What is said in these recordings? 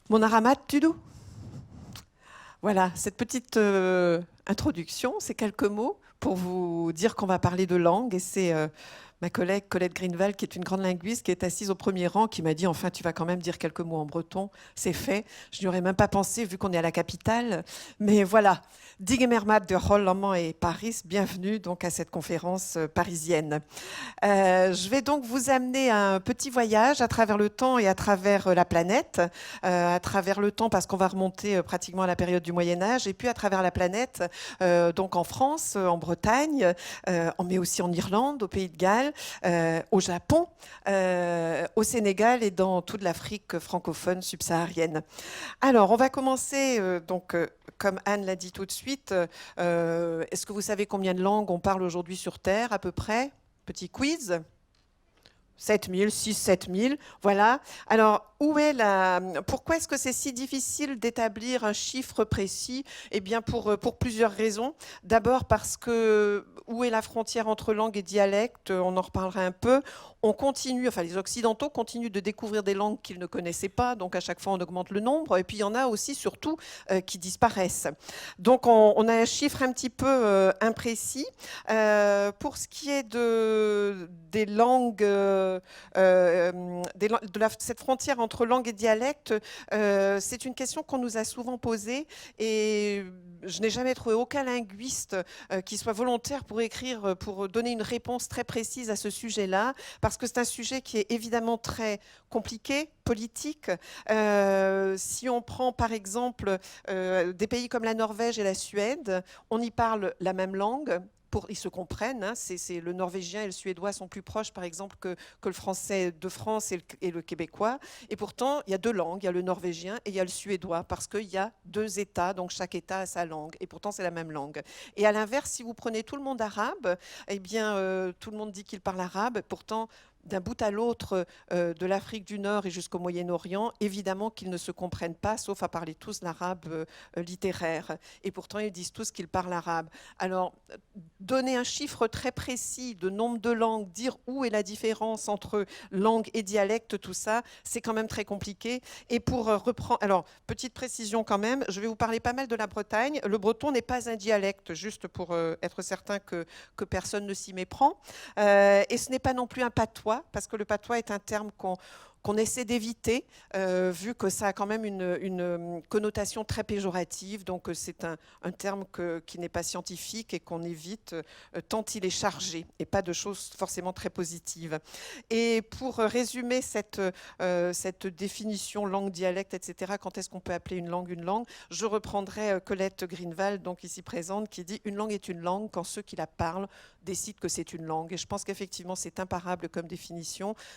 Mon aramat Tudou. Voilà, cette petite introduction, c'est quelques mots pour vous dire qu'on va parler de langue. Et c'est ma collègue Colette Greenval, qui est une grande linguiste, qui est assise au premier rang, qui m'a dit enfin, tu vas quand même dire quelques mots en breton. C'est fait. Je n'y aurais même pas pensé, vu qu'on est à la capitale. Mais voilà, Digemermat de Holland et Paris, bienvenue donc à cette conférence parisienne. Je vais donc vous amener à un petit voyage à travers le temps et à travers la planète. À travers le temps parce qu'on va remonter pratiquement à la période du Moyen Âge, et puis à travers la planète, donc en France, en Bretagne, mais aussi en Irlande, au Pays de Galles, au Japon, au Sénégal et dans toute l'Afrique francophone subsaharienne. Alors, on va commencer, comme Anne l'a dit tout de suite, est-ce que vous savez combien de langues on parle aujourd'hui sur Terre, à peu près? Petit quiz. 7000, 6, 7000, voilà. Alors, pourquoi est-ce que c'est si difficile d'établir un chiffre précis? Eh bien, pour plusieurs raisons. D'abord parce que où est la frontière entre langue et dialecte? On en reparlera un peu. On continue, enfin les Occidentaux continuent de découvrir des langues qu'ils ne connaissaient pas, donc à chaque fois on augmente le nombre. Et puis il y en a aussi surtout qui disparaissent. Donc on a un chiffre un petit peu imprécis. Pour ce qui est des langues, cette frontière entre langue et dialecte, c'est une question qu'on nous a souvent posée et je n'ai jamais trouvé aucun linguiste qui soit volontaire pour donner une réponse très précise à ce sujet-là, parce que c'est un sujet qui est évidemment très compliqué, politique. Si on prend par exemple des pays comme la Norvège et la Suède, on y parle la même langue. Ils se comprennent, hein, le norvégien et le suédois sont plus proches, par exemple, que le français de France et le québécois. Et pourtant, il y a deux langues, il y a le norvégien et il y a le suédois, parce qu'il y a deux États, donc chaque État a sa langue. Et pourtant, c'est la même langue. Et à l'inverse, si vous prenez tout le monde arabe, eh bien, tout le monde dit qu'il parle arabe. Pourtant, d'un bout à l'autre de l'Afrique du Nord et jusqu'au Moyen-Orient, évidemment qu'ils ne se comprennent pas, sauf à parler tous l'arabe littéraire. Et pourtant, ils disent tous qu'ils parlent arabe. Alors, donner un chiffre très précis de nombre de langues, dire où est la différence entre langue et dialecte, tout ça, c'est quand même très compliqué. Et pour reprendre, alors, petite précision quand même, je vais vous parler pas mal de la Bretagne. Le breton n'est pas un dialecte, juste pour être certain que personne ne s'y méprend. Et ce n'est pas non plus un patois, parce que le patois est un terme qu'on essaie d'éviter, vu que ça a quand même une connotation très péjorative. Donc c'est un terme qui n'est pas scientifique et qu'on évite tant il est chargé, et pas de choses forcément très positives. Et pour résumer cette définition langue, dialecte, etc., quand est-ce qu'on peut appeler une langue, je reprendrai Colette Greenval, donc ici présente, qui dit « Une langue est une langue quand ceux qui la parlent décident que c'est une langue ». Et je pense qu'effectivement, c'est imparable comme définition.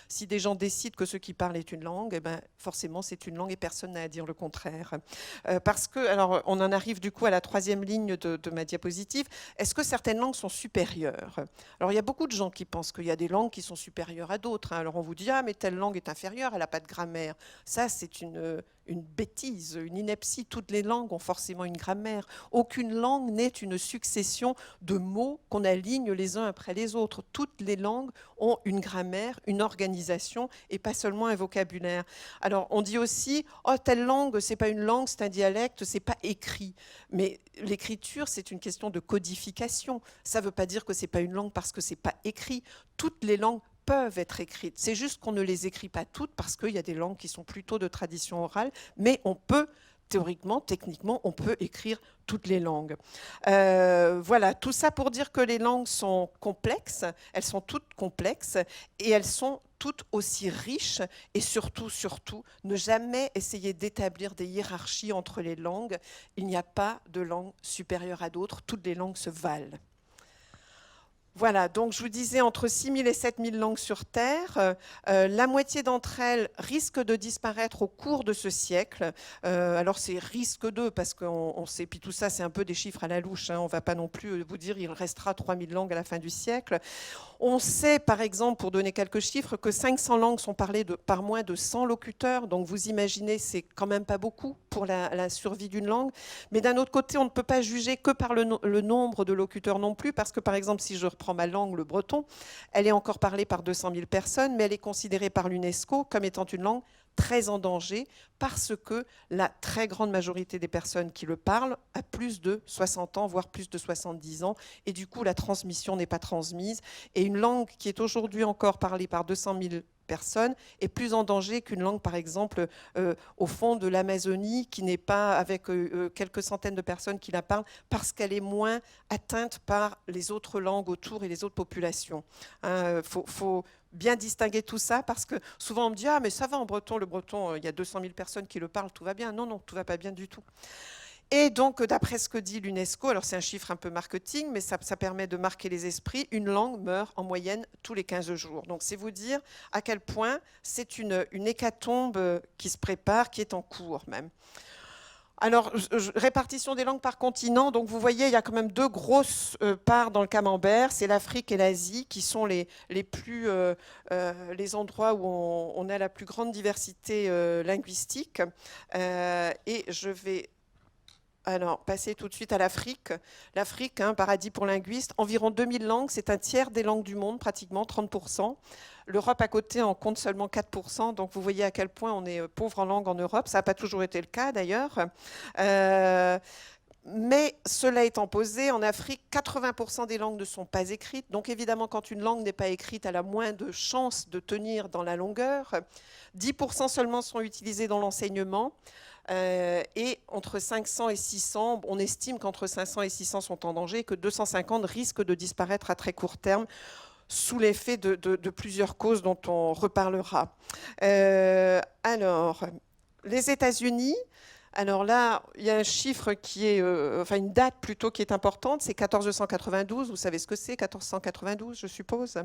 Si des gens décident que ce qui parle est une langue, eh ben, forcément, c'est une langue et personne n'a à dire le contraire. Parce que, alors, on en arrive du coup à la troisième ligne de ma diapositive. Est-ce que certaines langues sont supérieures? Alors, il y a beaucoup de gens qui pensent qu'il y a des langues qui sont supérieures à d'autres, hein. Alors, on vous dit, ah, mais telle langue est inférieure, elle n'a pas de grammaire. Ça, c'est une bêtise, une ineptie. Toutes les langues ont forcément une grammaire. Aucune langue n'est une succession de mots qu'on aligne les uns après les autres. Toutes les langues ont une grammaire, une organisation et pas seulement un vocabulaire. Alors on dit aussi, oh telle langue, c'est pas une langue, c'est un dialecte, c'est pas écrit. Mais l'écriture, c'est une question de codification. Ça ne veut pas dire que c'est pas une langue parce que c'est pas écrit. Toutes les langues peuvent être écrites. C'est juste qu'on ne les écrit pas toutes parce qu'il y a des langues qui sont plutôt de tradition orale, mais on peut, théoriquement, techniquement, on peut écrire toutes les langues. Voilà, tout ça pour dire que les langues sont complexes, elles sont toutes complexes et elles sont toutes aussi riches et surtout, ne jamais essayer d'établir des hiérarchies entre les langues. Il n'y a pas de langue supérieure à d'autres, toutes les langues se valent. Voilà, donc je vous disais entre 6000 et 7000 langues sur Terre. La moitié d'entre elles risquent de disparaître au cours de ce siècle. Alors c'est risque de, parce qu'on sait, puis tout ça c'est un peu des chiffres à la louche, hein, on ne va pas non plus vous dire il restera 3000 langues à la fin du siècle. On sait, par exemple, pour donner quelques chiffres, que 500 langues sont parlées par moins de 100 locuteurs. Donc, vous imaginez, c'est quand même pas beaucoup pour la survie d'une langue. Mais d'un autre côté, on ne peut pas juger que par le nombre de locuteurs non plus, parce que, par exemple, si je reprends ma langue, le breton, elle est encore parlée par 200 000 personnes, mais elle est considérée par l'UNESCO comme étant une langue très en danger parce que la très grande majorité des personnes qui le parlent a plus de 60 ans, voire plus de 70 ans, et du coup la transmission n'est pas transmise. Et une langue qui est aujourd'hui encore parlée par 200 000 personnes est plus en danger qu'une langue, par exemple, au fond de l'Amazonie, qui n'est pas avec quelques centaines de personnes qui la parlent, parce qu'elle est moins atteinte par les autres langues autour et les autres populations. Faut bien distinguer tout ça, parce que souvent on me dit « Ah, mais ça va en breton, le breton, il y a 200 000 personnes qui le parlent, tout va bien. » Non, non, tout va pas bien du tout. Et donc, d'après ce que dit l'UNESCO, alors c'est un chiffre un peu marketing, mais ça permet de marquer les esprits, une langue meurt en moyenne tous les 15 jours. Donc, c'est vous dire à quel point c'est une hécatombe qui se prépare, qui est en cours même. Alors, répartition des langues par continent. Donc, vous voyez, il y a quand même deux grosses parts dans le camembert. C'est l'Afrique et l'Asie qui sont les endroits où on a la plus grande diversité linguistique. Et je vais passer tout de suite à l'Afrique. L'Afrique, paradis pour linguistes, environ 2000 langues, c'est un tiers des langues du monde, pratiquement 30%. L'Europe à côté en compte seulement 4%, donc vous voyez à quel point on est pauvre en langue en Europe. Ça n'a pas toujours été le cas d'ailleurs. Mais cela étant posé, en Afrique, 80% des langues ne sont pas écrites. Donc évidemment, quand une langue n'est pas écrite, elle a moins de chances de tenir dans la longueur. 10% seulement sont utilisées dans l'enseignement. Et entre 500 et 600, on estime qu'entre 500 et 600 sont en danger, que 250 risquent de disparaître à très court terme, sous l'effet de plusieurs causes dont on reparlera. Alors, les États-Unis. Alors là, il y a un chiffre qui est, enfin une date plutôt qui est importante, c'est 1492. Vous savez ce que c'est, 1492, je suppose.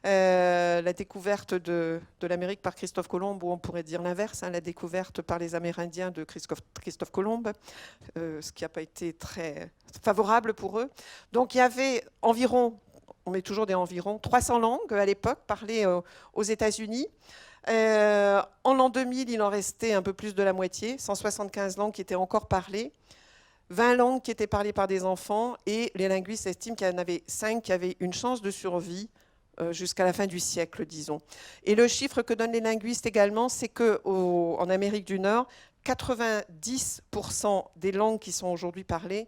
La découverte de l'Amérique par Christophe Colomb, ou on pourrait dire l'inverse, la découverte par les Amérindiens de Christophe Colomb, ce qui n'a pas été très favorable pour eux. Donc il y avait environ, on met toujours des environ, 300 langues à l'époque parlées aux États-Unis. En l'an 2000, il en restait un peu plus de la moitié, 175 langues qui étaient encore parlées, 20 langues qui étaient parlées par des enfants, et les linguistes estiment qu'il y en avait 5 qui avaient une chance de survie jusqu'à la fin du siècle, disons. Et le chiffre que donnent les linguistes également, c'est qu'en Amérique du Nord, 90% des langues qui sont aujourd'hui parlées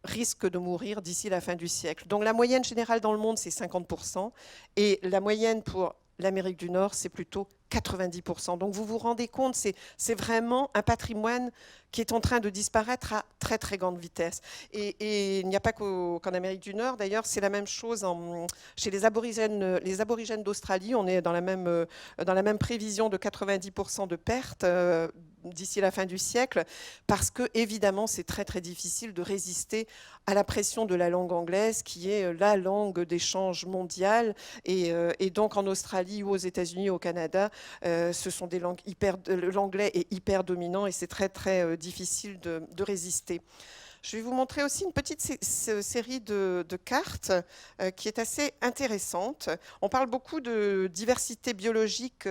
risquent de mourir d'ici la fin du siècle. Donc la moyenne générale dans le monde, c'est 50%, et la moyenne pour l'Amérique du Nord, c'est plutôt 90%. Donc vous vous rendez compte, c'est vraiment un patrimoine qui est en train de disparaître à très très grande vitesse. Et il n'y a pas qu'en Amérique du Nord, d'ailleurs, c'est la même chose chez les aborigènes d'Australie. On est dans la même prévision de 90% de pertes d'ici la fin du siècle, parce que évidemment c'est très très difficile de résister à la pression de la langue anglaise, qui est la langue d'échange mondial, et donc en Australie ou aux États-Unis, au Canada, ce sont des langues l'anglais est hyper dominant, et c'est très très difficile de résister. Je vais vous montrer aussi une petite série de cartes qui est assez intéressante. On parle beaucoup de diversité biologique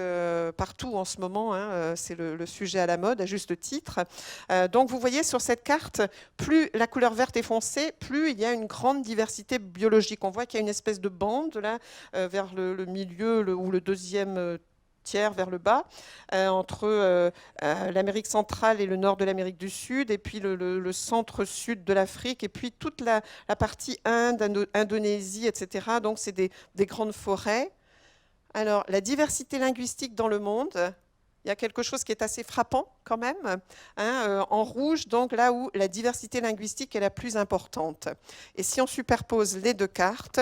partout en ce moment, c'est le sujet à la mode, à juste titre. Donc vous voyez sur cette carte, plus la couleur verte est foncée, plus il y a une grande diversité biologique. On voit qu'il y a une espèce de bande là, vers le milieu ou le deuxième tiers vers le bas, entre l'Amérique centrale et le nord de l'Amérique du Sud, et puis le centre-sud de l'Afrique, et puis toute la partie Inde, Indonésie, etc. Donc c'est des grandes forêts. Alors la diversité linguistique dans le monde, il y a quelque chose qui est assez frappant quand même, en rouge, donc là où la diversité linguistique est la plus importante. Et si on superpose les deux cartes,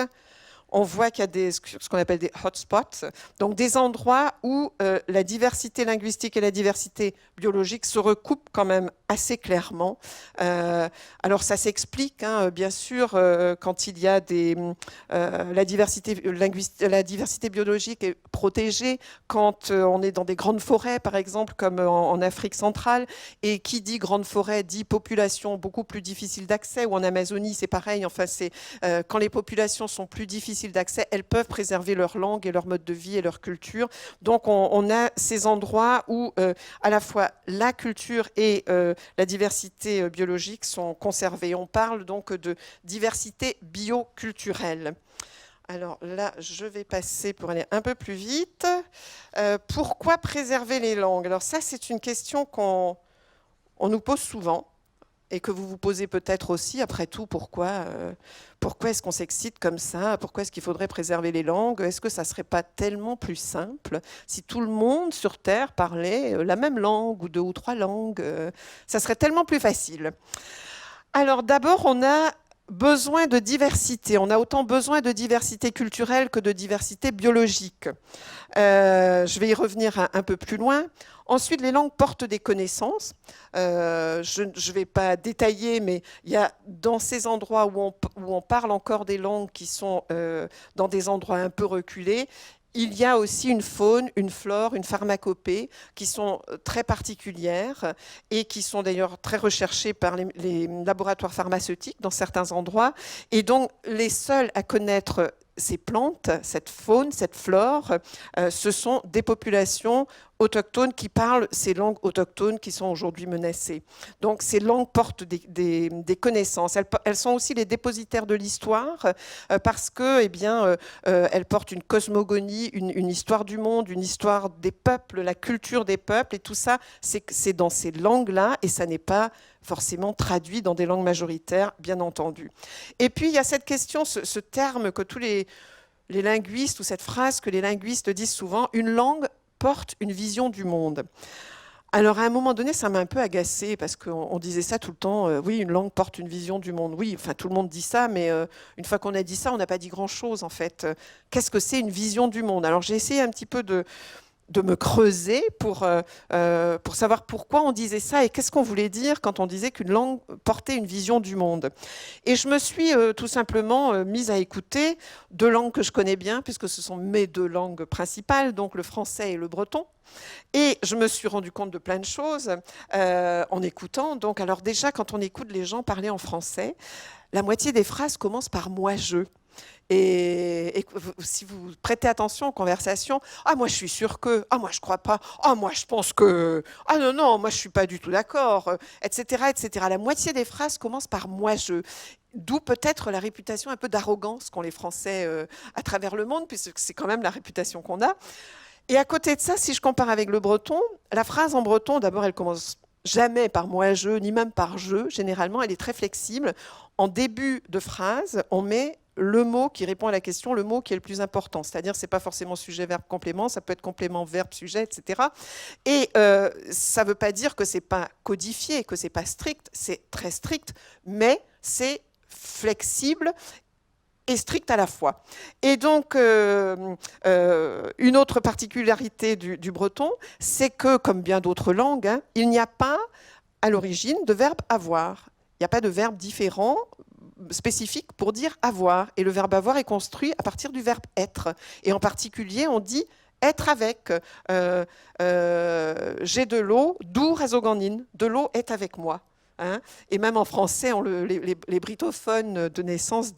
on voit qu'il y a ce qu'on appelle des hotspots, donc des endroits où la diversité linguistique et la diversité biologique se recoupent quand même assez clairement. Alors ça s'explique, bien sûr, quand il y a la diversité biologique est protégée, quand on est dans des grandes forêts, par exemple, comme en Afrique centrale, et qui dit grande forêt dit population beaucoup plus difficile d'accès, ou en Amazonie, c'est pareil. Enfin, c'est quand les populations sont plus difficiles difficile d'accès, elles peuvent préserver leur langue et leur mode de vie et leur culture. Donc on a ces endroits où à la fois la culture et la diversité biologique sont conservées. On parle donc de diversité bioculturelle. Alors là, je vais passer pour aller un peu plus vite. Pourquoi préserver les langues? Alors ça, c'est une question qu'on nous pose souvent et que vous vous posez peut-être aussi. Après tout, pourquoi est-ce qu'on s'excite comme ça? Pourquoi est-ce qu'il faudrait préserver les langues? Est-ce que ça ne serait pas tellement plus simple si tout le monde sur Terre parlait la même langue ou 2 ou 3 langues? Ça serait tellement plus facile. Alors d'abord, on a besoin de diversité. On a autant besoin de diversité culturelle que de diversité biologique. Je vais y revenir un peu plus loin. Ensuite, les langues portent des connaissances. Je ne vais pas détailler, mais il y a dans ces endroits où on parle encore des langues qui sont dans des endroits un peu reculés, il y a aussi une faune, une flore, une pharmacopée qui sont très particulières et qui sont d'ailleurs très recherchées par les laboratoires pharmaceutiques dans certains endroits. Et donc, les seuls à connaître ces plantes, cette faune, cette flore, ce sont des populations autochtones qui parlent ces langues autochtones qui sont aujourd'hui menacées. Donc ces langues portent des connaissances. Elles sont aussi les dépositaires de l'histoire parce que, eh bien, elles portent une cosmogonie, une histoire du monde, une histoire des peuples, la culture des peuples, et tout ça, c'est dans ces langues-là, et ça n'est pas forcément traduit dans des langues majoritaires, bien entendu. Et puis, il y a cette question, ce terme que tous les linguistes, ou cette phrase que les linguistes disent souvent, une langue porte une vision du monde. Alors, à un moment donné, ça m'a un peu agacée, parce qu'on disait ça tout le temps, oui, une langue porte une vision du monde. Oui, enfin, tout le monde dit ça, mais une fois qu'on a dit ça, on n'a pas dit grand-chose, en fait. Qu'est-ce que c'est une vision du monde? Alors, j'ai essayé un petit peu de me creuser pour savoir pourquoi on disait ça et qu'est-ce qu'on voulait dire quand on disait qu'une langue portait une vision du monde. Et je me suis tout simplement mise à écouter 2 langues que je connais bien, puisque ce sont mes 2 langues principales, donc le français et le breton. Et je me suis rendu compte de plein de choses en écoutant. Donc, alors déjà, quand on écoute les gens parler en français, la moitié des phrases commencent par « moi-je ». Et si vous prêtez attention aux conversations, « Ah, moi, je suis sûre que… Ah, moi, je crois pas. Ah, moi, je pense que… Ah, non, non, moi, je suis pas du tout d'accord. » etc., etc. La moitié des phrases commencent par « moi-je ». D'où peut-être la réputation un peu d'arrogance qu'ont les Français à travers le monde, puisque c'est quand même la réputation qu'on a. Et à côté de ça, si je compare avec le breton, la phrase en breton, d'abord, elle commence jamais par moi-je, ni même par je. Généralement, elle est très flexible. En début de phrase, on met le mot qui répond à la question, le mot qui est le plus important. C'est-à-dire, ce n'est pas forcément sujet, verbe, complément, ça peut être complément, verbe, sujet, etc. Et ça ne veut pas dire que ce n'est pas codifié, que ce n'est pas strict, c'est très strict, mais c'est flexible et strict à la fois. Et donc, une autre particularité du breton, c'est que, comme bien d'autres langues, hein, il n'y a pas, à l'origine, de verbe avoir. Il n'y a pas de verbe différent, spécifique pour dire avoir. Et le verbe avoir est construit à partir du verbe être. Et en particulier, on dit être avec. J'ai de l'eau, d'où razoganine. De l'eau est avec moi. Hein, et même en français, les brittophones de naissance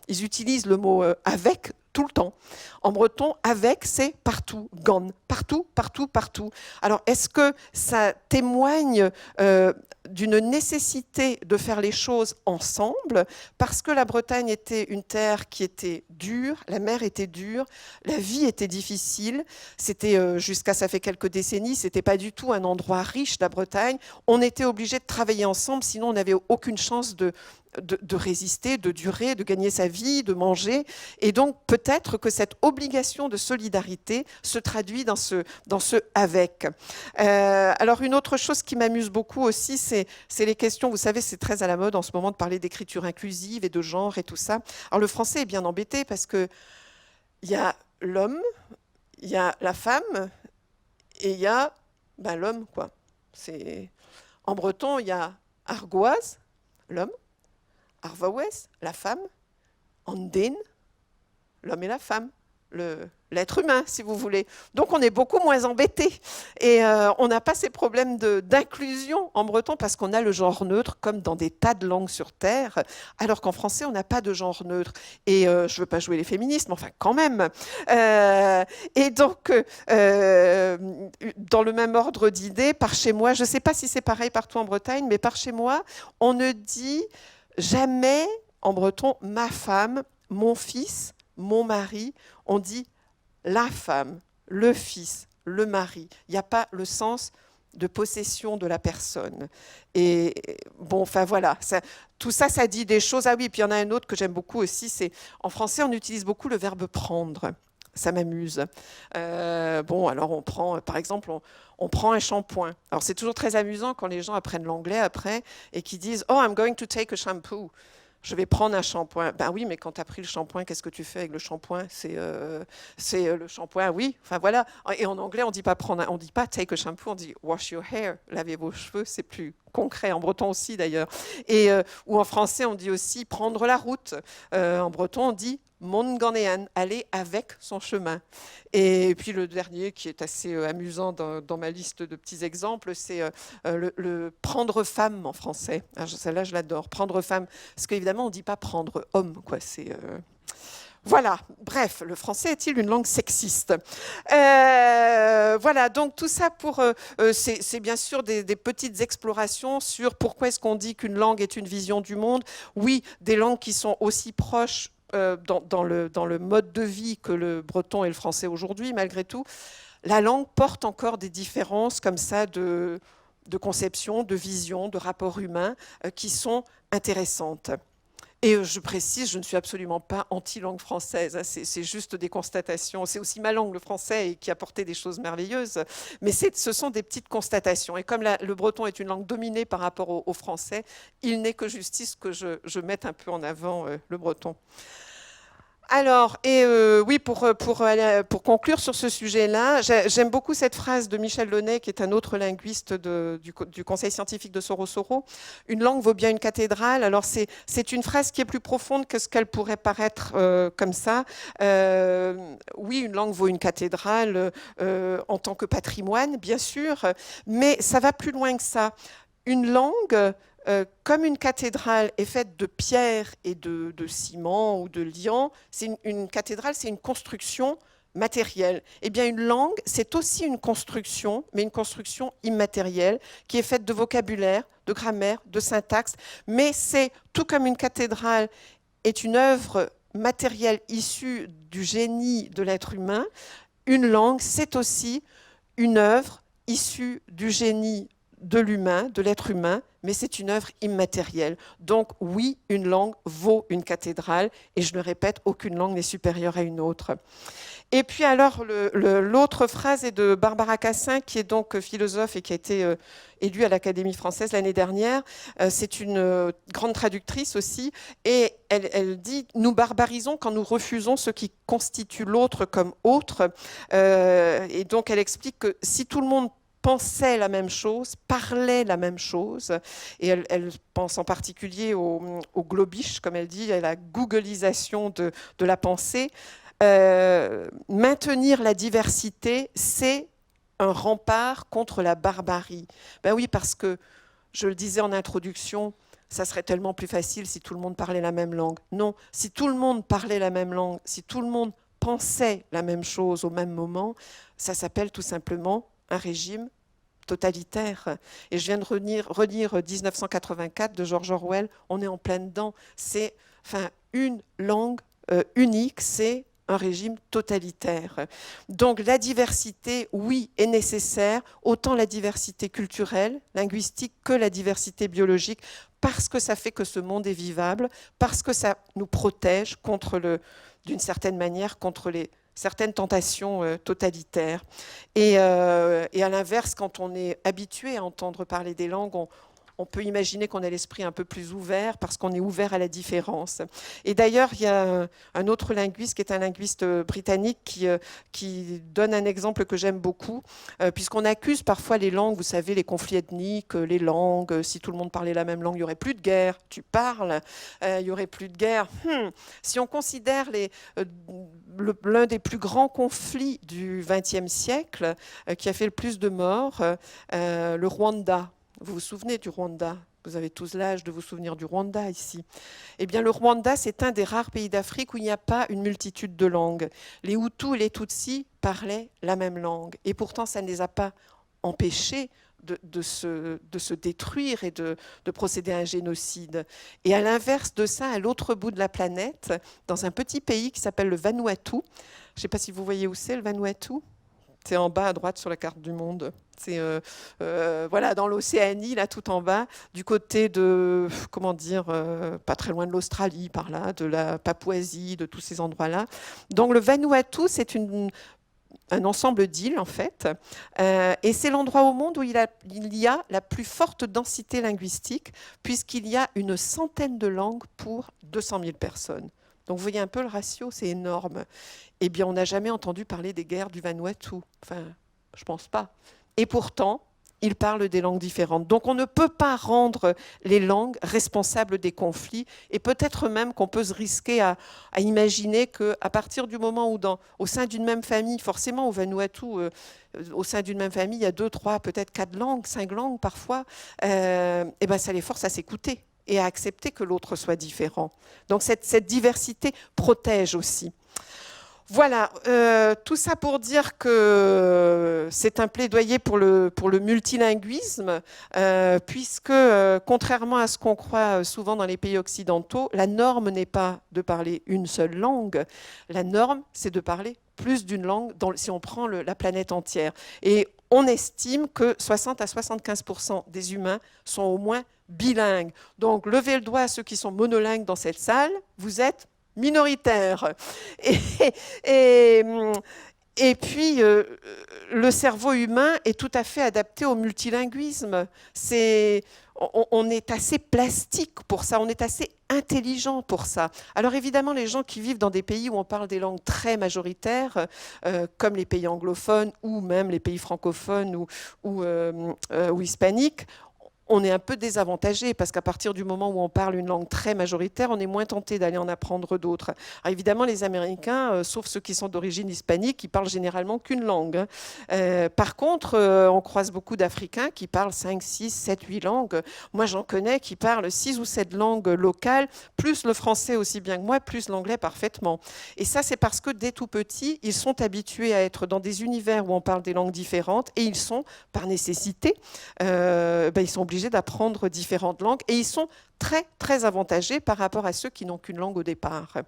ils utilisent le mot avec tout le temps. En breton, avec, c'est partout, gan, partout, partout, partout. Alors, est-ce que ça témoigne d'une nécessité de faire les choses ensemble, parce que la Bretagne était une terre qui était dure, la mer était dure, la vie était difficile, c'était jusqu'à ça fait quelques décennies, c'était pas du tout un endroit riche, la Bretagne, on était obligé de travailler ensemble, sinon on n'avait aucune chance de résister, de durer, de gagner sa vie, de manger. Et donc, peut-être que cette obligation de solidarité se traduit dans ce avec. Alors, une autre chose qui m'amuse beaucoup aussi, c'est les questions. Vous savez, c'est très à la mode en ce moment de parler d'écriture inclusive et de genre et tout ça. Alors, le français est bien embêté parce qu'il y a l'homme, il y a la femme et il y a l'homme, quoi. En breton, il y a argoise, l'homme, Arvaouès, la femme, Andén, l'homme et la femme. l'être humain, si vous voulez. Donc on est beaucoup moins embêté. Et on n'a pas ces problèmes d'inclusion en breton parce qu'on a le genre neutre comme dans des tas de langues sur Terre, alors qu'en français, on n'a pas de genre neutre. Et je ne veux pas jouer les féministes, mais enfin quand même. Et donc, dans le même ordre d'idées, par chez moi, je ne sais pas si c'est pareil partout en Bretagne, mais par chez moi, on ne dit jamais en breton ma femme, mon fils, mon mari. On dit la femme, le fils, le mari. Il n'y a pas le sens de possession de la personne. Et bon, enfin voilà, tout ça, ça dit des choses. Ah oui, puis il y en a un autre que j'aime beaucoup aussi, c'est en français, on utilise beaucoup le verbe prendre. Ça m'amuse. Bon, alors on prend, par exemple, on prend un shampoing. Alors c'est toujours très amusant quand les gens apprennent l'anglais après et qu'ils disent « Oh, I'm going to take a shampoo ». Je vais prendre un shampoing. Ben oui, mais quand tu as pris le shampoing, qu'est-ce que tu fais avec le shampoing? C'est le shampoing, oui. Enfin voilà. Et en anglais, on dit pas prendre, on dit pas take a shampoo, on dit wash your hair, lavez vos cheveux. C'est plus concret. En breton aussi d'ailleurs. Et ou en français, on dit aussi prendre la route. En breton, on dit mon ganéan, aller avec son chemin. Et puis le dernier qui est assez amusant dans ma liste de petits exemples, c'est le prendre femme en français. Celle-là, je l'adore. Prendre femme. Parce qu'évidemment, on ne dit pas prendre homme, quoi. Voilà, bref, le français est-il une langue sexiste? Voilà, donc tout ça c'est bien sûr des petites explorations sur pourquoi est-ce qu'on dit qu'une langue est une vision du monde. Oui, des langues qui sont aussi proches dans le mode de vie que le breton et le français aujourd'hui, malgré tout. La langue porte encore des différences comme ça de conception, de vision, de rapport humain qui sont intéressantes. Et je précise, je ne suis absolument pas anti-langue française, hein, c'est juste des constatations. C'est aussi ma langue, le français, qui a apporté des choses merveilleuses, mais ce sont des petites constatations. Et comme le breton est une langue dominée par rapport au français, il n'est que justice que je mette un peu en avant le breton. Alors, oui, pour conclure sur ce sujet-là, j'aime beaucoup cette phrase de Michel Launay, qui est un autre linguiste du Conseil scientifique de Soro-Soro. Une langue vaut bien une cathédrale. Alors, c'est une phrase qui est plus profonde que ce qu'elle pourrait paraître comme ça. Oui, une langue vaut une cathédrale en tant que patrimoine, bien sûr, mais ça va plus loin que ça. Une langue... comme une cathédrale est faite de pierre et de ciment ou de liant, une cathédrale, c'est une construction matérielle. Eh bien, une langue, c'est aussi une construction, mais une construction immatérielle, qui est faite de vocabulaire, de grammaire, de syntaxe. Mais c'est, tout comme une cathédrale est une œuvre matérielle issue du génie de l'être humain, une langue, c'est aussi une œuvre issue du génie de l'humain, de l'être humain, mais c'est une œuvre immatérielle. Donc oui, une langue vaut une cathédrale, et je le répète, aucune langue n'est supérieure à une autre. Et puis alors, l'autre phrase est de Barbara Cassin, qui est donc philosophe et qui a été élue à l'Académie française l'année dernière. C'est une grande traductrice aussi, et elle dit « Nous barbarisons quand nous refusons ce qui constitue l'autre comme autre ». Et donc elle explique que si tout le monde pensait la même chose, parlait la même chose, et elle pense en particulier au globish, comme elle dit, à la googlisation de la pensée. Maintenir la diversité, c'est un rempart contre la barbarie. Ben oui, parce que, je le disais en introduction, ça serait tellement plus facile si tout le monde parlait la même langue. Non, si tout le monde parlait la même langue, si tout le monde pensait la même chose au même moment, ça s'appelle tout simplement un régime totalitaire. Et je viens de relire 1984 de George Orwell, on est en plein dedans. C'est une langue unique, c'est un régime totalitaire. Donc la diversité, oui, est nécessaire, autant la diversité culturelle, linguistique, que la diversité biologique, parce que ça fait que ce monde est vivable, parce que ça nous protège contre d'une certaine manière, contre certaines tentations totalitaires. Et à l'inverse, quand on est habitué à entendre parler des langues, on peut imaginer qu'on a l'esprit un peu plus ouvert parce qu'on est ouvert à la différence. Et d'ailleurs, il y a un autre linguiste qui est un linguiste britannique qui donne un exemple que j'aime beaucoup, puisqu'on accuse parfois les langues, vous savez, les conflits ethniques, les langues, si tout le monde parlait la même langue, il n'y aurait plus de guerre. Tu parles, il n'y aurait plus de guerre. Si on considère l'un des plus grands conflits du XXe siècle, qui a fait le plus de morts, le Rwanda. Vous vous souvenez du Rwanda? Vous avez tous l'âge de vous souvenir du Rwanda ici. Eh bien, le Rwanda, c'est un des rares pays d'Afrique où il n'y a pas une multitude de langues. Les Hutus et les Tutsis parlaient la même langue. Et pourtant, ça ne les a pas empêchés de se détruire et de procéder à un génocide. Et à l'inverse de ça, à l'autre bout de la planète, dans un petit pays qui s'appelle le Vanuatu, je ne sais pas si vous voyez où c'est le Vanuatu. C'est en bas à droite sur la carte du monde. C'est voilà, dans l'Océanie, là tout en bas, du côté de, comment dire, pas très loin de l'Australie, par là, de la Papouasie, de tous ces endroits-là. Donc le Vanuatu, c'est un ensemble d'îles en fait, et c'est l'endroit au monde où il y a la plus forte densité linguistique, puisqu'il y a une centaine de langues pour 200 000 personnes. Donc vous voyez un peu le ratio, c'est énorme. Eh bien, on n'a jamais entendu parler des guerres du Vanuatu. Enfin, je ne pense pas. Et pourtant, ils parlent des langues différentes. Donc on ne peut pas rendre les langues responsables des conflits, et peut-être même qu'on peut se risquer à imaginer qu'à partir du moment où au sein d'une même famille, forcément au Vanuatu, au sein d'une même famille, il y a 2, 3, peut-être 4 langues, 5 langues parfois, et ben ça les force à s'écouter et à accepter que l'autre soit différent. Donc cette diversité protège aussi. Voilà, tout ça pour dire que c'est un plaidoyer pour le multilinguisme, puisque, contrairement à ce qu'on croit souvent dans les pays occidentaux, la norme n'est pas de parler une seule langue, la norme, c'est de parler plus d'une langue si on prend la planète entière. Et on estime que 60 à 75% des humains sont au moins bilingues. Donc, levez le doigt à ceux qui sont monolingues dans cette salle, vous êtes minoritaire. Et puis, le cerveau humain est tout à fait adapté au multilinguisme. On est assez plastique pour ça, on est assez intelligent pour ça. Alors évidemment, les gens qui vivent dans des pays où on parle des langues très majoritaires, comme les pays anglophones ou même les pays francophones ou hispaniques, on est un peu désavantagé parce qu'à partir du moment où on parle une langue très majoritaire, on est moins tenté d'aller en apprendre d'autres. Alors évidemment, les Américains, sauf ceux qui sont d'origine hispanique, ils parlent généralement qu'une langue. Par contre, on croise beaucoup d'Africains qui parlent 5, 6, 7, 8 langues. Moi, j'en connais qui parlent 6 ou 7 langues locales, plus le français aussi bien que moi, plus l'anglais parfaitement. Et ça, c'est parce que dès tout petits, ils sont habitués à être dans des univers où on parle des langues différentes et ils sont, par nécessité, ils sont obligés d'apprendre différentes langues et ils sont très, très avantagés par rapport à ceux qui n'ont qu'une langue au départ.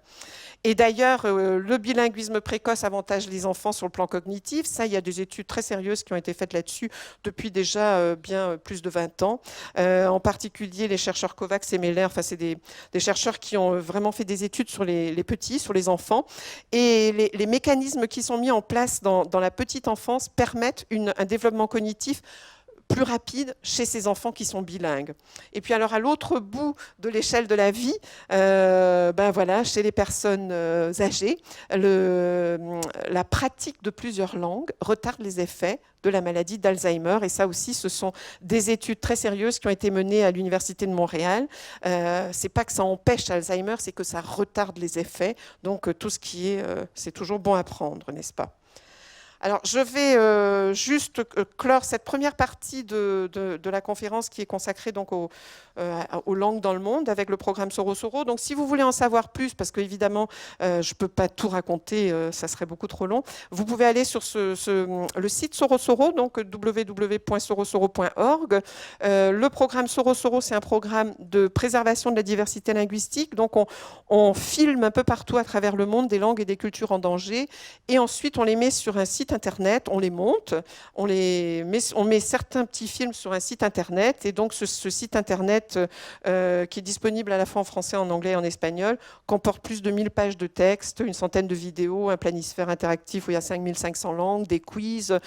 Et d'ailleurs, le bilinguisme précoce avantage les enfants sur le plan cognitif. Ça, il y a des études très sérieuses qui ont été faites là-dessus depuis déjà bien plus de 20 ans. En particulier, les chercheurs Kovacs et Meller, enfin, c'est des chercheurs qui ont vraiment fait des études sur les petits, sur les enfants. Et les mécanismes qui sont mis en place dans la petite enfance permettent un développement cognitif plus rapide chez ces enfants qui sont bilingues. Et puis alors à l'autre bout de l'échelle de la vie, voilà, chez les personnes âgées, la pratique de plusieurs langues retarde les effets de la maladie d'Alzheimer. Et ça aussi, ce sont des études très sérieuses qui ont été menées à l'Université de Montréal. C'est pas que ça empêche Alzheimer, c'est que ça retarde les effets. Donc tout ce qui est, c'est toujours bon à prendre, n'est-ce pas ? Alors, je vais juste clore cette première partie de la conférence qui est consacrée donc aux langues dans le monde avec le programme Soro-Soro. Donc, si vous voulez en savoir plus, parce qu'évidemment, je ne peux pas tout raconter, ça serait beaucoup trop long, vous pouvez aller sur le site Soro-Soro, donc www.sorosoro.org. Le programme Soro-Soro, c'est un programme de préservation de la diversité linguistique. Donc, on filme un peu partout à travers le monde des langues et des cultures en danger. Et ensuite, on les met sur un site internet, on les monte, on met certains petits films sur un site internet, et donc ce site internet qui est disponible à la fois en français, en anglais et en espagnol, comporte plus de 1000 pages de texte, une centaine de vidéos, un planisphère interactif où il y a 5500 langues, des quiz,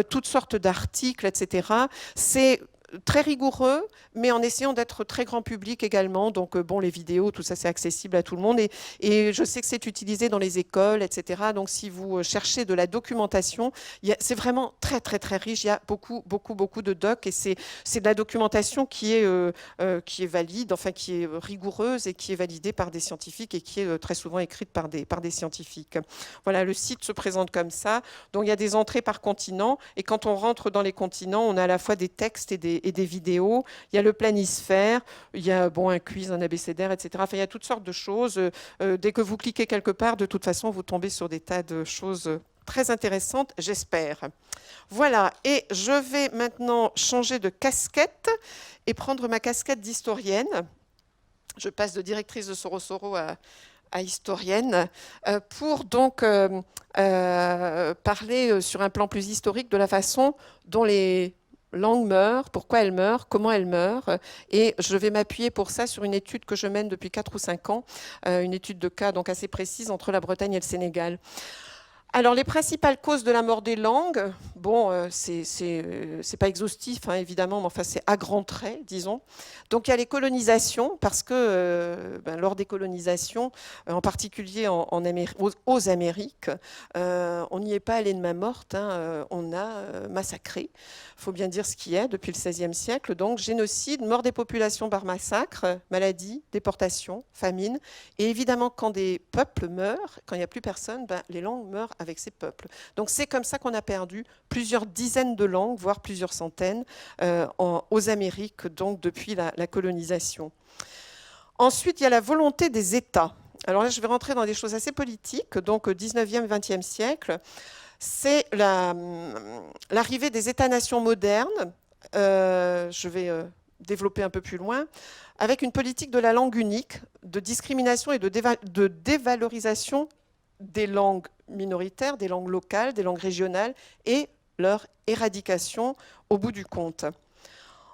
toutes sortes d'articles, etc. C'est très rigoureux, mais en essayant d'être très grand public également. Donc, bon, les vidéos, tout ça, c'est accessible à tout le monde. Et je sais que c'est utilisé dans les écoles, etc. Donc, si vous cherchez de la documentation, c'est vraiment très, très, très riche. Il y a beaucoup, beaucoup, beaucoup de docs. Et c'est de la documentation qui est valide, enfin, qui est rigoureuse et qui est validée par des scientifiques et qui est très souvent écrite par des scientifiques. Voilà, le site se présente comme ça. Donc, il y a des entrées par continent. Et quand on rentre dans les continents, on a à la fois des textes et des vidéos. Il y a le planisphère, il y a un quiz, un abécédaire, etc. Enfin, il y a toutes sortes de choses. Dès que vous cliquez quelque part, de toute façon, vous tombez sur des tas de choses très intéressantes, j'espère. Voilà, et je vais maintenant changer de casquette et prendre ma casquette d'historienne. Je passe de directrice de Sorosoro à historienne, pour donc parler sur un plan plus historique de la façon dont les langues meurent, pourquoi elles meurent, comment elles meurent. Et je vais m'appuyer pour ça sur une étude que je mène depuis 4 ou 5 ans, une étude de cas donc assez précise entre la Bretagne et le Sénégal. Alors, les principales causes de la mort des langues, c'est pas exhaustif, hein, évidemment, mais enfin, c'est à grands traits, disons. Donc, il y a les colonisations, parce que lors des colonisations, en particulier aux Amériques, on n'y est pas allé de main morte, hein, on a massacré. Il faut bien dire ce qu'il y a depuis le XVIe siècle. Donc, génocide, mort des populations par massacre, maladie, déportation, famine. Et évidemment, quand des peuples meurent, quand il n'y a plus personne, les langues meurent avec ces peuples. Donc c'est comme ça qu'on a perdu plusieurs dizaines de langues, voire plusieurs centaines, aux Amériques, donc depuis la colonisation. Ensuite, il y a la volonté des États. Alors là, je vais rentrer dans des choses assez politiques. Donc, 19e, 20e siècle, c'est l'arrivée des États-nations modernes. Je vais développer un peu plus loin, avec une politique de la langue unique, de discrimination et de dévalorisation des langues minoritaires, des langues locales, des langues régionales et leur éradication au bout du compte.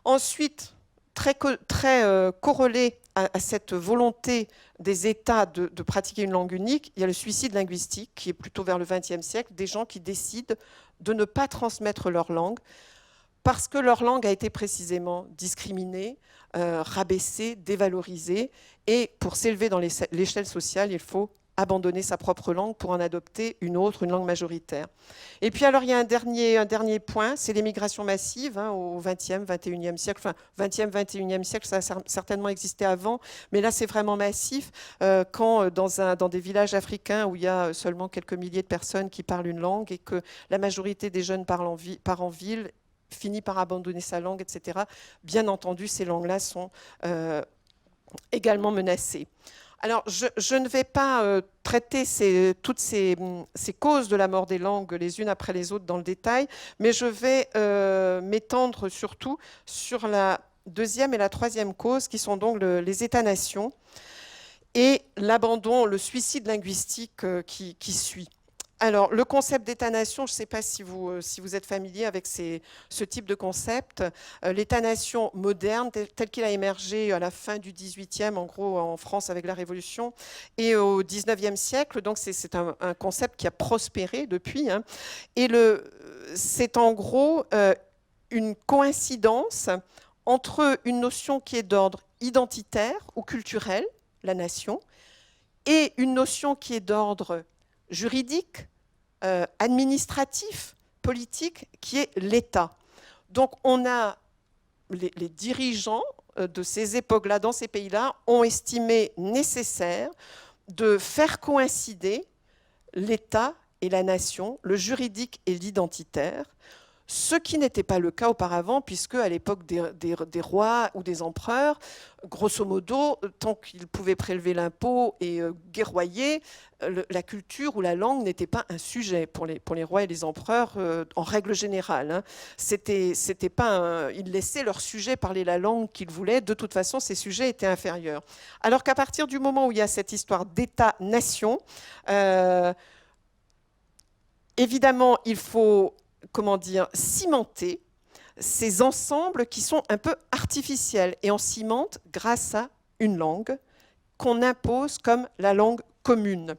Ensuite, très corrélé à cette volonté des États de pratiquer une langue unique, il y a le suicide linguistique qui est plutôt vers le XXe siècle, des gens qui décident de ne pas transmettre leur langue parce que leur langue a été précisément discriminée, rabaissée, dévalorisée, et pour s'élever dans l'échelle sociale, il faut abandonner sa propre langue pour en adopter une autre, une langue majoritaire. Et puis alors il y a un dernier point, c'est l'émigration massive hein, au XXe, XXIe siècle. Enfin, XXe, XXIe siècle, ça a certainement existé avant, mais là c'est vraiment massif. Quand dans des villages africains où il y a seulement quelques milliers de personnes qui parlent une langue et que la majorité des jeunes partent en ville, finit par abandonner sa langue, etc. Bien entendu, ces langues-là sont également menacées. Alors, je ne vais pas traiter toutes ces causes de la mort des langues les unes après les autres dans le détail, mais je vais m'étendre surtout sur la deuxième et la troisième cause, qui sont donc les États-nations et l'abandon, le suicide linguistique qui suit. Alors, le concept d'État-nation, je ne sais pas si vous êtes familier avec ce type de concept. L'État-nation moderne, tel qu'il a émergé à la fin du XVIIIe, en gros en France avec la Révolution, et au XIXe siècle, donc c'est un concept qui a prospéré depuis. Hein, et c'est en gros une coïncidence entre une notion qui est d'ordre identitaire ou culturel, la nation, et une notion qui est d'ordre juridique, administratif, politique, qui est l'État. Donc on a les dirigeants de ces époques-là, dans ces pays-là, ont estimé nécessaire de faire coïncider l'État et la nation, le juridique et l'identitaire, ce qui n'était pas le cas auparavant, puisque à l'époque des rois ou des empereurs, grosso modo, tant qu'ils pouvaient prélever l'impôt et guerroyer, la culture ou la langue n'était pas un sujet pour les rois et les empereurs en règle générale. Hein. C'était pas ils laissaient leur sujet parler la langue qu'ils voulaient. De toute façon, ces sujets étaient inférieurs. Alors qu'à partir du moment où il y a cette histoire d'État-nation, évidemment, il faut cimenter ces ensembles qui sont un peu artificiels. Et on cimente grâce à une langue qu'on impose comme la langue commune,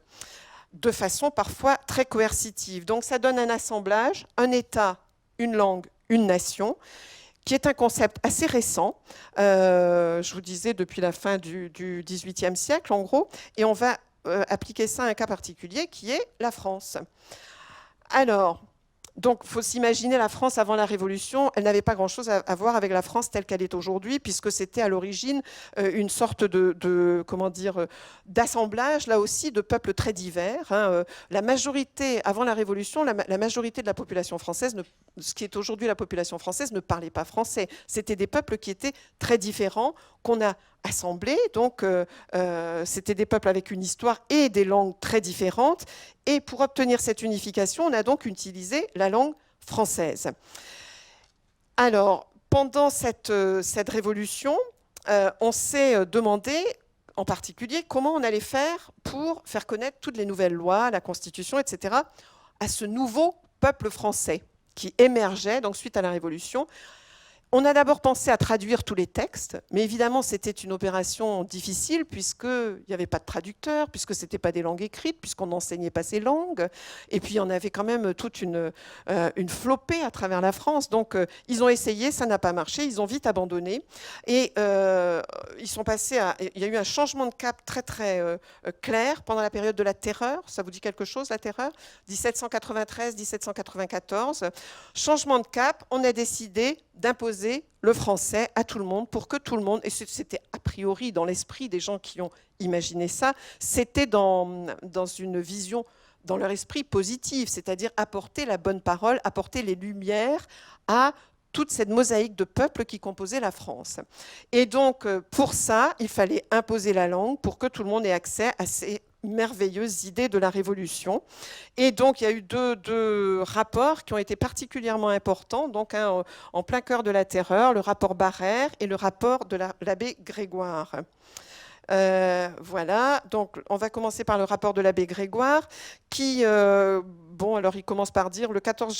de façon parfois très coercitive. Donc ça donne un assemblage, un État, une langue, une nation, qui est un concept assez récent, je vous disais depuis la fin du XVIIIe siècle en gros, et on va appliquer ça à un cas particulier qui est la France. Alors, donc, il faut s'imaginer la France avant la Révolution, elle n'avait pas grand-chose à voir avec la France telle qu'elle est aujourd'hui, puisque c'était à l'origine une sorte comment dire, d'assemblage, là aussi, de peuples très divers. Hein. La majorité, avant la Révolution, la majorité de la population française, ce qui est aujourd'hui la population française, ne parlait pas français. C'était des peuples qui étaient très différents, qu'on a assemblés. Donc, c'était des peuples avec une histoire et des langues très différentes. Et pour obtenir cette unification, on a donc utilisé la langue française. Alors, pendant cette révolution, on s'est demandé, en particulier, comment on allait faire pour faire connaître toutes les nouvelles lois, la Constitution, etc., à ce nouveau peuple français qui émergeait donc, suite à la Révolution. On a d'abord pensé à traduire tous les textes, mais évidemment, c'était une opération difficile puisqu'il n'y avait pas de traducteur, puisque ce n'était pas des langues écrites, puisqu'on n'enseignait pas ces langues. Et puis, on avait quand même toute une flopée à travers la France. Donc, ils ont essayé, ça n'a pas marché, ils ont vite abandonné. Et ils sont passés à... Il y a eu un changement de cap très, très clair pendant la période de la Terreur. Ça vous dit quelque chose, la Terreur ? 1793-1794. Changement de cap, on a décidé d'imposer le français à tout le monde pour que tout le monde, et c'était a priori dans l'esprit des gens qui ont imaginé ça, c'était dans une vision, dans leur esprit positive, c'est-à-dire apporter la bonne parole, apporter les lumières à toute cette mosaïque de peuples qui composait la France. Et donc, pour ça, il fallait imposer la langue pour que tout le monde ait accès à ces merveilleuses idées de la Révolution. Et donc, il y a eu deux rapports qui ont été particulièrement importants, donc en plein cœur de la Terreur, le rapport Barère et le rapport de l'abbé Grégoire. Voilà, donc on va commencer par le rapport de l'abbé Grégoire, qui, alors il commence par dire le 14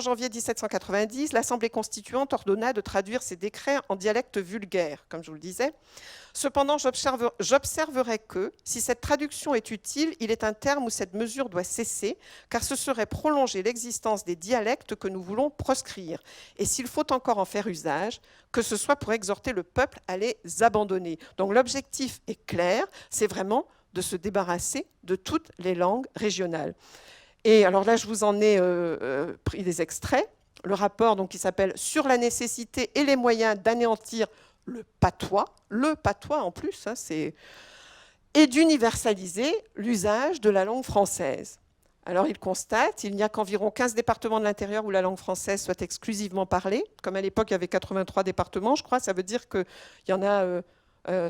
janvier 1790, l'Assemblée constituante ordonna de traduire ces décrets en dialecte vulgaire, comme je vous le disais. Cependant, j'observerai que, si cette traduction est utile, il est un terme où cette mesure doit cesser, car ce serait prolonger l'existence des dialectes que nous voulons proscrire. Et s'il faut encore en faire usage, que ce soit pour exhorter le peuple à les abandonner. Donc l'objectif est clair, c'est vraiment de se débarrasser de toutes les langues régionales. Et alors là, je vous en ai pris des extraits. Le rapport donc, qui s'appelle « Sur la nécessité et les moyens d'anéantir le patois en plus, hein, et d'universaliser l'usage de la langue française. » Alors il constate qu'il n'y a qu'environ 15 départements de l'intérieur où la langue française soit exclusivement parlée. Comme à l'époque, il y avait 83 départements, je crois, ça veut dire qu'il y en a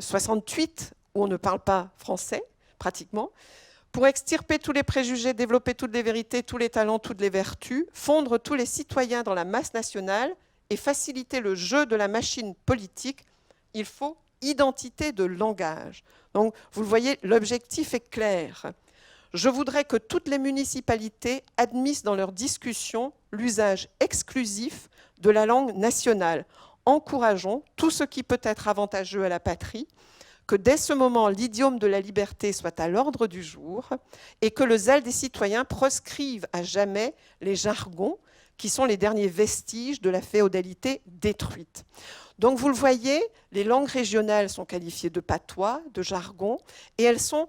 68 où on ne parle pas français, pratiquement. Pour extirper tous les préjugés, développer toutes les vérités, tous les talents, toutes les vertus, fondre tous les citoyens dans la masse nationale et faciliter le jeu de la machine politique, il faut identité de langage. Donc, vous le voyez, l'objectif est clair. Je voudrais que toutes les municipalités admissent dans leurs discussions l'usage exclusif de la langue nationale. Encourageons tout ce qui peut être avantageux à la patrie, que dès ce moment, l'idiome de la liberté soit à l'ordre du jour et que le zèle des citoyens proscrive à jamais les jargons qui sont les derniers vestiges de la féodalité détruite. Donc vous le voyez, les langues régionales sont qualifiées de patois, de jargon, et elles sont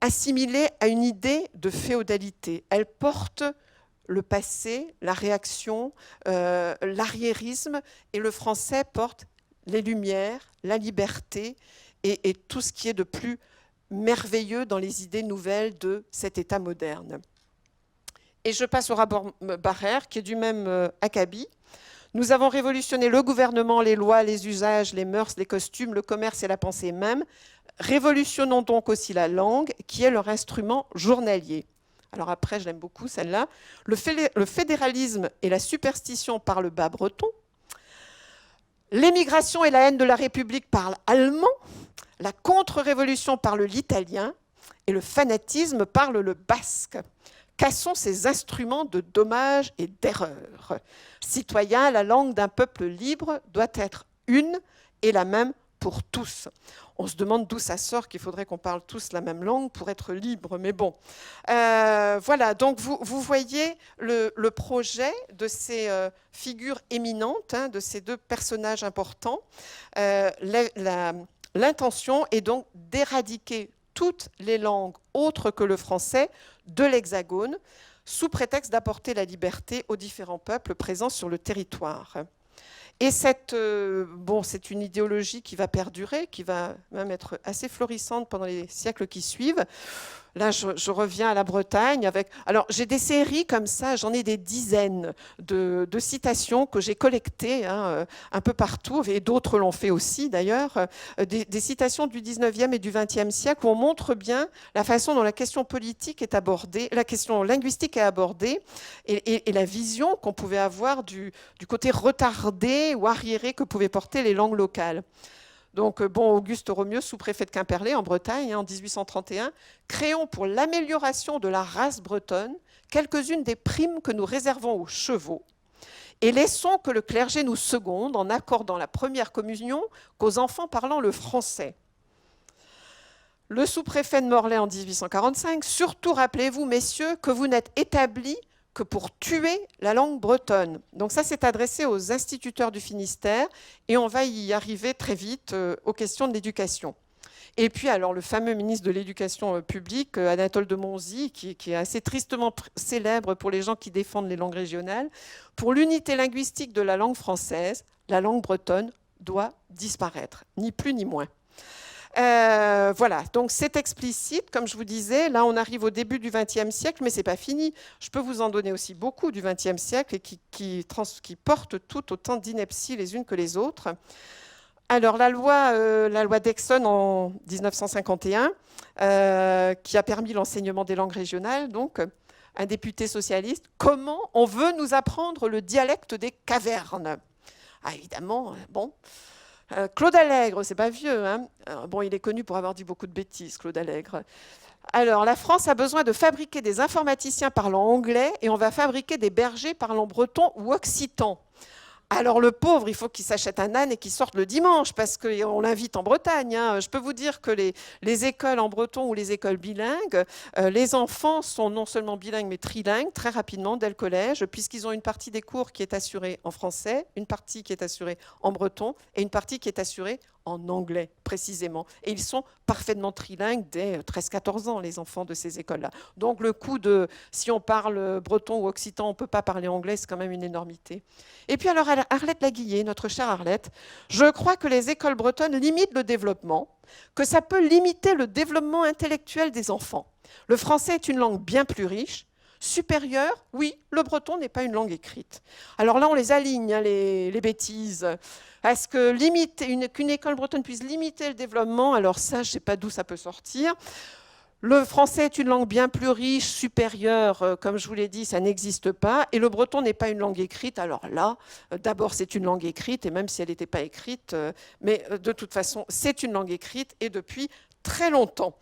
assimilées à une idée de féodalité. Elles portent le passé, la réaction, l'arriérisme, et le français porte les lumières, la liberté, et tout ce qui est de plus merveilleux dans les idées nouvelles de cet État moderne. Et je passe au rapport Barère, qui est du même acabit. Nous avons révolutionné le gouvernement, les lois, les usages, les mœurs, les costumes, le commerce et la pensée même. Révolutionnons donc aussi la langue, qui est leur instrument journalier. Alors après, je l'aime beaucoup, celle-là. Le fédéralisme et la superstition parlent bas breton. L'émigration et la haine de la République parlent allemand. La contre-révolution parle l'italien. Et le fanatisme parle le basque. Cassons ces instruments de dommage et d'erreur. Citoyens, la langue d'un peuple libre doit être une et la même pour tous. On se demande d'où ça sort qu'il faudrait qu'on parle tous la même langue pour être libre, mais bon. Voilà, donc vous voyez le projet de ces figures éminentes, hein, de ces deux personnages importants. L'intention est donc d'éradiquer toutes les langues autres que le français de l'Hexagone, sous prétexte d'apporter la liberté aux différents peuples présents sur le territoire. Et c'est une idéologie qui va perdurer, qui va même être assez florissante pendant les siècles qui suivent. Là, je reviens à la Bretagne avec... Alors, j'ai des séries comme ça, j'en ai des dizaines de citations que j'ai collectées hein, un peu partout, et d'autres l'ont fait aussi d'ailleurs, des citations du 19e et du 20e siècle où on montre bien la façon dont la question politique est abordée, la question linguistique est abordée, et la vision qu'on pouvait avoir du côté retardé ou arriéré que pouvaient porter les langues locales. Donc, Auguste Romieux, sous-préfet de Quimperlé, en Bretagne, en 1831, créons pour l'amélioration de la race bretonne quelques-unes des primes que nous réservons aux chevaux et laissons que le clergé nous seconde en accordant la première communion qu'aux enfants parlant le français. Le sous-préfet de Morlaix en 1845, surtout rappelez-vous, messieurs, que vous n'êtes établis que pour tuer la langue bretonne. Donc ça, c'est adressé aux instituteurs du Finistère et on va y arriver très vite aux questions de l'éducation. Et puis, alors, le fameux ministre de l'Éducation publique, Anatole de Monzy, qui est assez tristement célèbre pour les gens qui défendent les langues régionales, pour l'unité linguistique de la langue française, la langue bretonne doit disparaître, ni plus ni moins. Voilà, donc c'est explicite, comme je vous disais. Là, on arrive au début du XXe siècle, mais ce n'est pas fini. Je peux vous en donner aussi beaucoup du XXe siècle et qui portent toutes autant d'inepties les unes que les autres. Alors, la loi d'Exon en 1951, qui a permis l'enseignement des langues régionales, donc un député socialiste, comment on veut nous apprendre le dialecte des cavernes? Ah, évidemment, bon... Claude Allègre, c'est pas vieux, hein. Bon, il est connu pour avoir dit beaucoup de bêtises, Claude Allègre. Alors, la France a besoin de fabriquer des informaticiens parlant anglais et on va fabriquer des bergers parlant breton ou occitan. Alors le pauvre, il faut qu'il s'achète un âne et qu'il sorte le dimanche parce qu'on l'invite en Bretagne. Hein. Je peux vous dire que les écoles en breton ou les écoles bilingues, les enfants sont non seulement bilingues mais trilingues très rapidement dès le collège puisqu'ils ont une partie des cours qui est assurée en français, une partie qui est assurée en breton et une partie qui est assurée en anglais précisément. Et ils sont parfaitement trilingues dès 13-14 ans, les enfants de ces écoles-là. Donc le coup de, si on parle breton ou occitan, on ne peut pas parler anglais, c'est quand même une énormité. Et puis alors Arlette Laguillet, notre chère Arlette, je crois que les écoles bretonnes limitent le développement, que ça peut limiter le développement intellectuel des enfants. Le français est une langue bien plus riche, supérieure, oui, le breton n'est pas une langue écrite. Alors là, on les aligne, hein, les bêtises. Est-ce que qu'une école bretonne puisse limiter le développement? Alors ça, je ne sais pas d'où ça peut sortir. Le français est une langue bien plus riche, supérieure, comme je vous l'ai dit, ça n'existe pas. Et le breton n'est pas une langue écrite. Alors là, d'abord, c'est une langue écrite, et même si elle n'était pas écrite, mais de toute façon, c'est une langue écrite, et depuis très longtemps.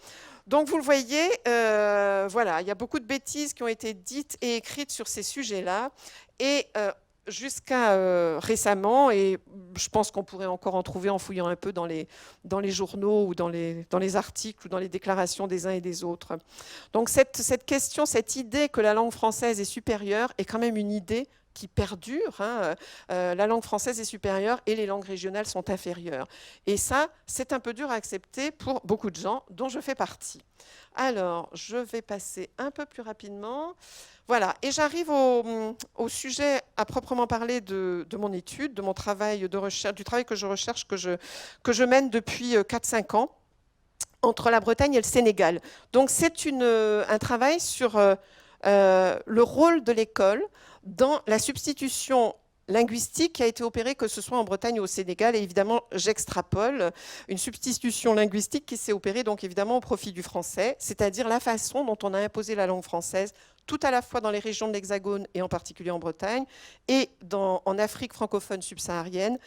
Donc vous le voyez, voilà, il y a beaucoup de bêtises qui ont été dites et écrites sur ces sujets-là. Et jusqu'à récemment, et je pense qu'on pourrait encore en trouver en fouillant un peu dans les journaux ou dans les articles ou dans les déclarations des uns et des autres. Donc cette question, cette idée que la langue française est supérieure est quand même une idée qui perdure. Hein. La langue française est supérieure et les langues régionales sont inférieures. Et ça, c'est un peu dur à accepter pour beaucoup de gens, dont je fais partie. Alors, je vais passer un peu plus rapidement. Voilà, et j'arrive au sujet à proprement parler de mon étude, de mon travail de recherche, du travail que je recherche, que je mène depuis 4-5 ans, entre la Bretagne et le Sénégal. Donc, c'est un travail sur le rôle de l'école dans la substitution linguistique qui a été opérée, que ce soit en Bretagne ou au Sénégal, et évidemment, j'extrapole, une substitution linguistique qui s'est opérée donc évidemment au profit du français, c'est-à-dire la façon dont on a imposé la langue française tout à la fois dans les régions de l'Hexagone et en particulier en Bretagne, et en Afrique francophone subsaharienne,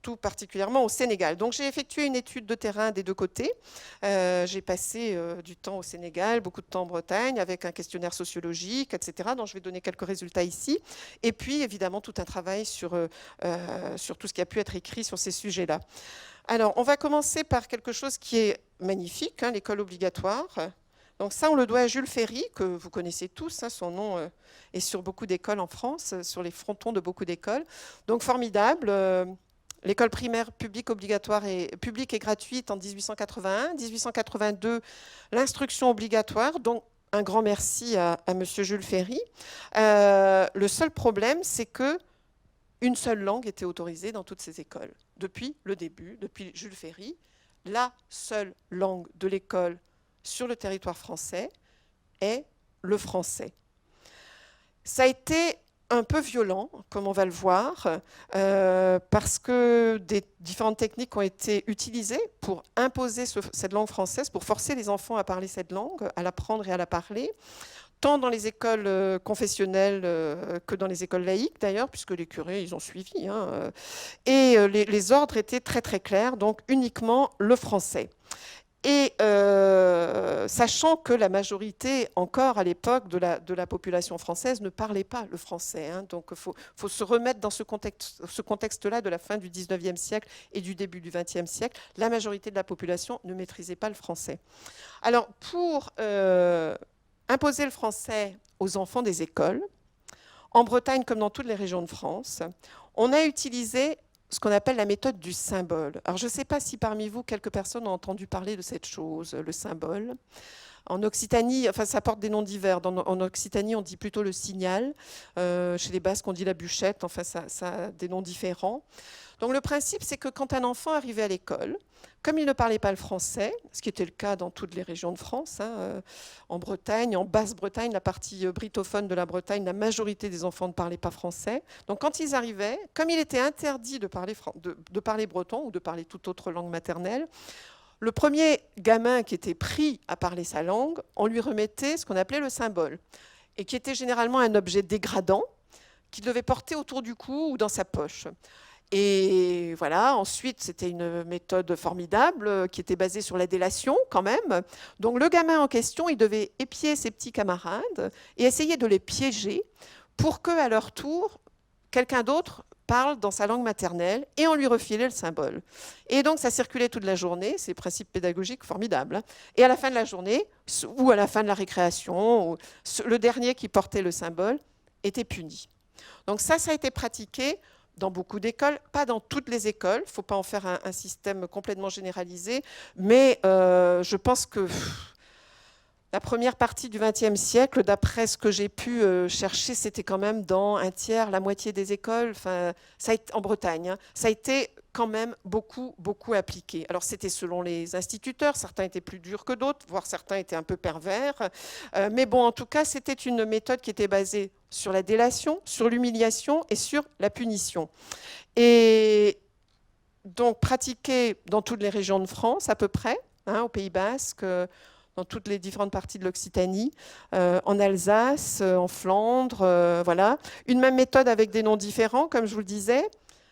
tout particulièrement au Sénégal. Donc j'ai effectué une étude de terrain des deux côtés. J'ai passé du temps au Sénégal, beaucoup de temps en Bretagne, avec un questionnaire sociologique, etc., dont je vais donner quelques résultats ici. Et puis, évidemment, tout un travail sur tout ce qui a pu être écrit sur ces sujets-là. Alors, on va commencer par quelque chose qui est magnifique, hein, l'école obligatoire. Donc ça, on le doit à Jules Ferry, que vous connaissez tous, hein, son nom est sur beaucoup d'écoles en France, sur les frontons de beaucoup d'écoles. Donc formidable. L'école primaire publique obligatoire et publique et gratuite en 1881. 1882, l'instruction obligatoire, donc un grand merci à monsieur Jules Ferry. Le seul problème, c'est que une seule langue était autorisée dans toutes ces écoles. Depuis le début, depuis Jules Ferry, la seule langue de l'école sur le territoire français est le français. Ça a été un peu violent, comme on va le voir, parce que des différentes techniques ont été utilisées pour imposer cette langue française, pour forcer les enfants à parler cette langue, à l'apprendre et à la parler, tant dans les écoles confessionnelles que dans les écoles laïques d'ailleurs, puisque les curés, ils ont suivi. Hein, et les ordres étaient très très clairs, donc uniquement le français. Et sachant que la majorité, encore à l'époque, de la population française ne parlait pas le français. Hein, donc il faut se remettre dans ce contexte-là de la fin du 19e siècle et du début du 20e siècle. La majorité de la population ne maîtrisait pas le français. Alors, pour imposer le français aux enfants des écoles, en Bretagne comme dans toutes les régions de France, on a utilisé ce qu'on appelle la méthode du symbole. Alors, je ne sais pas si parmi vous, quelques personnes ont entendu parler de cette chose, le symbole. En Occitanie, enfin, ça porte des noms divers. En Occitanie, on dit plutôt le signal. Chez les Basques, on dit la bûchette. Enfin, ça a des noms différents. Donc, le principe, c'est que quand un enfant arrivait à l'école, comme il ne parlait pas le français, ce qui était le cas dans toutes les régions de France, hein, en Bretagne, en Basse-Bretagne, la partie britophone de la Bretagne, la majorité des enfants ne parlaient pas français. Donc quand ils arrivaient, comme il était interdit de parler breton ou de parler toute autre langue maternelle, le premier gamin qui était pris à parler sa langue, on lui remettait ce qu'on appelait le symbole, et qui était généralement un objet dégradant qu'il devait porter autour du cou ou dans sa poche. Et voilà, ensuite, c'était une méthode formidable qui était basée sur la délation quand même. Donc le gamin en question, il devait épier ses petits camarades et essayer de les piéger pour qu'à leur tour, quelqu'un d'autre parle dans sa langue maternelle et on lui refilait le symbole. Et donc ça circulait toute la journée, c'est un principe pédagogique formidable. Hein. Et à la fin de la journée, ou à la fin de la récréation, le dernier qui portait le symbole était puni. Donc ça a été pratiqué dans beaucoup d'écoles, pas dans toutes les écoles, il ne faut pas en faire un système complètement généralisé, mais je pense que la première partie du XXe siècle, d'après ce que j'ai pu chercher, c'était quand même dans un tiers, la moitié des écoles, enfin, ça a été, en Bretagne, hein, ça a été quand même beaucoup appliqué. Alors c'était selon les instituteurs, certains étaient plus durs que d'autres, voire certains étaient un peu pervers, mais bon, en tout cas, c'était une méthode qui était basée sur la délation, sur l'humiliation et sur la punition. Et donc pratiquée dans toutes les régions de France à peu près, hein, au Pays Basque, dans toutes les différentes parties de l'Occitanie, en Alsace, en Flandre, voilà. Une même méthode avec des noms différents, comme je vous le disais.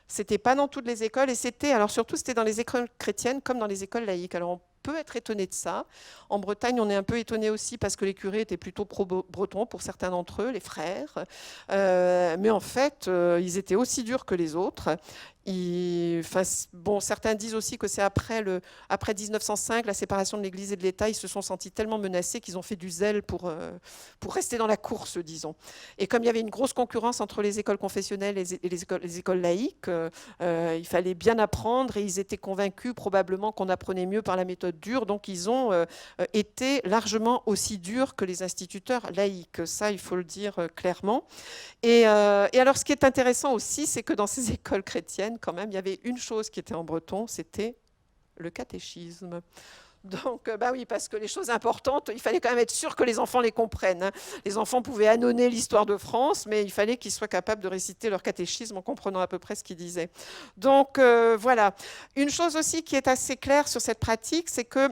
C'était pas dans toutes les écoles et surtout c'était dans les écoles chrétiennes comme dans les écoles laïques. Alors on peut être étonné de ça. En Bretagne, on est un peu étonné aussi parce que les curés étaient plutôt pro-bretons pour certains d'entre eux, les frères. Mais en fait, ils étaient aussi durs que les autres. Bon, certains disent aussi que c'est après 1905, la séparation de l'Église et de l'État, ils se sont sentis tellement menacés qu'ils ont fait du zèle pour rester dans la course, disons. Et comme il y avait une grosse concurrence entre les écoles confessionnelles et les écoles laïques, il fallait bien apprendre et ils étaient convaincus probablement qu'on apprenait mieux par la méthode dure, donc ils ont été largement aussi durs que les instituteurs laïques. Ça, il faut le dire clairement. Et alors, ce qui est intéressant aussi, c'est que dans ces écoles chrétiennes, quand même, il y avait une chose qui était en breton, c'était le catéchisme. Donc, bah oui, parce que les choses importantes, il fallait quand même être sûr que les enfants les comprennent. Hein. Les enfants pouvaient annoncer l'histoire de France, mais il fallait qu'ils soient capables de réciter leur catéchisme en comprenant à peu près ce qu'ils disaient. Donc, voilà. Une chose aussi qui est assez claire sur cette pratique, c'est que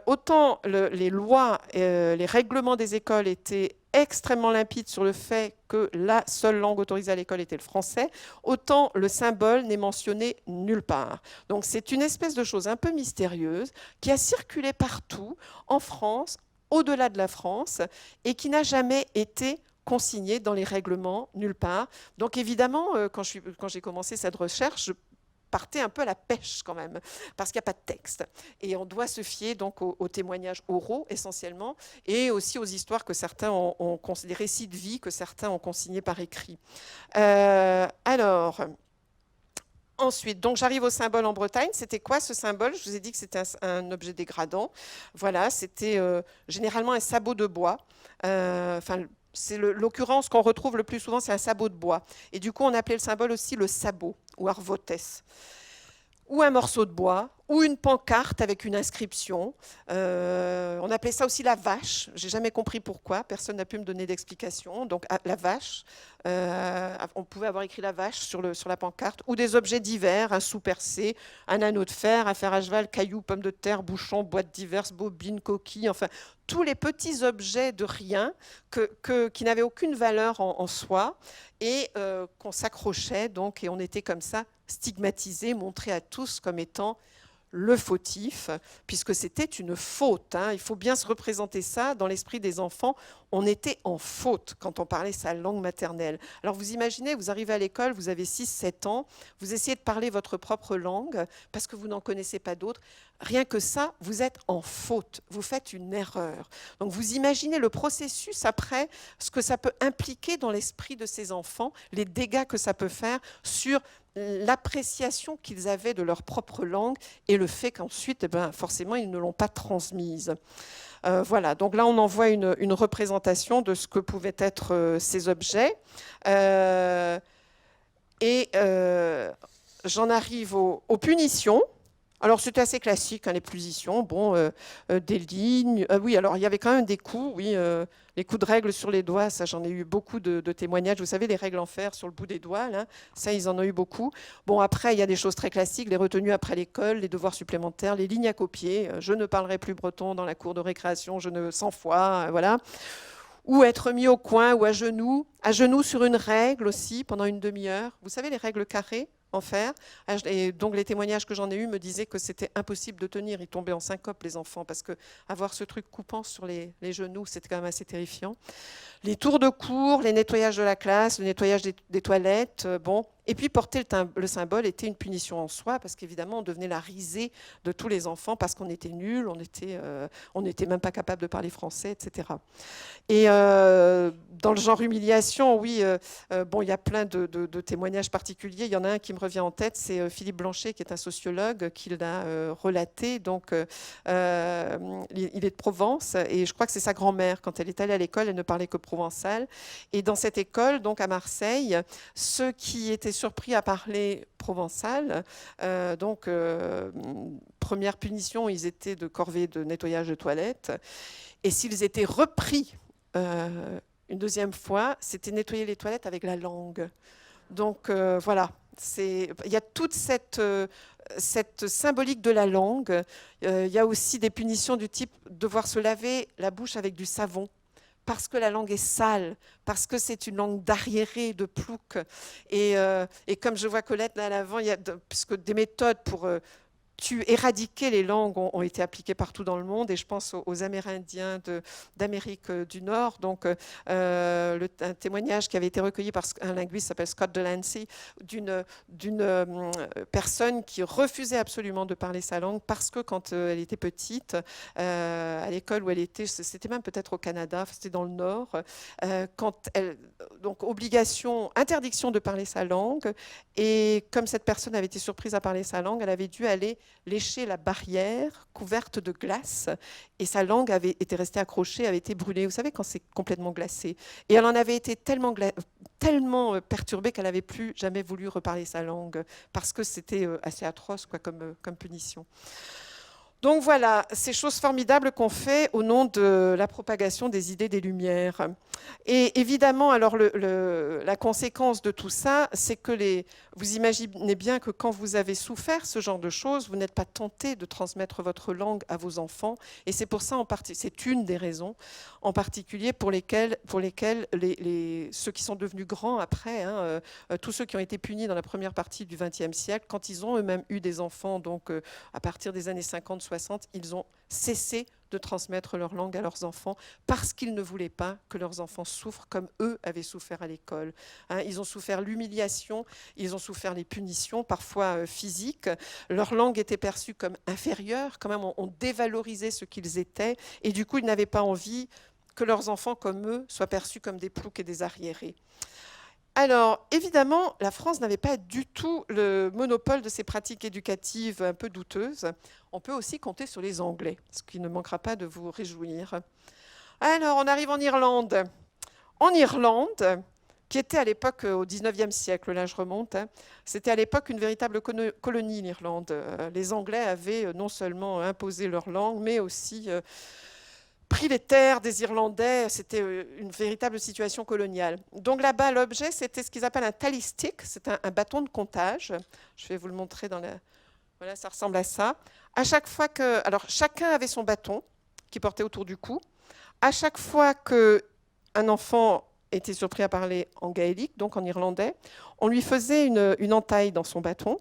autant les lois, les règlements des écoles étaient extrêmement limpide sur le fait que la seule langue autorisée à l'école était le français, autant le symbole n'est mentionné nulle part. Donc c'est une espèce de chose un peu mystérieuse qui a circulé partout en France, au-delà de la France, et qui n'a jamais été consignée dans les règlements nulle part. Donc évidemment, quand j'ai commencé cette recherche, je partais un peu à la pêche quand même, parce qu'il n'y a pas de texte. Et on doit se fier donc aux témoignages oraux essentiellement, et aussi aux histoires que certains ont considérées, récits de vie que certains ont consignés par écrit. Alors, ensuite, donc j'arrive au symbole en Bretagne. C'était quoi ce symbole? Je vous ai dit que c'était un objet dégradant. Voilà, c'était généralement un sabot de bois. Enfin, c'est l'occurrence qu'on retrouve le plus souvent, c'est un sabot de bois. Et du coup, on appelait le symbole aussi le sabot, ou arvotès, ou un morceau de bois, ou une pancarte avec une inscription. On appelait ça aussi la vache. J'ai jamais compris pourquoi. Personne n'a pu me donner d'explication. Donc la vache, on pouvait avoir écrit la vache sur la pancarte, ou des objets divers, un sou percé, un anneau de fer, un fer à cheval, cailloux, pommes de terre, bouchons, boîtes diverses, bobines, coquilles, enfin tous les petits objets de rien qui n'avaient aucune valeur en soi et qu'on s'accrochait donc, et on était comme ça stigmatisé, montré à tous comme étant le fautif, puisque c'était une faute. Hein. Il faut bien se représenter ça dans l'esprit des enfants. On était en faute quand on parlait sa langue maternelle. Alors vous imaginez, vous arrivez à l'école, vous avez 6-7 ans, vous essayez de parler votre propre langue parce que vous n'en connaissez pas d'autres. Rien que ça, vous êtes en faute, vous faites une erreur. Donc vous imaginez le processus après, ce que ça peut impliquer dans l'esprit de ces enfants, les dégâts que ça peut faire sur l'appréciation qu'ils avaient de leur propre langue et le fait qu'ensuite, eh ben, forcément, ils ne l'ont pas transmise. Voilà, donc là, on en voit une représentation de ce que pouvaient être ces objets. J'en arrive aux punitions. Alors, c'était assez classique, hein, les punitions. Bon, des lignes. Oui, alors, il y avait quand même des coups, oui. Les coups de règle sur les doigts, ça, j'en ai eu beaucoup de témoignages. Vous savez, les règles en fer sur le bout des doigts, là, ça, ils en ont eu beaucoup. Bon, après, il y a des choses très classiques, les retenues après l'école, les devoirs supplémentaires, les lignes à copier. Je ne parlerai plus breton dans la cour de récréation, 100 fois, voilà. Ou être mis au coin ou à genoux sur une règle aussi, pendant une demi-heure. Vous savez, les règles carrées en fer. Et donc les témoignages que j'en ai eus me disaient que c'était impossible de tenir. Ils tombaient en syncope, les enfants, parce que avoir ce truc coupant sur les genoux, c'était quand même assez terrifiant. Les tours de cours, les nettoyages de la classe, le nettoyage des toilettes, bon. Et puis porter le symbole était une punition en soi, parce qu'évidemment, on devenait la risée de tous les enfants, parce qu'on était nuls, on n'était même pas capable de parler français, etc. Et dans le genre humiliation, oui, bon, il y a plein de témoignages particuliers. Il y en a un qui me revient en tête, c'est Philippe Blanchet, qui est un sociologue, qui l'a relaté. Donc, il est de Provence, et je crois que c'est sa grand-mère. Quand elle est allée à l'école, elle ne parlait que provençal. Et dans cette école, donc à Marseille, ceux qui étaient surpris à parler provençal, première punition, ils étaient de corvée de nettoyage de toilettes. Et s'ils étaient repris une deuxième fois, c'était nettoyer les toilettes avec la langue. Donc voilà, il y a toute cette symbolique de la langue. Il y a aussi des punitions du type devoir se laver la bouche avec du savon, parce que la langue est sale, parce que c'est une langue d'arriéré, de plouc. Et comme je vois Colette là à l'avant, il y a puisque des méthodes pour éradiquer les langues ont été appliquées partout dans le monde, et je pense aux Amérindiens d'Amérique du Nord. Donc, un témoignage qui avait été recueilli par un linguiste qui s'appelle Scott Delancey, d'une personne qui refusait absolument de parler sa langue parce que quand elle était petite, à l'école où elle était, c'était même peut-être au Canada, c'était dans le Nord, donc interdiction de parler sa langue, et comme cette personne avait été surprise à parler sa langue, elle avait dû aller lécher la barrière couverte de glace, et sa langue avait été restée accrochée, avait été brûlée. Vous savez, quand c'est complètement glacé. Et elle en avait été tellement perturbée qu'elle n'avait plus jamais voulu reparler sa langue, parce que c'était assez atroce, quoi, comme punition. Donc voilà, ces choses formidables qu'on fait au nom de la propagation des idées des Lumières. Et évidemment, alors la conséquence de tout ça, c'est que vous imaginez bien que quand vous avez souffert ce genre de choses, vous n'êtes pas tenté de transmettre votre langue à vos enfants. Et c'est pour ça, c'est une des raisons, en particulier pour lesquelles ceux qui sont devenus grands après, hein, tous ceux qui ont été punis dans la première partie du XXe siècle, quand ils ont eux-mêmes eu des enfants, donc à partir des années 50-60, ils ont cessé de transmettre leur langue à leurs enfants parce qu'ils ne voulaient pas que leurs enfants souffrent comme eux avaient souffert à l'école. Hein, ils ont souffert l'humiliation, ils ont souffert les punitions, parfois physiques. Leur langue était perçue comme inférieure, quand même on dévalorisait ce qu'ils étaient, et du coup ils n'avaient pas envie que leurs enfants comme eux soient perçus comme des ploucs et des arriérés. Alors, évidemment, la France n'avait pas du tout le monopole de ces pratiques éducatives un peu douteuses. On peut aussi compter sur les Anglais, ce qui ne manquera pas de vous réjouir. Alors, on arrive en Irlande. En Irlande, qui était à l'époque, au XIXe siècle, là je remonte, hein, c'était à l'époque une véritable colonie, l'Irlande. Les Anglais avaient non seulement imposé leur langue, mais aussi pris les terres des Irlandais, c'était une véritable situation coloniale. Donc là-bas, l'objet, c'était ce qu'ils appellent un tally stick, c'est un bâton de comptage. Je vais vous le montrer dans la... Voilà, ça ressemble à ça. À chaque fois que... Alors, chacun avait son bâton qui portait autour du cou. À chaque fois qu'un enfant était surpris à parler en gaélique, donc en irlandais, on lui faisait une entaille dans son bâton.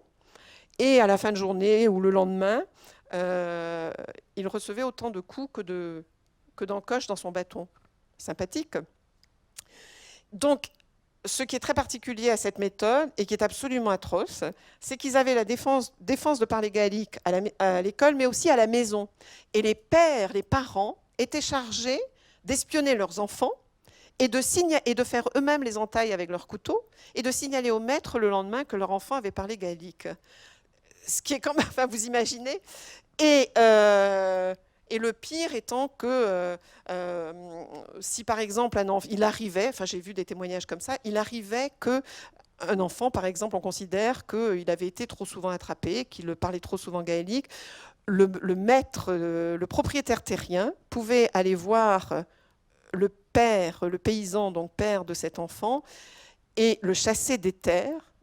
Et à la fin de journée ou le lendemain, il recevait autant de coups que d'encoches dans son bâton. Sympathique. Donc, ce qui est très particulier à cette méthode, et qui est absolument atroce, c'est qu'ils avaient la défense de parler gaélique à l'école, mais aussi à la maison. Et les pères, les parents, étaient chargés d'espionner leurs enfants et de faire eux-mêmes les entailles avec leur couteau, et de signaler au maître le lendemain que leur enfant avait parlé gaélique. Ce qui est quand même, enfin, vous imaginez. Et le pire étant que si par exemple il arrivait, enfin j'ai vu des témoignages comme ça, il arrivait qu'un enfant, par exemple, on considère qu'il avait été trop souvent attrapé, qu'il parlait trop souvent gaélique, le maître, le propriétaire terrien pouvait aller voir le père, le paysan, donc père de cet enfant, et le chasser des terres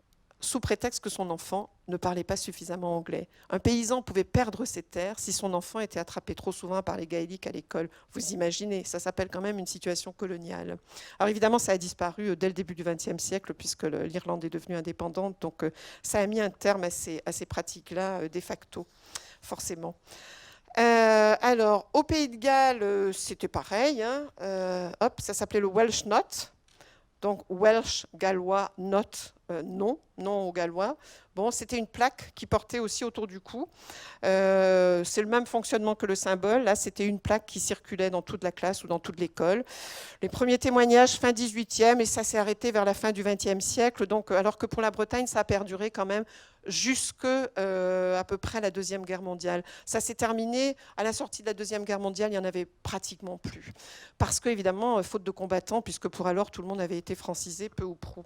sous prétexte que son enfant ne parlait pas suffisamment anglais. Un paysan pouvait perdre ses terres si son enfant était attrapé trop souvent par les gaéliques à l'école. Vous imaginez, ça s'appelle quand même une situation coloniale. Alors évidemment, ça a disparu dès le début du XXe siècle, puisque l'Irlande est devenue indépendante, donc ça a mis un terme à ces pratiques-là de facto, forcément. Alors, au Pays de Galles, c'était pareil. Hein, ça s'appelait le Welsh Not. Donc, Welsh, gallois, not, non aux gallois. Bon, c'était une plaque qui portait aussi autour du cou. C'est le même fonctionnement que le symbole. Là, c'était une plaque qui circulait dans toute la classe ou dans toute l'école. Les premiers témoignages, fin 18e, et ça s'est arrêté vers la fin du 20e siècle. Donc, alors que pour la Bretagne, ça a perduré quand même jusque à peu près la Deuxième Guerre mondiale. Ça s'est terminé à la sortie de la Deuxième Guerre mondiale, il n'y en avait pratiquement plus. Parce qu'évidemment, faute de combattants, puisque pour alors, tout le monde avait été francisé, peu ou prou.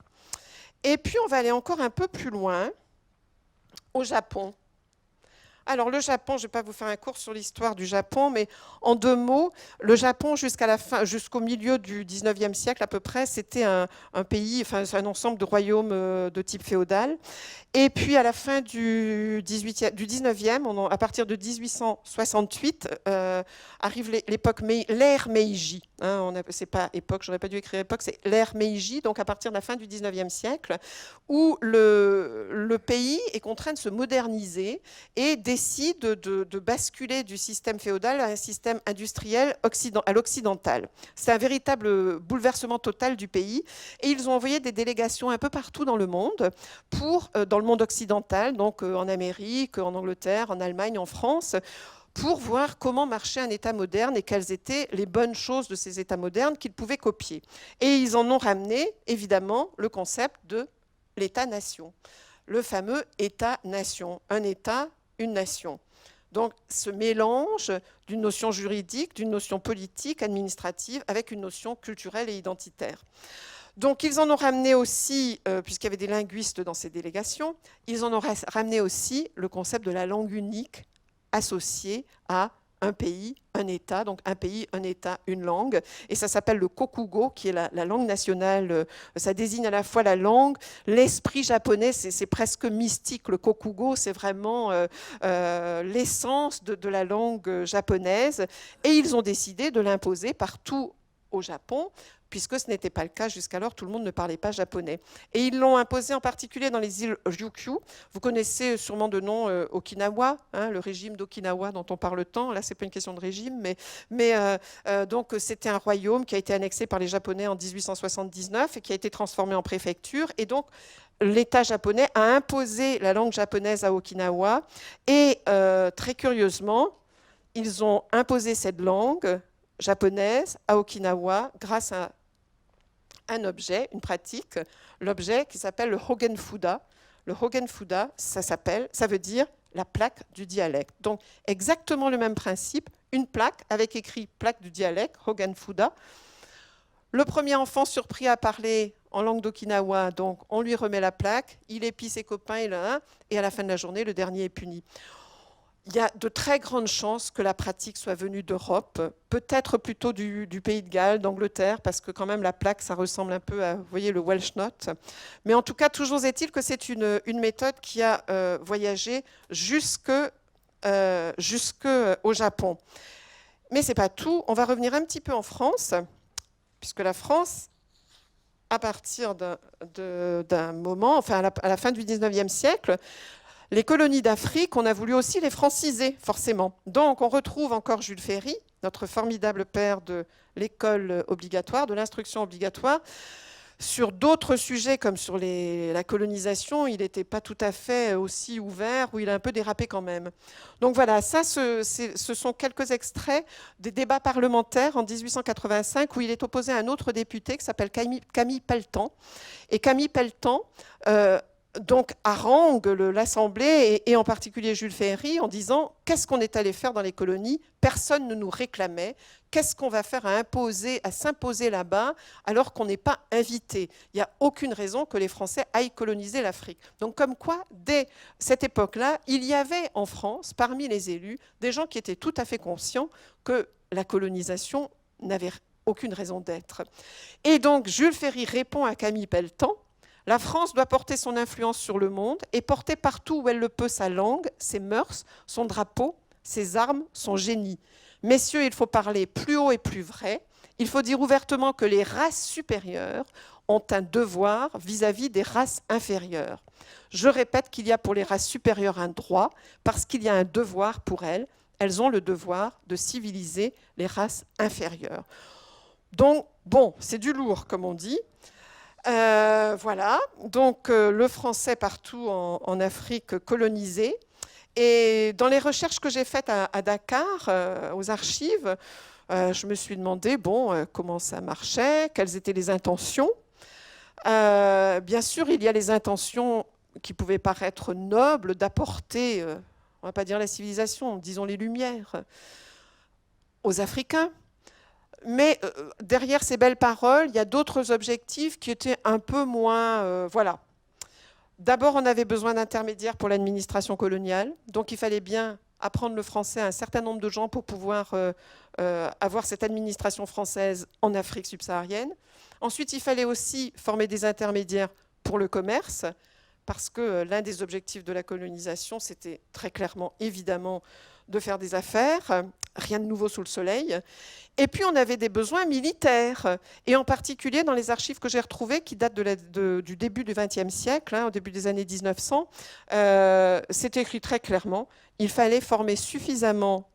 Et puis, on va aller encore un peu plus loin, au Japon. Alors, le Japon, je ne vais pas vous faire un cours sur l'histoire du Japon, mais en 2 mots, le Japon, jusqu'au milieu du 19e siècle à peu près, c'était un pays, enfin, un ensemble de royaumes de type féodal. Et puis, à la fin du 19e, à partir de 1868, arrive l'ère Meiji. Hein, c'est pas époque, j'aurais pas dû écrire époque, c'est l'ère Meiji, donc à partir de la fin du 19e siècle, où le pays est contraint de se moderniser et décide de basculer du système féodal à un système industriel à l'occidental. C'est un véritable bouleversement total du pays, et ils ont envoyé des délégations un peu partout dans le monde, dans le monde occidental, donc en Amérique, en Angleterre, en Allemagne, en France, pour voir comment marchait un État moderne et quelles étaient les bonnes choses de ces États modernes qu'ils pouvaient copier. Et ils en ont ramené, évidemment, le concept de l'État-nation, le fameux État-nation, un État, une nation. Donc, ce mélange d'une notion juridique, d'une notion politique, administrative, avec une notion culturelle et identitaire. Donc, ils en ont ramené aussi, puisqu'il y avait des linguistes dans ces délégations, ils en ont ramené aussi le concept de la langue unique associé à un pays, un État, donc un pays, un État, une langue. Et ça s'appelle le kokugo, qui est la langue nationale. Ça désigne à la fois la langue, l'esprit japonais, c'est presque mystique. Le kokugo, c'est vraiment l'essence de la langue japonaise. Et ils ont décidé de l'imposer partout au Japon, puisque ce n'était pas le cas jusqu'alors, tout le monde ne parlait pas japonais. Et ils l'ont imposé en particulier dans les îles Ryukyu. Vous connaissez sûrement de nom Okinawa, hein, le régime d'Okinawa dont on parle tant. Là, ce n'est pas une question de régime, donc c'était un royaume qui a été annexé par les Japonais en 1879 et qui a été transformé en préfecture. Et donc, l'État japonais a imposé la langue japonaise à Okinawa. Et très curieusement, ils ont imposé cette langue japonaise à Okinawa grâce à un objet, une pratique, l'objet qui s'appelle le Hogen Fuda. Le Hogen Fuda, ça veut dire la plaque du dialecte. Donc exactement le même principe, une plaque avec écrit plaque du dialecte, Hogen Fuda. Le premier enfant surpris à parler en langue d'Okinawa, donc on lui remet la plaque, il épie ses copains et à la fin de la journée, le dernier est puni. Il y a de très grandes chances que la pratique soit venue d'Europe, peut-être plutôt du Pays de Galles, d'Angleterre, parce que quand même la plaque, ça ressemble un peu à, vous voyez, le Welsh Note. Mais en tout cas, toujours est-il que c'est une méthode qui a voyagé jusque au Japon. Mais ce n'est pas tout. On va revenir un petit peu en France, puisque la France, à partir d'un moment, enfin à la fin du 19e siècle, les colonies d'Afrique, on a voulu aussi les franciser, forcément. Donc, on retrouve encore Jules Ferry, notre formidable père de l'école obligatoire, de l'instruction obligatoire. Sur d'autres sujets, comme sur la colonisation, il n'était pas tout à fait aussi ouvert, ou il a un peu dérapé quand même. Donc voilà, ça, ce sont quelques extraits des débats parlementaires en 1885, où il est opposé à un autre député qui s'appelle Camille Pelletan. Et Camille Pelletan donc harangue l'Assemblée et en particulier Jules Ferry en disant « Qu'est-ce qu'on est allé faire dans les colonies? Personne ne nous réclamait. Qu'est-ce qu'on va faire à s'imposer là-bas alors qu'on n'est pas invité? Il n'y a aucune raison que les Français aillent coloniser l'Afrique. » Donc comme quoi, dès cette époque-là, il y avait en France, parmi les élus, des gens qui étaient tout à fait conscients que la colonisation n'avait aucune raison d'être. Et donc Jules Ferry répond à Camille Pelletan: la France doit porter son influence sur le monde et porter partout où elle le peut sa langue, ses mœurs, son drapeau, ses armes, son génie. Messieurs, il faut parler plus haut et plus vrai. Il faut dire ouvertement que les races supérieures ont un devoir vis-à-vis des races inférieures. Je répète qu'il y a pour les races supérieures un droit parce qu'il y a un devoir pour elles. Elles ont le devoir de civiliser les races inférieures. Donc, bon, c'est du lourd, comme on dit. Voilà, donc le français partout en Afrique colonisée. Et dans les recherches que j'ai faites à Dakar, aux archives, je me suis demandé, comment ça marchait, quelles étaient les intentions. Bien sûr, il y a les intentions qui pouvaient paraître nobles d'apporter, on ne va pas dire la civilisation, disons les Lumières, aux Africains. Mais derrière ces belles paroles, il y a d'autres objectifs qui étaient un peu moins... voilà. D'abord, on avait besoin d'intermédiaires pour l'administration coloniale. Donc, il fallait bien apprendre le français à un certain nombre de gens pour pouvoir avoir cette administration française en Afrique subsaharienne. Ensuite, il fallait aussi former des intermédiaires pour le commerce, parce que l'un des objectifs de la colonisation, c'était très clairement, évidemment, de faire des affaires, rien de nouveau sous le soleil. Et puis, on avait des besoins militaires, et en particulier dans les archives que j'ai retrouvées, qui datent du début du XXe siècle, au début des années 1900, c'est écrit très clairement, il fallait former suffisamment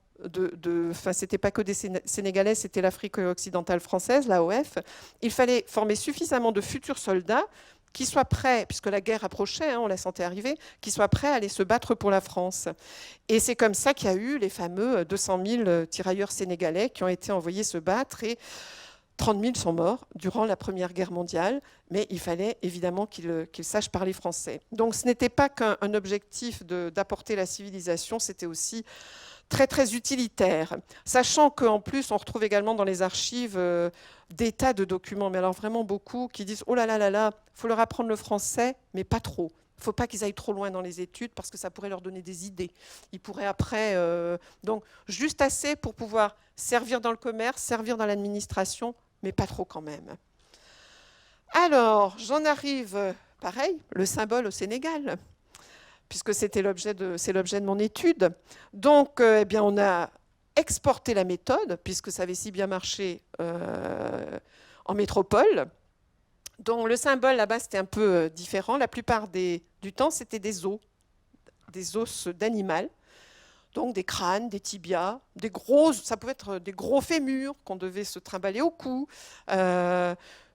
enfin, c'était pas que des Sénégalais, c'était l'Afrique occidentale française, l'AOF, il fallait former suffisamment de futurs soldats qui soient prêts, puisque la guerre approchait, on la sentait arriver, qui soient prêts à aller se battre pour la France. Et c'est comme ça qu'il y a eu les fameux 200 000 tirailleurs sénégalais qui ont été envoyés se battre, et 30 000 sont morts durant la Première Guerre mondiale, mais il fallait évidemment qu'ils sachent parler français. Donc ce n'était pas qu'un objectif d'apporter la civilisation, c'était aussi très, très utilitaire. Sachant qu'en plus, on retrouve également dans les archives des tas de documents, mais alors vraiment beaucoup, qui disent « Oh là là là là, il faut leur apprendre le français, mais pas trop. ne faut pas qu'ils aillent trop loin dans les études parce que ça pourrait leur donner des idées. Ils pourraient après... donc, juste assez pour pouvoir servir dans le commerce, servir dans l'administration, mais pas trop quand même. Alors, j'en arrive, pareil, le symbole au Sénégal, puisque c'est l'objet de mon étude. Donc, eh bien, on a exporté la méthode, puisque ça avait si bien marché en métropole. Donc, le symbole là-bas, c'était un peu différent. La plupart du temps, c'était des os d'animal. Donc, des crânes, des tibias, ça pouvait être des gros fémurs qu'on devait se trimballer au cou,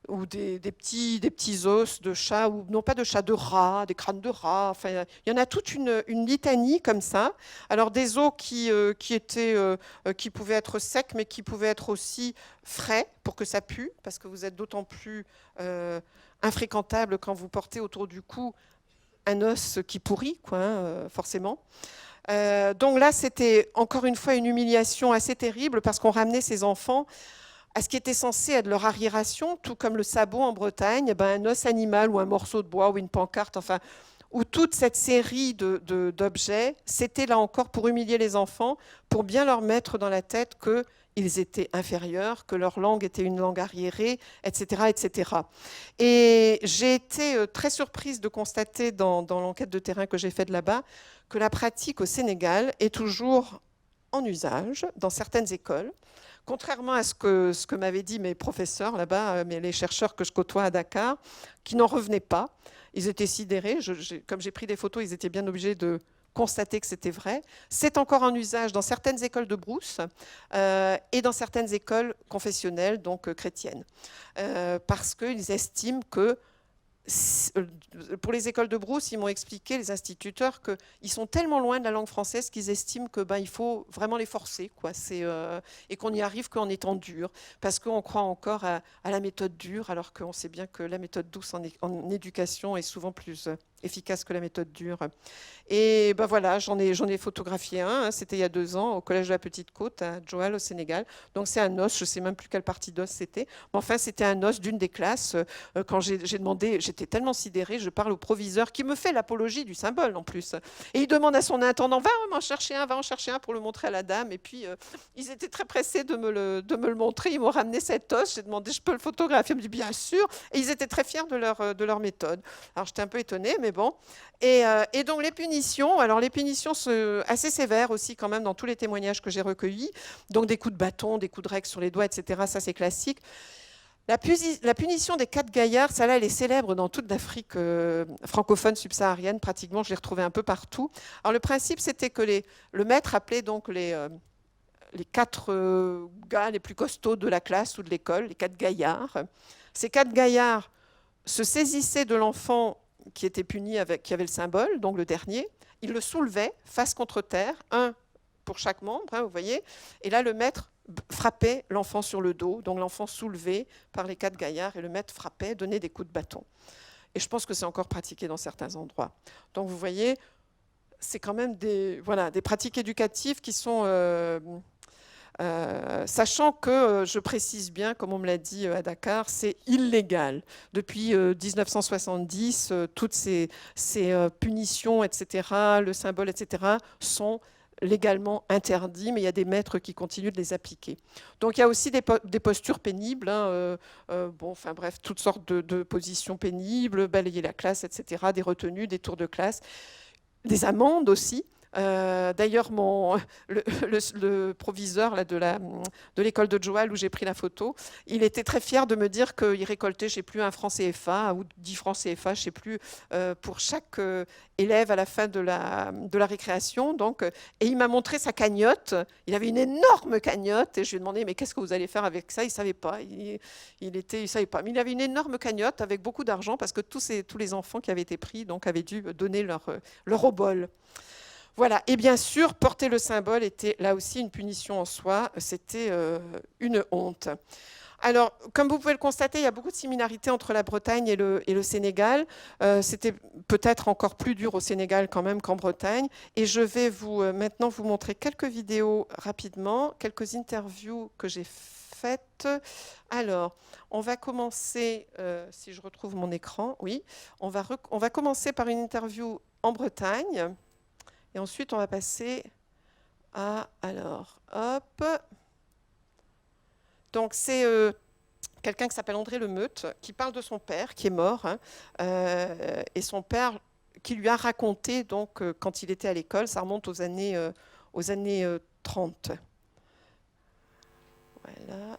ou des petits os de chat, ou non pas de chat, de rat, des crânes de rat. Enfin, il y en a toute une litanie comme ça. Alors des os qui pouvaient être secs, mais qui pouvaient être aussi frais pour que ça pue, parce que vous êtes d'autant plus infréquentable quand vous portez autour du cou un os qui pourrit, quoi, hein, forcément. Donc là, c'était encore une fois une humiliation assez terrible parce qu'on ramenait ces enfants à ce qui était censé être leur arriération, tout comme le sabot en Bretagne, un os animal ou un morceau de bois ou une pancarte, enfin, où toute cette série d'objets, c'était là encore pour humilier les enfants, pour bien leur mettre dans la tête qu'ils étaient inférieurs, que leur langue était une langue arriérée, etc. etc. Et j'ai été très surprise de constater dans l'enquête de terrain que j'ai faite là-bas que la pratique au Sénégal est toujours en usage dans certaines écoles. Contrairement à ce que m'avaient dit mes professeurs là-bas, les chercheurs que je côtoie à Dakar, qui n'en revenaient pas. Ils étaient sidérés. Comme j'ai pris des photos, ils étaient bien obligés de constater que c'était vrai. C'est encore en usage dans certaines écoles de brousse et dans certaines écoles confessionnelles, donc chrétiennes. Parce qu'ils estiment que pour les écoles de brousse, ils m'ont expliqué, les instituteurs, qu'ils sont tellement loin de la langue française qu'ils estiment qu'il faut vraiment les forcer, quoi. Et qu'on n'y arrive qu'en étant dur, parce qu'on croit encore à la méthode dure, alors qu'on sait bien que la méthode douce en éducation est souvent plus efficace que la méthode dure. Et voilà, j'en ai photographié un, hein, c'était il y a 2 ans, au Collège de la Petite Côte, à Joal, au Sénégal. Donc c'est un os, je ne sais même plus quelle partie d'os c'était, mais enfin c'était un os d'une des classes. Quand j'ai demandé, j'étais tellement sidérée, je parle au proviseur, qui me fait l'apologie du symbole en plus. Et il demande à son intendant, va en chercher un pour le montrer à la dame. Et puis ils étaient très pressés de me le montrer, ils m'ont ramené cet os, j'ai demandé, je peux le photographier? Il me dit, bien sûr. Et ils étaient très fiers de leur méthode. Alors j'étais un peu étonnée, mais bon. Et donc les punitions sont assez sévères aussi quand même dans tous les témoignages que j'ai recueillis. Donc des coups de bâton, des coups de règle sur les doigts, etc. Ça c'est classique. La punition des 4 gaillards, ça là, elle est célèbre dans toute l'Afrique francophone subsaharienne, pratiquement, je l'ai retrouvée un peu partout. Alors le principe, c'était que le maître appelait donc les 4 gars les plus costauds de la classe ou de l'école, les 4 gaillards. Ces 4 gaillards se saisissaient de l'enfant qui était puni, qui avait le symbole, donc le dernier. Ils le soulevaient face contre terre, un pour chaque membre, hein, vous voyez. Et là, le maître frappait l'enfant sur le dos, donc l'enfant soulevé par les 4 gaillards, et le maître frappait, donnait des coups de bâton. Et je pense que c'est encore pratiqué dans certains endroits. Donc vous voyez, c'est quand même des pratiques éducatives qui sont... sachant que, je précise bien, comme on me l'a dit à Dakar, c'est illégal. Depuis 1970, toutes ces punitions, etc., le symbole, etc., sont légalement interdits, mais il y a des maîtres qui continuent de les appliquer. Donc il y a aussi des postures pénibles, hein, enfin bref, toutes sortes de positions pénibles, balayer la classe, etc., des retenues, des tours de classe, des amendes aussi. D'ailleurs, le proviseur là, de l'école de Joal où j'ai pris la photo, il était très fier de me dire qu'il récoltait, je ne sais plus, 1 franc CFA ou 10 francs CFA, je ne sais plus, pour chaque élève à la fin de la récréation. Donc, et il m'a montré sa cagnotte. Il avait une énorme cagnotte et je lui ai demandé, mais qu'est-ce que vous allez faire avec ça? Il ne savait pas. Il savait pas. Mais il avait une énorme cagnotte avec beaucoup d'argent parce que tous les enfants qui avaient été pris donc, avaient dû donner leur obol. Voilà, et bien sûr, porter le symbole était là aussi une punition en soi, c'était une honte. Alors, comme vous pouvez le constater, il y a beaucoup de similarités entre la Bretagne et le Sénégal. C'était peut-être encore plus dur au Sénégal quand même qu'en Bretagne. Et je vais maintenant vous montrer quelques vidéos rapidement, quelques interviews que j'ai faite. Alors, on va commencer, si je retrouve mon écran, oui, on va commencer par une interview en Bretagne. Et ensuite, on va passer à, alors, hop. Donc, c'est quelqu'un qui s'appelle André Lemeute, qui parle de son père, qui est mort, hein, et son père qui lui a raconté, donc, quand il était à l'école, ça remonte aux années 30. Voilà.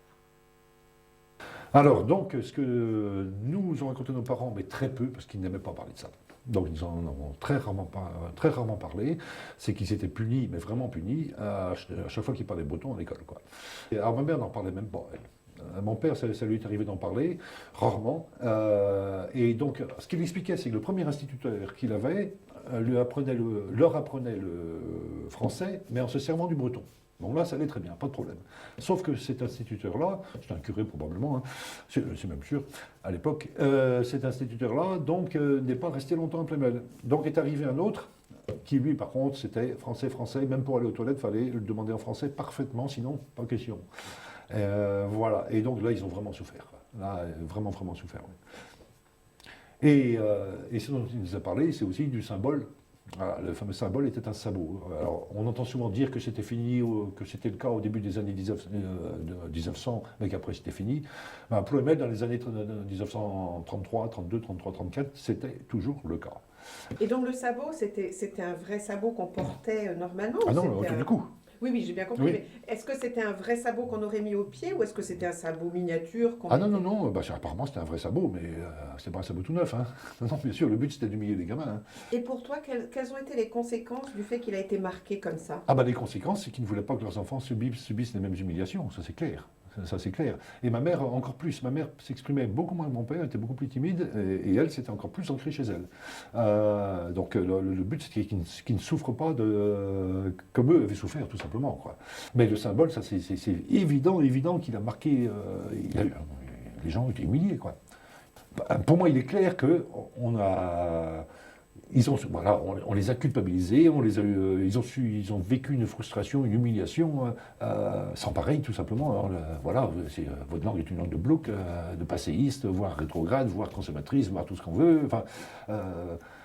Alors, donc, ce que nous ont raconté nos parents, mais très peu, parce qu'ils n'aimaient pas parler de ça. Donc, ils en ont très rarement parlé. C'est qu'ils étaient punis, mais vraiment punis, à chaque fois qu'ils parlaient breton à l'école, quoi. Et alors, ma mère n'en parlait même pas, elle. Mon père, ça lui est arrivé d'en parler, rarement. Et donc, ce qu'il expliquait, c'est que le premier instituteur qu'il avait leur apprenait le français, mais en se servant du breton. Bon, là, ça allait très bien, pas de problème. Sauf que cet instituteur-là, c'est un curé probablement, hein, c'est même sûr, à l'époque, cet instituteur-là, donc, n'est pas resté longtemps à Plémel. Donc est arrivé un autre, qui lui, par contre, c'était français, même pour aller aux toilettes, il fallait le demander en français parfaitement, sinon, pas question. Voilà, et donc là, ils ont vraiment souffert. Là, vraiment souffert. Oui. Et ce dont il nous a parlé, c'est aussi du symbole. Voilà, le fameux symbole était un sabot. Alors, on entend souvent dire que c'était fini, que c'était le cas au début des années 1900, mais qu'après c'était fini. Ben, Ploemel, dans les années 1933, 32, 33, 34, c'était toujours le cas. Et donc le sabot, c'était un vrai sabot qu'on portait normalement? Ah non, autour du cou. Oui, j'ai bien compris. Oui. Mais est-ce que c'était un vrai sabot qu'on aurait mis au pied ou est-ce que c'était un sabot miniature qu'on mettait... non. Bah, apparemment, c'était un vrai sabot, mais c'est pas un sabot tout neuf. Hein. Non, bien sûr, le but, c'était d'humilier les gamins. Hein. Et pour toi, quelles ont été les conséquences du fait qu'il a été marqué comme ça? Ah bah, les conséquences, c'est qu'ils ne voulaient pas que leurs enfants subissent les mêmes humiliations, ça c'est clair. Ça, c'est clair. Et ma mère, encore plus. Ma mère s'exprimait beaucoup moins que mon père, était beaucoup plus timide, et elle, c'était encore plus ancré chez elle. Donc, le but, c'était qu'ils ne souffrent pas comme eux avaient souffert, tout simplement. Quoi. Mais le symbole, ça, c'est évident qu'il a marqué. Les gens ont été humiliés, quoi. Pour moi, il est clair qu'on a. On les a culpabilisés, ils ont vécu une frustration, une humiliation sans pareil, tout simplement. Alors, votre langue est une langue de bloc, de passéiste, voire rétrograde, voire consommatrice, voire tout ce qu'on veut. Enfin,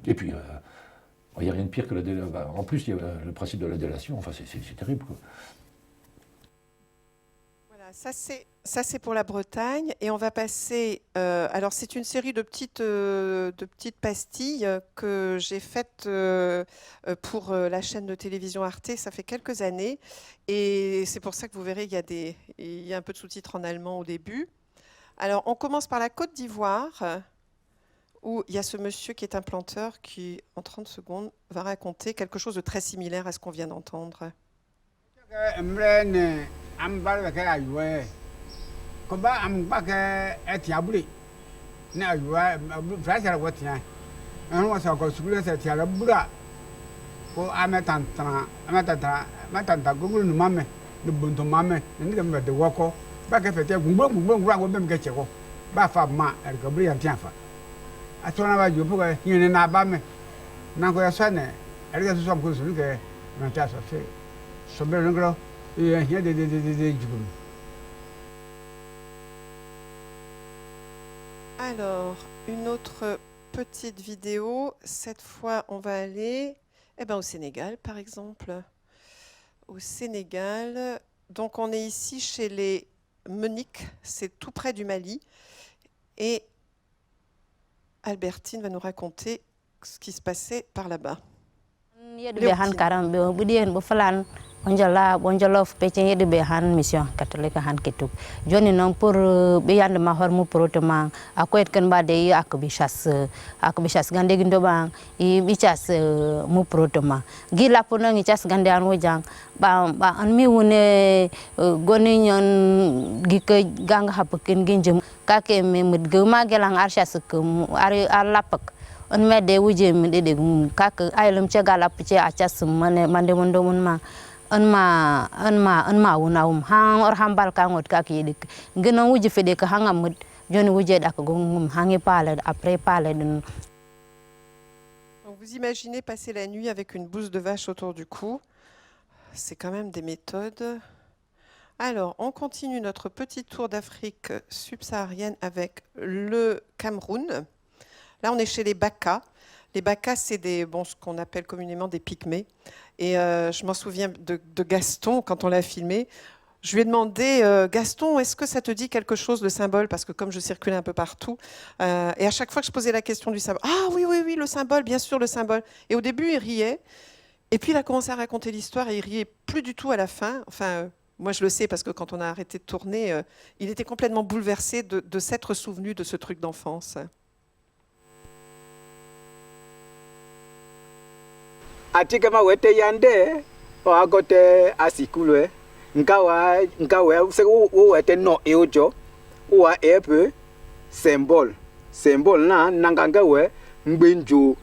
et puis, il n'y a rien de pire que la délation. En plus, il y a le principe de la délation. Enfin, c'est terrible, quoi. Ça, c'est pour la Bretagne. Et on va passer... alors, c'est une série de petites pastilles que j'ai faites pour la chaîne de télévision Arte. Ça fait quelques années. Et c'est pour ça que vous verrez il y a un peu de sous-titres en allemand au début. Alors, on commence par la Côte d'Ivoire, où il y a ce monsieur qui est un planteur qui, en 30 secondes, va raconter quelque chose de très similaire à ce qu'on vient d'entendre. Koba am baka etiabule na ayua frasa la watia an wa sa ko sukule sa tia la bura ko ametanta gugulu no mame no bunto mame ni ga mede woko baka fete gungbo go bem ga cheko ba fa ma er ga buri yantia fa atona ba jopo ga yin na ba me na ko ya sa ne er ga so ko su ke na ta so fe so be ngro e hier de jibulu. Alors, une autre petite vidéo. Cette fois, on va aller au Sénégal, par exemple. Au Sénégal. Donc, on est ici chez les Moniques. C'est tout près du Mali. Et Albertine va nous raconter ce qui se passait par là-bas. Onjala bonjolof pecen yede be han mission catholique han ketuk joni non pour be yande ma hormu protement akoyet kan bade ak bichas gande gindo bang i bichas mu protement gi lapo no ngi chas gande an wojang ba an mi wone goni nyon gi ke gang hapaken ginjem ka ke me mud ge magelang archas ke ar lapak on me de wuje mi de ka ke aylum che galap che achas mane mande mondo mon ma anma wuna hang or hambal ka ngot ka ki dik ngena wuji fede ka hangam mud joni wuje dak go ngum hangi pale après pale dun. Vous imaginez passer la nuit avec une bouse de vache autour du cou. C'est quand même des méthodes. Alors, on continue notre petit tour d'Afrique subsaharienne avec le Cameroun. Là, on est chez les Baka. Les Baka, c'est ce qu'on appelle communément des pygmées. Et je m'en souviens de Gaston, quand on l'a filmé. Je lui ai demandé, Gaston, est-ce que ça te dit quelque chose, le symbole? Parce que comme je circulais un peu partout, et à chaque fois que je posais la question du symbole, ah oui, oui, oui, le symbole, bien sûr, le symbole. Et au début, il riait. Et puis, il a commencé à raconter l'histoire et il riait plus du tout à la fin. Enfin, moi, je le sais parce que quand on a arrêté de tourner, il était complètement bouleversé de s'être souvenu de ce truc d'enfance. Atikama wete yande o agote asikulwe nkawa se wo wete no eojo wa epe symbol na nangangawe ngbenjo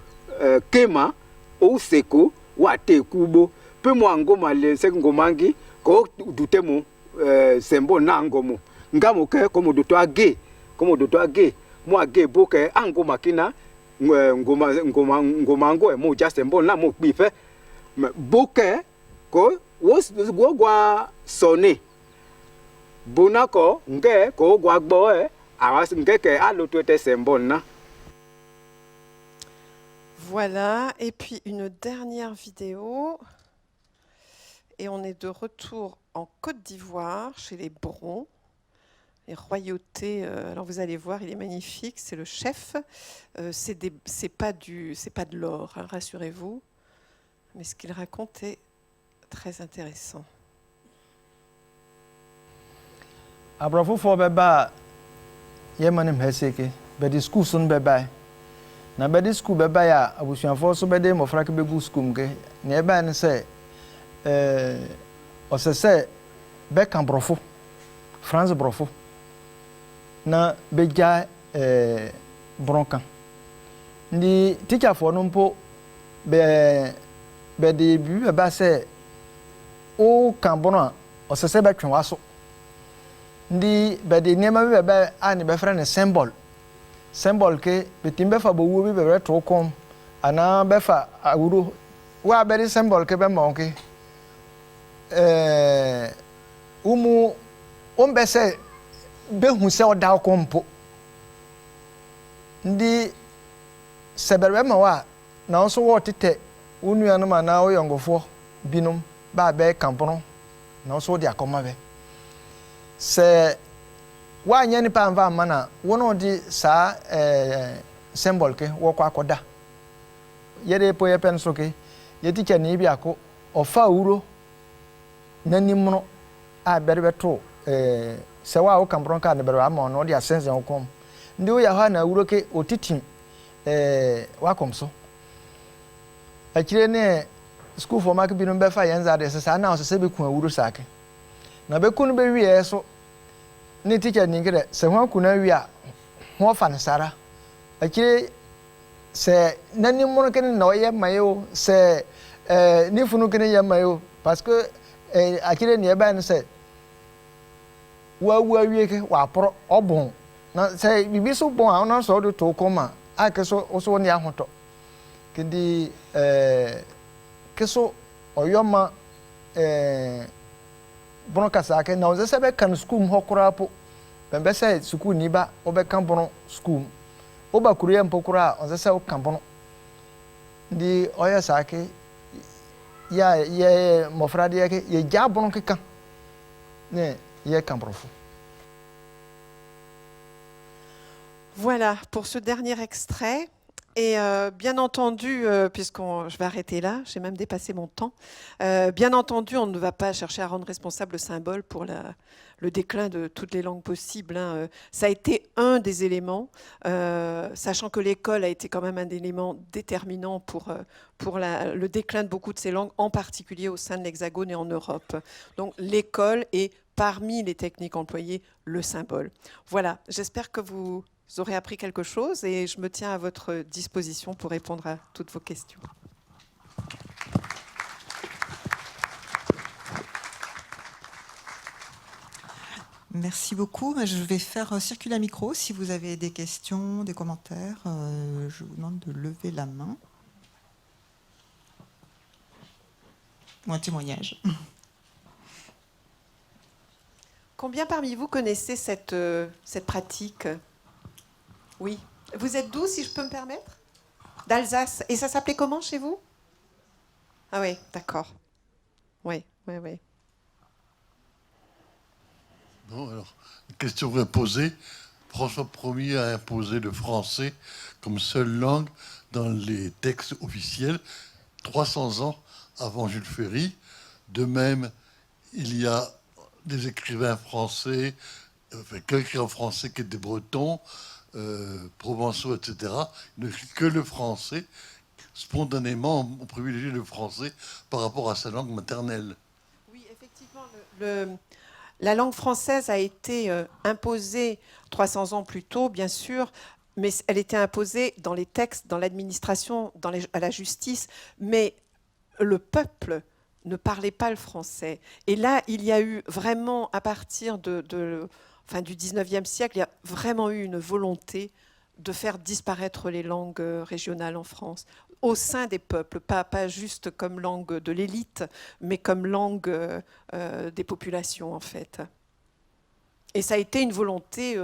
kema o seko wa te kubo pe mo ngoma le se ngomangi ko dutemo symbol na ngomo ngamo ke komo doto age mo age boke angoma kina ngoma ngo mo ja symbol na mo gbife boke ko wo gwa sone bonako nge ko gwa gbo awas nge ke aloto te symbol na. Voilà, et puis une dernière vidéo. Et on est de retour en Côte d'Ivoire, chez les Brons, les royautés. Alors vous allez voir, il est magnifique, c'est le chef. C'est pas de l'or, hein, rassurez-vous. Mais ce qu'il raconte est très intéressant. Abrafo fo beba yemanim heseke bedi school sun beba na bedi school beba ya abusuafo so bedi mofra ke begu school mke na eba ne se osese be kan brofo France brofo na beja bronkan ndi teacher fo no mpo be de bi ba se o kan bono osese be twen waso ndi be de nema bi be ani be fra ne symbol ke betimbe fa bo wo bi be to kom ana be fa awuro wa be de symbol ke be monke umu ombe se be hu se oda kompo ndi seberwe ma wa na so wo tete unu anu ma na o yongofo binum ba be kampono na so di akoma be se wa nya ni pa mva mana wono di sa symbol ke wo kwa akoda yede po ye pen so ke ye ti ni bi ako ofa uro nanimno a berbe to se wa o kampono ka ne berbe ama no di asense okom ndi o ya ha na uro ke otiti wa komso akire ne school for mark binum be fa yenza de se sa na o se be ku awuro sake na be ku no be wie so ni teacher ni ngire se ho ku na wi a ho fa ne sara akire se nani mo ke na o ye mayo se ni funu ke ye mayo parce que akire ni e ba ne se wa wie ke wa pro obon na se bibi so bon a na so do to koma ake so so ni ahoto kidi keso oyoma bono kasake na oze sebe kan school hokura po bembe se school ni ba obe kan bono school oba kuruye mpokura oze se o kan bono ndi oya sake ya ye mofrade yake ye ja bono keka ne ye kan profu. Voilà pour ce dernier extrait. Et bien entendu, je vais arrêter là, j'ai même dépassé mon temps, bien entendu, on ne va pas chercher à rendre responsable le symbole pour le déclin de toutes les langues possibles. Hein. Ça a été un des éléments, sachant que l'école a été quand même un élément déterminant pour le déclin de beaucoup de ces langues, en particulier au sein de l'Hexagone et en Europe. Donc l'école est parmi les techniques employées le symbole. Voilà, j'espère que vous aurez appris quelque chose et je me tiens à votre disposition pour répondre à toutes vos questions. Merci beaucoup. Je vais faire circuler un micro. Si vous avez des questions, des commentaires, je vous demande de lever la main. Ou un témoignage. Combien parmi vous connaissez cette pratique? Oui. Vous êtes d'où, si je peux me permettre? D'Alsace. Et ça s'appelait comment chez vous? Ah oui, d'accord. Oui, oui, oui. Bon, alors, une question imposée. François Ier a imposé le français comme seule langue dans les textes officiels 300 ans avant Jules Ferry. De même, il y a des écrivains français, enfin, quelqu'un en français qui est des Bretons, Provençaux, etc. Il ne que le français. Spontanément, on privilégie le français par rapport à sa langue maternelle. Oui, effectivement, la langue française a été imposée 300 ans plus tôt, bien sûr, mais elle était imposée dans les textes, dans l'administration, à la justice, mais le peuple ne parlait pas le français. Et là, il y a eu vraiment, à partir du 19e siècle, il y a vraiment eu une volonté de faire disparaître les langues régionales en France, au sein des peuples, pas juste comme langue de l'élite, mais comme langue des populations, en fait. Et ça a été une volonté,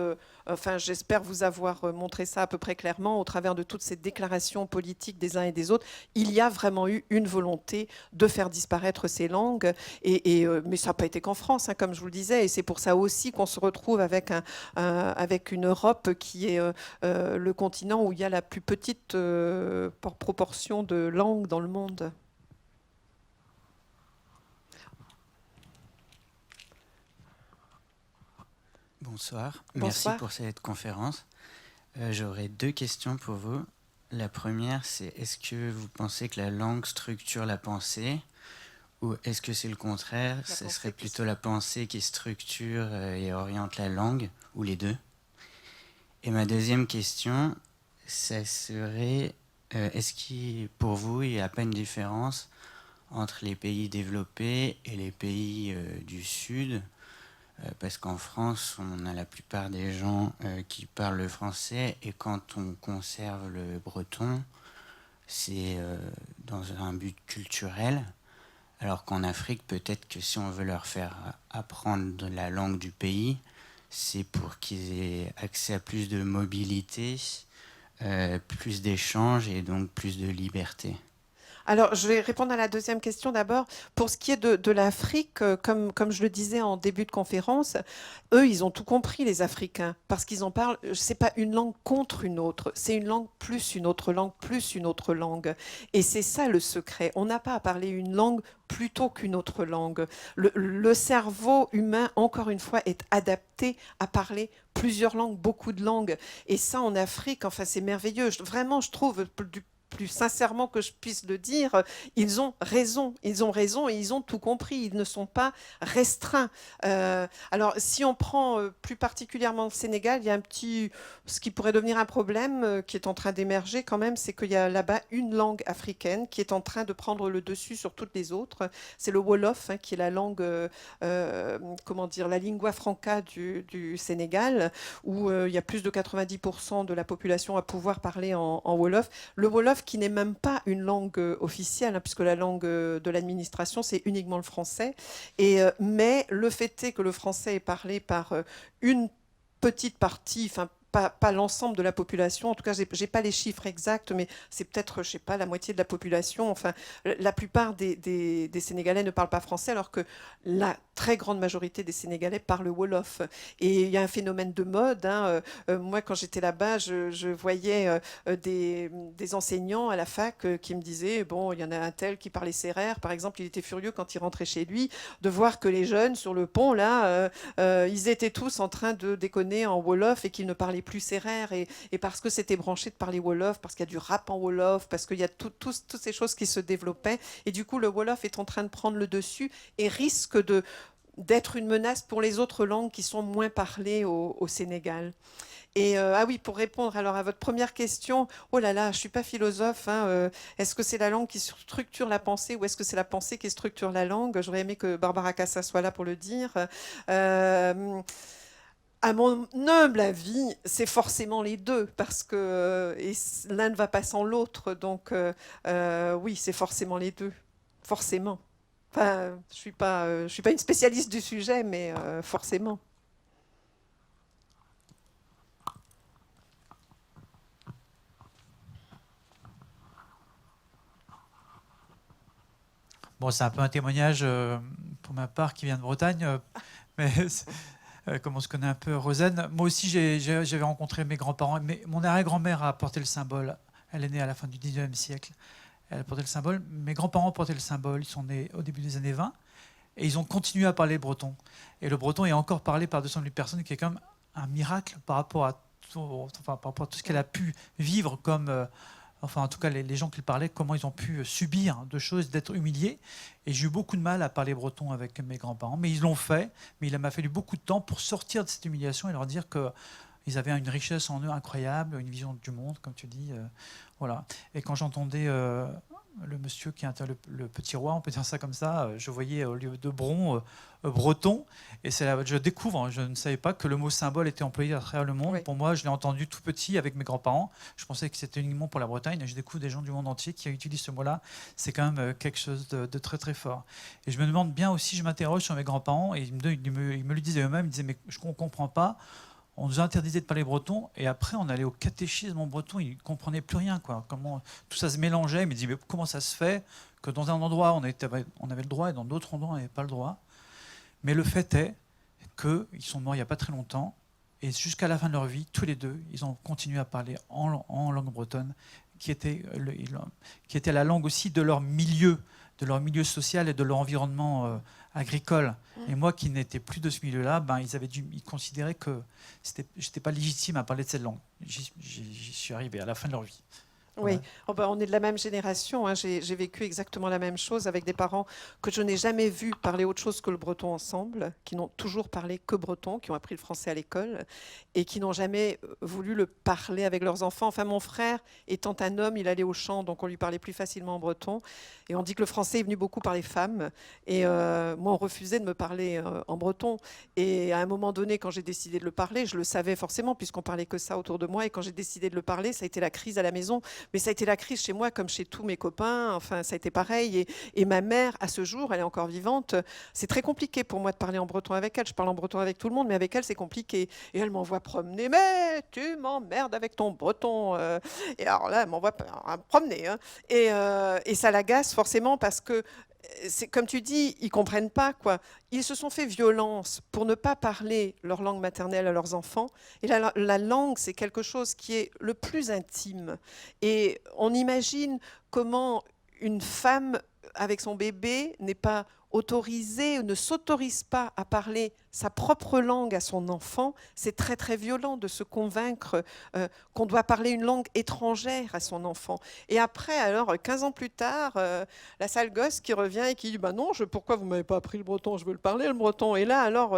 j'espère vous avoir montré ça à peu près clairement au travers de toutes ces déclarations politiques des uns et des autres. Il y a vraiment eu une volonté de faire disparaître ces langues, mais ça n'a pas été qu'en France, hein, comme je vous le disais, et c'est pour ça aussi qu'on se retrouve avec une Europe qui est le continent où il y a la plus petite proportion de langues dans le monde. Bonsoir. Bonsoir. Merci pour cette conférence. J'aurais 2 questions pour vous. La première, c'est est-ce que vous pensez que la langue structure la pensée ou est-ce que c'est le contraire? Ce serait plutôt la pensée qui structure et oriente la langue, ou les deux? Et ma deuxième question, ça serait est-ce que pour vous, il n'y a pas une différence entre les pays développés et les pays du Sud? Parce qu'en France, on a la plupart des gens qui parlent le français et quand on conserve le breton, c'est dans un but culturel. Alors qu'en Afrique, peut-être que si on veut leur faire apprendre la langue du pays, c'est pour qu'ils aient accès à plus de mobilité, plus d'échanges et donc plus de liberté. Alors, je vais répondre à la deuxième question d'abord. Pour ce qui est de l'Afrique, comme je le disais en début de conférence, eux, ils ont tout compris, les Africains, parce qu'ils en parlent. C'est pas une langue contre une autre, c'est une langue plus une autre langue plus une autre langue. Et c'est ça le secret. On n'a pas à parler une langue plutôt qu'une autre langue. Le cerveau humain, encore une fois, est adapté à parler plusieurs langues, beaucoup de langues. Et ça, en Afrique, enfin, c'est merveilleux. Vraiment, je trouve plus sincèrement que je puisse le dire, ils ont raison et ils ont tout compris, ils ne sont pas restreints. Alors, si on prend plus particulièrement le Sénégal, il y a ce qui pourrait devenir un problème qui est en train d'émerger quand même, c'est qu'il y a là-bas une langue africaine qui est en train de prendre le dessus sur toutes les autres. C'est le Wolof, hein, qui est la langue, la lingua franca du Sénégal, où il y a plus de 90% de la population à pouvoir parler en Wolof. Le Wolof qui n'est même pas une langue officielle, hein, puisque la langue de l'administration, c'est uniquement le français. Mais le fait est que le français est parlé par une petite partie, enfin, pas l'ensemble de la population. En tout cas, j'ai pas les chiffres exacts, mais c'est peut-être, je sais pas, la moitié de la population. Enfin, la plupart des Sénégalais ne parlent pas français, alors que la très grande majorité des Sénégalais parlent Wolof. Et il y a un phénomène de mode. Hein. Moi, quand j'étais là-bas, je voyais des enseignants à la fac qui me disaient, bon, il y en a un tel qui parlait sérère, par exemple, il était furieux quand il rentrait chez lui de voir que les jeunes sur le pont, là, ils étaient tous en train de déconner en Wolof et qu'ils ne parlaient plus sérère, et parce que c'était branché de parler Wolof, parce qu'il y a du rap en Wolof, parce qu'il y a toutes ces choses qui se développaient, et du coup le Wolof est en train de prendre le dessus et risque d'être une menace pour les autres langues qui sont moins parlées au Sénégal. Et oui, pour répondre alors à votre première question, oh là là, je suis pas philosophe, hein, est-ce que c'est la langue qui structure la pensée ou est-ce que c'est la pensée qui structure la langue? J'aurais aimé que Barbara Cassa soit là pour le dire. À mon humble avis, c'est forcément les deux, parce que l'un ne va pas sans l'autre. Donc oui, c'est forcément les deux. Forcément. Enfin, je suis pas une spécialiste du sujet, mais forcément. Bon, c'est un peu un témoignage pour ma part qui vient de Bretagne, mais comme on se connaît un peu, Rosen. Moi aussi, j'avais rencontré mes grands-parents. Mon arrière-grand-mère a porté le symbole. Elle est née à la fin du 19e siècle. Elle a porté le symbole. Mes grands-parents portaient le symbole. Ils sont nés au début des années 20. Et ils ont continué à parler breton. Et le breton est encore parlé par 200 000 personnes, qui est quand même un miracle par rapport à tout ce qu'elle a pu vivre comme... Enfin, en tout cas, les gens qui parlaient, comment ils ont pu subir de choses, d'être humiliés. Et j'ai eu beaucoup de mal à parler breton avec mes grands-parents. Mais ils l'ont fait. Mais il m'a fallu beaucoup de temps pour sortir de cette humiliation et leur dire qu'ils avaient une richesse en eux incroyable, une vision du monde, comme tu dis. Voilà. Et quand j'entendais le monsieur qui était le petit roi, on peut dire ça comme ça, je voyais au lieu de bron, breton. Et c'est là, je découvre, je ne savais pas que le mot symbole était employé à travers le monde. Oui. Pour moi, je l'ai entendu tout petit avec mes grands-parents. Je pensais que c'était uniquement pour la Bretagne. Et je découvre des gens du monde entier qui utilisent ce mot-là. C'est quand même quelque chose de très très fort. Et je me demande bien aussi, je m'interroge sur mes grands-parents. Et ils me le disaient eux-mêmes. Ils disaient, mais je ne comprends pas. On nous interdisait de parler breton, et après on allait au catéchisme en breton, ils ne comprenaient plus rien, quoi. Comment tout ça se mélangeait. Ils me disaient, mais comment ça se fait que dans un endroit on avait le droit et dans d'autres endroits on n'avait pas le droit. Mais le fait est qu'ils sont morts il n'y a pas très longtemps, et jusqu'à la fin de leur vie, tous les deux, ils ont continué à parler en langue bretonne, qui était la langue aussi de leur milieu social et de leur environnement agricole. Et moi, qui n'étais plus de ce milieu-là, ils considéraient que je n'étais pas légitime à parler de cette langue. J'y suis arrivé à la fin de leur vie. Oui, on est de la même génération. Hein. J'ai vécu exactement la même chose avec des parents que je n'ai jamais vus parler autre chose que le breton ensemble, qui n'ont toujours parlé que breton, qui ont appris le français à l'école et qui n'ont jamais voulu le parler avec leurs enfants. Enfin, mon frère, étant un homme, il allait au champ, donc on lui parlait plus facilement en breton. Et on dit que le français est venu beaucoup par les femmes. Et moi, on refusait de me parler en breton. Et à un moment donné, quand j'ai décidé de le parler, je le savais forcément, puisqu'on parlait que ça autour de moi. Et quand j'ai décidé de le parler, ça a été la crise à la maison. Mais ça a été la crise chez moi, comme chez tous mes copains. Enfin, ça a été pareil. Et ma mère, à ce jour, elle est encore vivante. C'est très compliqué pour moi de parler en breton avec elle. Je parle en breton avec tout le monde, mais avec elle, c'est compliqué. Et elle m'envoie promener. Mais tu m'emmerdes avec ton breton. Et alors là, elle m'envoie promener. Hein. Et ça l'agace forcément parce que, comme tu dis, ils ne comprennent pas, quoi. Ils se sont fait violence pour ne pas parler leur langue maternelle à leurs enfants. Et la langue, c'est quelque chose qui est le plus intime. Et on imagine comment une femme avec son bébé n'est pas autorisée, ne s'autorise pas à parler sa propre langue à son enfant. C'est très très violent de se convaincre qu'on doit parler une langue étrangère à son enfant. Et après, alors 15 ans plus tard, la sale gosse qui revient et qui dit bah non, pourquoi vous m'avez pas appris le breton, je veux le parler le breton. Et là alors,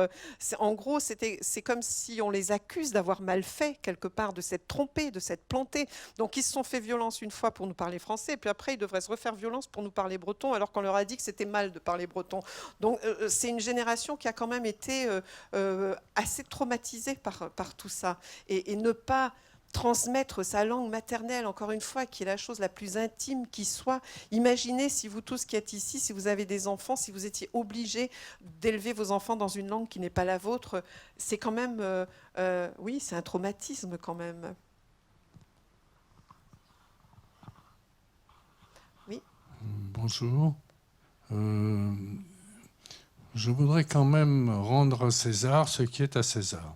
en gros, c'est comme si on les accuse d'avoir mal fait quelque part, de s'être trompés, de s'être plantés. Donc ils se sont fait violence une fois pour nous parler français, puis après ils devraient se refaire violence pour nous parler breton, alors qu'on leur a dit que c'était mal de parler breton. Donc c'est une génération qui a quand même été assez traumatisée par tout ça. Et ne pas transmettre sa langue maternelle, encore une fois, qui est la chose la plus intime qui soit. Imaginez si vous tous qui êtes ici, si vous avez des enfants, si vous étiez obligés d'élever vos enfants dans une langue qui n'est pas la vôtre, c'est quand même, oui, c'est un traumatisme quand même. Oui. Bonjour. Je voudrais quand même rendre à César ce qui est à César.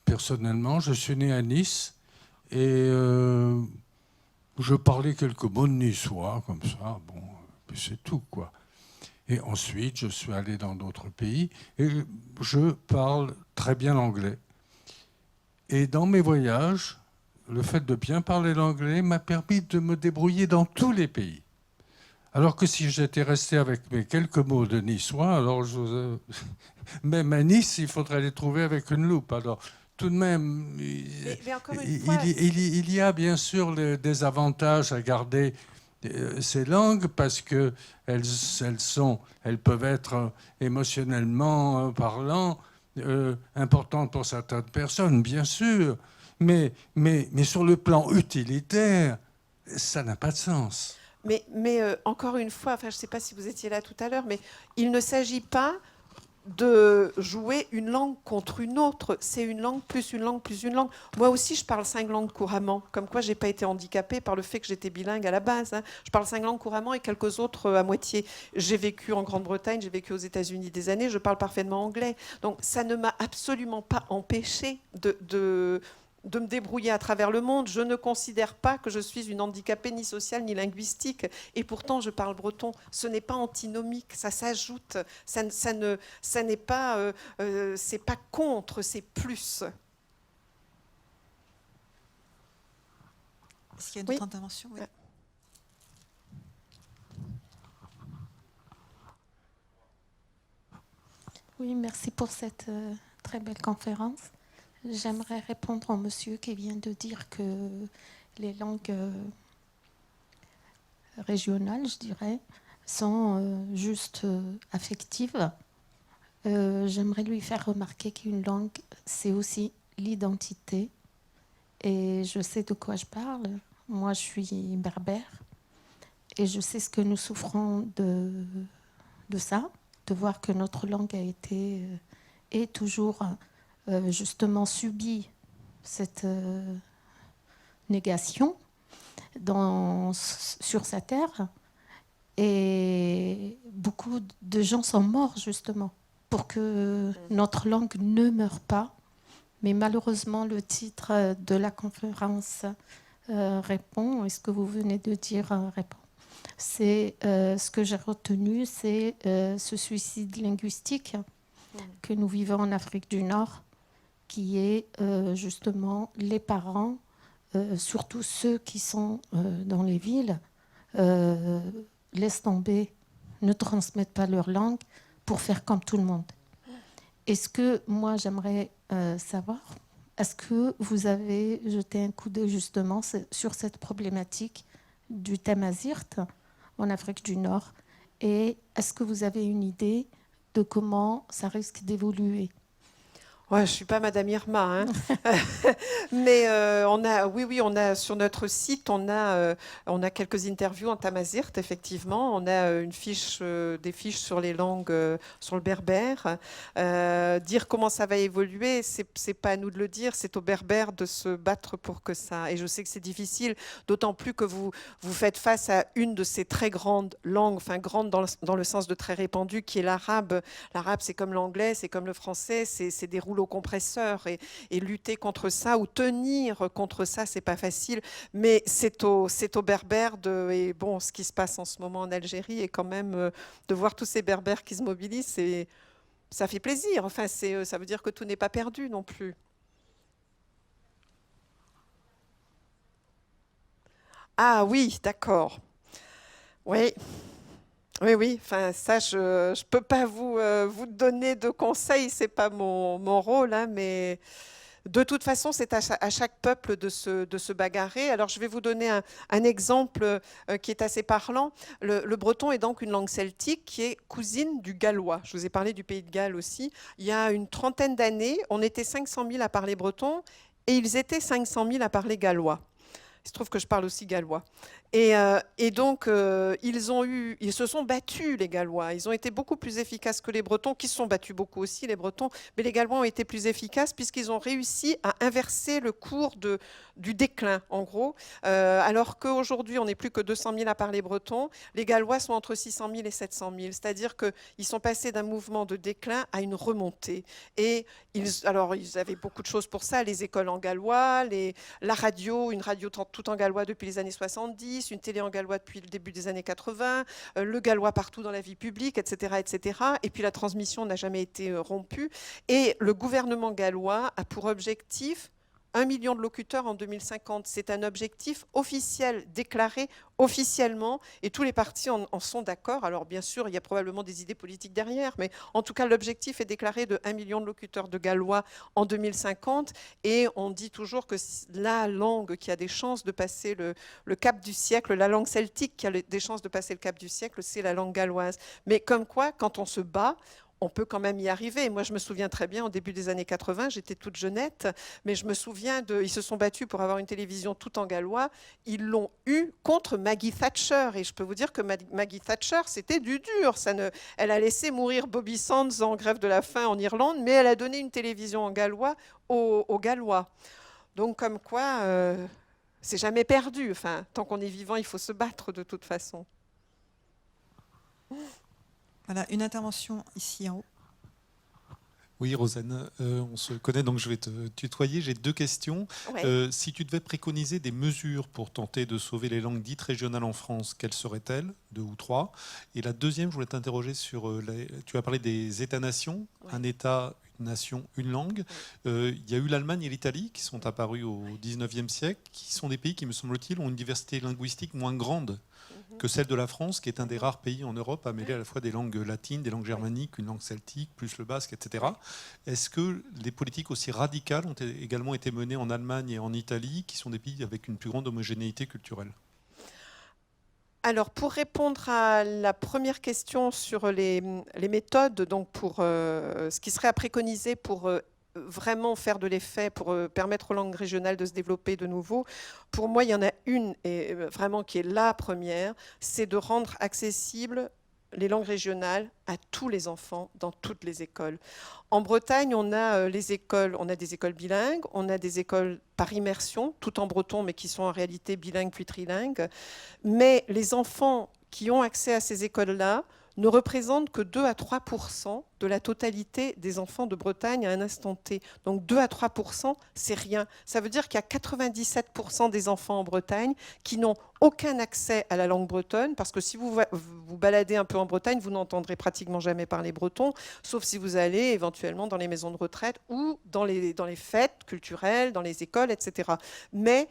Personnellement, je suis né à Nice et je parlais quelques mots de niçois, comme ça, bon, puis c'est tout, quoi. Et ensuite, je suis allé dans d'autres pays et je parle très bien l'anglais. Et dans mes voyages, le fait de bien parler l'anglais m'a permis de me débrouiller dans tous les pays. Alors que si j'étais resté avec mes quelques mots de niçois, alors même à Nice, il faudrait les trouver avec une loupe. Alors tout de même, il y a bien sûr des avantages à garder ces langues parce que elles peuvent être émotionnellement parlant importantes pour certaines personnes, bien sûr, mais sur le plan utilitaire, ça n'a pas de sens. Mais encore une fois, enfin, je ne sais pas si vous étiez là tout à l'heure, mais il ne s'agit pas de jouer une langue contre une autre. C'est une langue plus une langue plus une langue. Moi aussi, je parle 5 langues couramment. Comme quoi, je n'ai pas été handicapée par le fait que j'étais bilingue à la base. Hein. Je parle 5 langues couramment et quelques autres à moitié. J'ai vécu en Grande-Bretagne, j'ai vécu aux États-Unis des années, je parle parfaitement anglais. Donc, ça ne m'a absolument pas empêché de me débrouiller à travers le monde. Je ne considère pas que je suis une handicapée ni sociale ni linguistique. Et pourtant, je parle breton. Ce n'est pas antinomique, ça s'ajoute. Ça n'est pas, c'est pas contre, c'est plus. Est-ce qu'il y a d'autres interventions? Oui. Oui, merci pour cette très belle conférence. J'aimerais répondre au monsieur qui vient de dire que les langues régionales, je dirais, sont juste affectives. J'aimerais lui faire remarquer qu'une langue, c'est aussi l'identité. Et je sais de quoi je parle. Moi, je suis berbère. Et je sais ce que nous souffrons de ça, de voir que notre langue a été et toujours justement subi cette négation sur sa terre. Et beaucoup de gens sont morts justement pour que notre langue ne meure pas. Mais malheureusement, le titre de la conférence répond, et ce que vous venez de dire répond. C'est ce que j'ai retenu, c'est ce suicide linguistique que nous vivons en Afrique du Nord, qui est justement les parents, surtout ceux qui sont dans les villes, laissent tomber, ne transmettent pas leur langue pour faire comme tout le monde. Est-ce que moi j'aimerais savoir, est-ce que vous avez jeté un coup d'œil justement sur cette problématique du Tamazirt en Afrique du Nord, et est-ce que vous avez une idée de comment ça risque d'évoluer? Ouais, je suis pas Madame Irma, hein. Mais on a sur notre site, on a quelques interviews en tamazirt, effectivement. On a une fiche, des fiches sur les langues, sur le berbère. Dire comment ça va évoluer, c'est pas à nous de le dire, c'est aux berbères de se battre pour que ça. Et je sais que c'est difficile, d'autant plus que vous faites face à une de ces très grandes langues, enfin grande dans le sens de très répandue, qui est l'arabe. L'arabe, c'est comme l'anglais, c'est comme le français, c'est des rouleaux compresseurs, et lutter contre ça ou tenir contre ça, c'est pas facile, mais c'est aux berbères et bon, ce qui se passe en ce moment en Algérie, et quand même de voir tous ces berbères qui se mobilisent, ça fait plaisir. Enfin, ça veut dire que tout n'est pas perdu non plus. Ah oui, d'accord. Oui. Oui, enfin ça, je peux pas vous donner de conseils, c'est pas mon rôle, hein, mais de toute façon, c'est à chaque peuple de se bagarrer. Alors, je vais vous donner un exemple qui est assez parlant. Le breton est donc une langue celtique qui est cousine du gallois. Je vous ai parlé du pays de Galles aussi. Il y a une trentaine d'années, on était 500 000 à parler breton et ils étaient 500 000 à parler gallois. Il se trouve que je parle aussi gallois. Et donc, ils se sont battus, les Gallois. Ils ont été beaucoup plus efficaces que les Bretons, qui se sont battus beaucoup aussi, les Bretons. Mais les Gallois ont été plus efficaces puisqu'ils ont réussi à inverser le cours du déclin, en gros. Alors qu'aujourd'hui, on n'est plus que 200 000 à parler breton. Les Gallois sont entre 600 000 et 700 000. C'est-à-dire qu'ils sont passés d'un mouvement de déclin à une remontée. Et ils avaient beaucoup de choses pour ça. Les écoles en gallois, la radio, une radio tout en gallois depuis les années 70, une télé en gallois depuis le début des années 80, le gallois partout dans la vie publique, etc., etc. Et puis la transmission n'a jamais été rompue. Et le gouvernement gallois a pour objectif 1 million de locuteurs en 2050. C'est un objectif officiel, déclaré officiellement, et tous les partis en sont d'accord. Alors bien sûr, il y a probablement des idées politiques derrière, mais en tout cas, l'objectif est déclaré de 1 million de locuteurs de gallois en 2050, et on dit toujours que la langue qui a des chances de passer le cap du siècle, la langue celtique qui a des chances de passer le cap du siècle, c'est la langue galloise. Mais comme quoi, quand on se bat, on peut quand même y arriver. Moi, je me souviens très bien, au début des années 80, j'étais toute jeunette, mais je me souviens ils se sont battus pour avoir une télévision tout en gallois. Ils l'ont eu contre Maggie Thatcher. Et je peux vous dire que Maggie Thatcher, c'était du dur. Elle a laissé mourir Bobby Sands en grève de la faim en Irlande, mais elle a donné une télévision en gallois aux Gallois. Donc, comme quoi, c'est jamais perdu. Enfin, tant qu'on est vivant, il faut se battre de toute façon. Voilà, une intervention ici en haut. Oui, Rosanne, on se connaît, donc je vais te tutoyer. J'ai 2 questions. Ouais. Si tu devais préconiser des mesures pour tenter de sauver les langues dites régionales en France, quelles seraient-elles? 2 ou 3. Et la deuxième, je voulais t'interroger sur... tu as parlé des États-nations, Ouais. un État, une nation, une langue. Il y a eu l'Allemagne et l'Italie qui sont apparus au 19e siècle, qui sont des pays qui, me semble-t-il, ont une diversité linguistique moins grande que celle de la France, qui est un des rares pays en Europe à mêler à la fois des langues latines, des langues germaniques, une langue celtique, plus le basque, etc. Est-ce que les politiques aussi radicales ont également été menées en Allemagne et en Italie, qui sont des pays avec une plus grande homogénéité culturelle? Alors, pour répondre à la première question sur les méthodes, donc pour ce qui serait à préconiser pour vraiment faire de l'effet, pour permettre aux langues régionales de se développer de nouveau, pour moi, il y en a une, et vraiment qui est la première, c'est de rendre accessibles les langues régionales à tous les enfants dans toutes les écoles. En Bretagne, on a des écoles bilingues, on a des écoles par immersion, tout en breton, mais qui sont en réalité bilingues puis trilingues. Mais les enfants qui ont accès à ces écoles-là ne représentent que 2 à 3% de la totalité des enfants de Bretagne à un instant T. Donc 2 à 3%, c'est rien. Ça veut dire qu'il y a 97% des enfants en Bretagne qui n'ont aucun accès à la langue bretonne, parce que si vous vous baladez un peu en Bretagne, vous n'entendrez pratiquement jamais parler breton, sauf si vous allez éventuellement dans les maisons de retraite ou dans les fêtes culturelles, dans les écoles, etc. Mais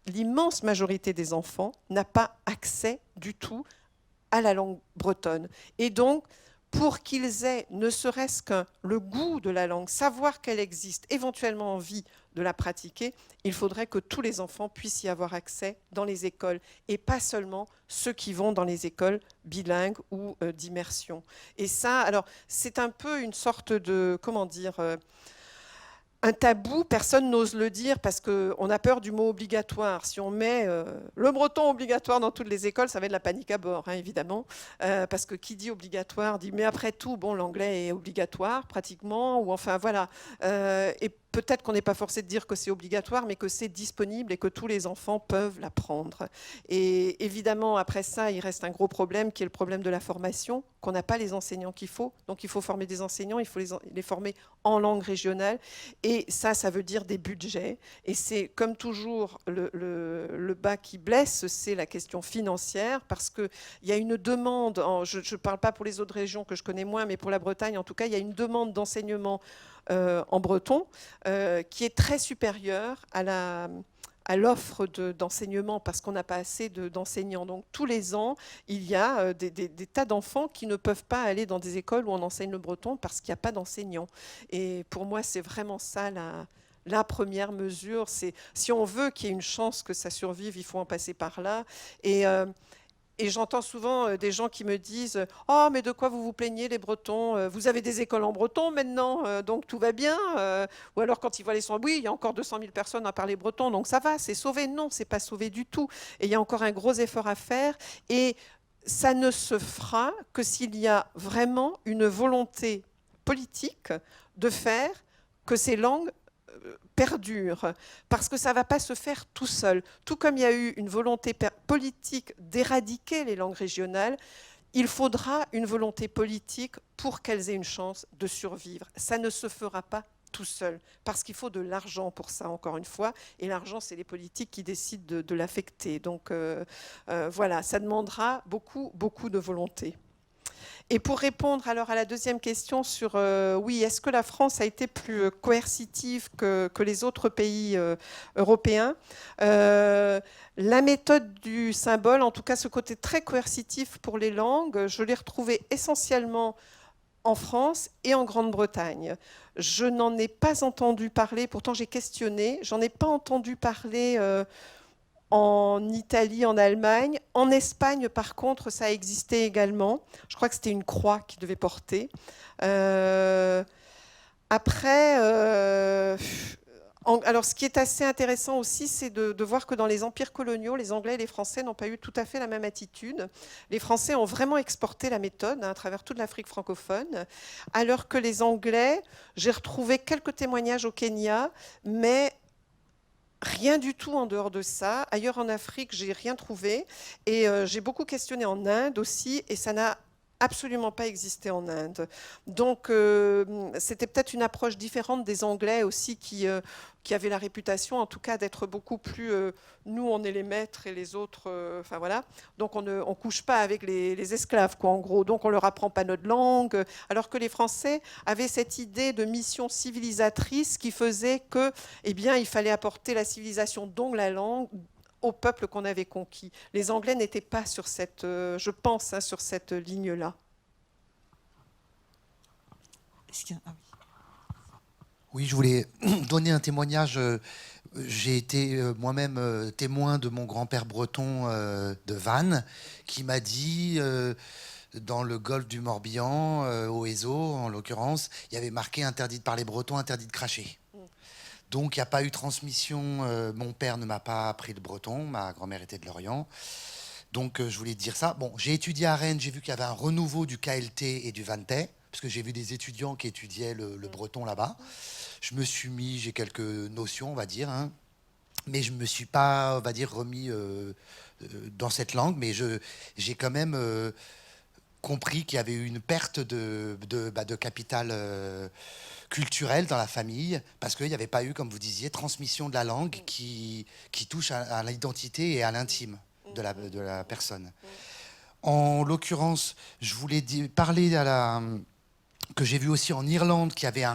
l'immense majorité des enfants n'a pas accès du tout à la langue bretonne. Et donc, pour qu'ils aient ne serait-ce que le goût de la langue, savoir qu'elle existe, éventuellement envie de la pratiquer, il faudrait que tous les enfants puissent y avoir accès dans les écoles, et pas seulement ceux qui vont dans les écoles bilingues ou d'immersion. Et ça, alors, c'est un peu une sorte de, comment dire, un tabou, personne n'ose le dire parce qu'on a peur du mot obligatoire. Si on met le breton obligatoire dans toutes les écoles, ça va être la panique à bord, hein, évidemment. Parce que qui dit obligatoire dit, mais après tout, bon, l'anglais est obligatoire pratiquement, ou enfin voilà. Et peut-être qu'on n'est pas forcé de dire que c'est obligatoire, mais que c'est disponible et que tous les enfants peuvent l'apprendre. Et évidemment, après ça, il reste un gros problème qui est le problème de la formation, qu'on n'a pas les enseignants qu'il faut. Donc il faut former des enseignants, il faut les former en langue régionale. Et ça veut dire des budgets. Et c'est comme toujours le bas qui blesse, c'est la question financière, parce qu'il y a une demande, je ne parle pas pour les autres régions que je connais moins, mais pour la Bretagne, en tout cas, il y a une demande d'enseignement en breton qui est très supérieure à l'offre d'enseignement, parce qu'on n'a pas assez d'enseignants. Donc tous les ans, il y a des tas d'enfants qui ne peuvent pas aller dans des écoles où on enseigne le breton parce qu'il n'y a pas d'enseignants. Et pour moi, c'est vraiment ça la première mesure. C'est, si on veut qu'il y ait une chance que ça survive, il faut en passer par là. Et j'entends souvent des gens qui me disent « Oh, mais de quoi vous vous plaignez, les Bretons? Vous avez des écoles en breton maintenant, donc tout va bien. » Ou alors quand ils voient les sons, oui, il y a encore 200 000 personnes à parler breton, donc ça va, c'est sauvé. Non, c'est pas sauvé du tout. Et il y a encore un gros effort à faire. Et ça ne se fera que s'il y a vraiment une volonté politique de faire que ces langues perdure, parce que ça ne va pas se faire tout seul. Tout comme il y a eu une volonté politique d'éradiquer les langues régionales, il faudra une volonté politique pour qu'elles aient une chance de survivre. Ça ne se fera pas tout seul, parce qu'il faut de l'argent pour ça, encore une fois, et l'argent, c'est les politiques qui décident de l'affecter. Donc voilà, ça demandera beaucoup, beaucoup de volonté. Et pour répondre alors à la deuxième question sur oui, est-ce que la France a été plus coercitive que les autres pays européens, la méthode du symbole, en tout cas ce côté très coercitif pour les langues, je l'ai retrouvé essentiellement en France et en Grande-Bretagne. Je n'en ai pas entendu parler, pourtant j'ai questionné, j'en ai pas entendu parler en Italie, en Allemagne. En Espagne, par contre, ça a existé également. Je crois que c'était une croix qui devait porter. Après, alors ce qui est assez intéressant aussi, c'est de voir que dans les empires coloniaux, les Anglais et les Français n'ont pas eu tout à fait la même attitude. Les Français ont vraiment exporté la méthode à travers toute l'Afrique francophone, alors que les Anglais, j'ai retrouvé quelques témoignages au Kenya, mais rien du tout en dehors de ça. Ailleurs en Afrique, j'ai rien trouvé. Et j'ai beaucoup questionné en Inde aussi, et ça n'a absolument pas existé en Inde. Donc, c'était peut-être une approche différente des Anglais aussi qui avaient la réputation, en tout cas, d'être beaucoup plus... nous, on est les maîtres et les autres... Enfin, voilà. Donc, on ne couche pas avec les esclaves, quoi, en gros. Donc, on leur apprend pas notre langue. Alors que les Français avaient cette idée de mission civilisatrice qui faisait que, eh bien, il fallait apporter la civilisation, donc la langue, au peuple qu'on avait conquis. Les Anglais n'étaient pas sur cette, je pense, sur cette ligne-là. Oui, je voulais donner un témoignage. J'ai été moi-même témoin de mon grand-père breton de Vannes, qui m'a dit, dans le golfe du Morbihan, au Ezo en l'occurrence, il y avait marqué « interdit de parler breton, interdit de cracher ». Donc, il n'y a pas eu transmission. Mon père ne m'a pas appris le breton. Ma grand-mère était de Lorient. Donc, je voulais dire ça. Bon, j'ai étudié à Rennes. J'ai vu qu'il y avait un renouveau du KLT et du Vantais, parce que j'ai vu des étudiants qui étudiaient le breton là-bas. Je me suis mis, j'ai quelques notions, on va dire, hein, mais je ne me suis pas, on va dire, remis dans cette langue. Mais j'ai quand même compris qu'il y avait eu une perte de capital culturel dans la famille, parce qu'il n'y avait pas eu, comme vous disiez, transmission de la langue qui touche à l'identité et à l'intime de la personne. En l'occurrence, je voulais parler que j'ai vu aussi en Irlande, qui avait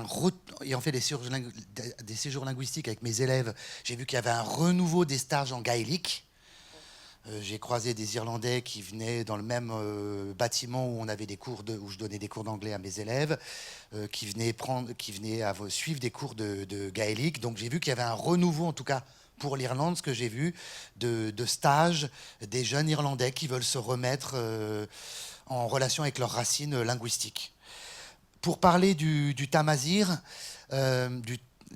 ayant fait des séjours linguistiques avec mes élèves, j'ai vu qu'il y avait un renouveau des stages en gaélique. J'ai croisé des Irlandais qui venaient dans le même bâtiment où on avait des cours où je donnais des cours d'anglais à mes élèves, qui venaient suivre des cours de gaélique. Donc j'ai vu qu'il y avait un renouveau, en tout cas pour l'Irlande, ce que j'ai vu, de stages des jeunes Irlandais qui veulent se remettre en relation avec leurs racines linguistiques. Pour parler du Tamazir,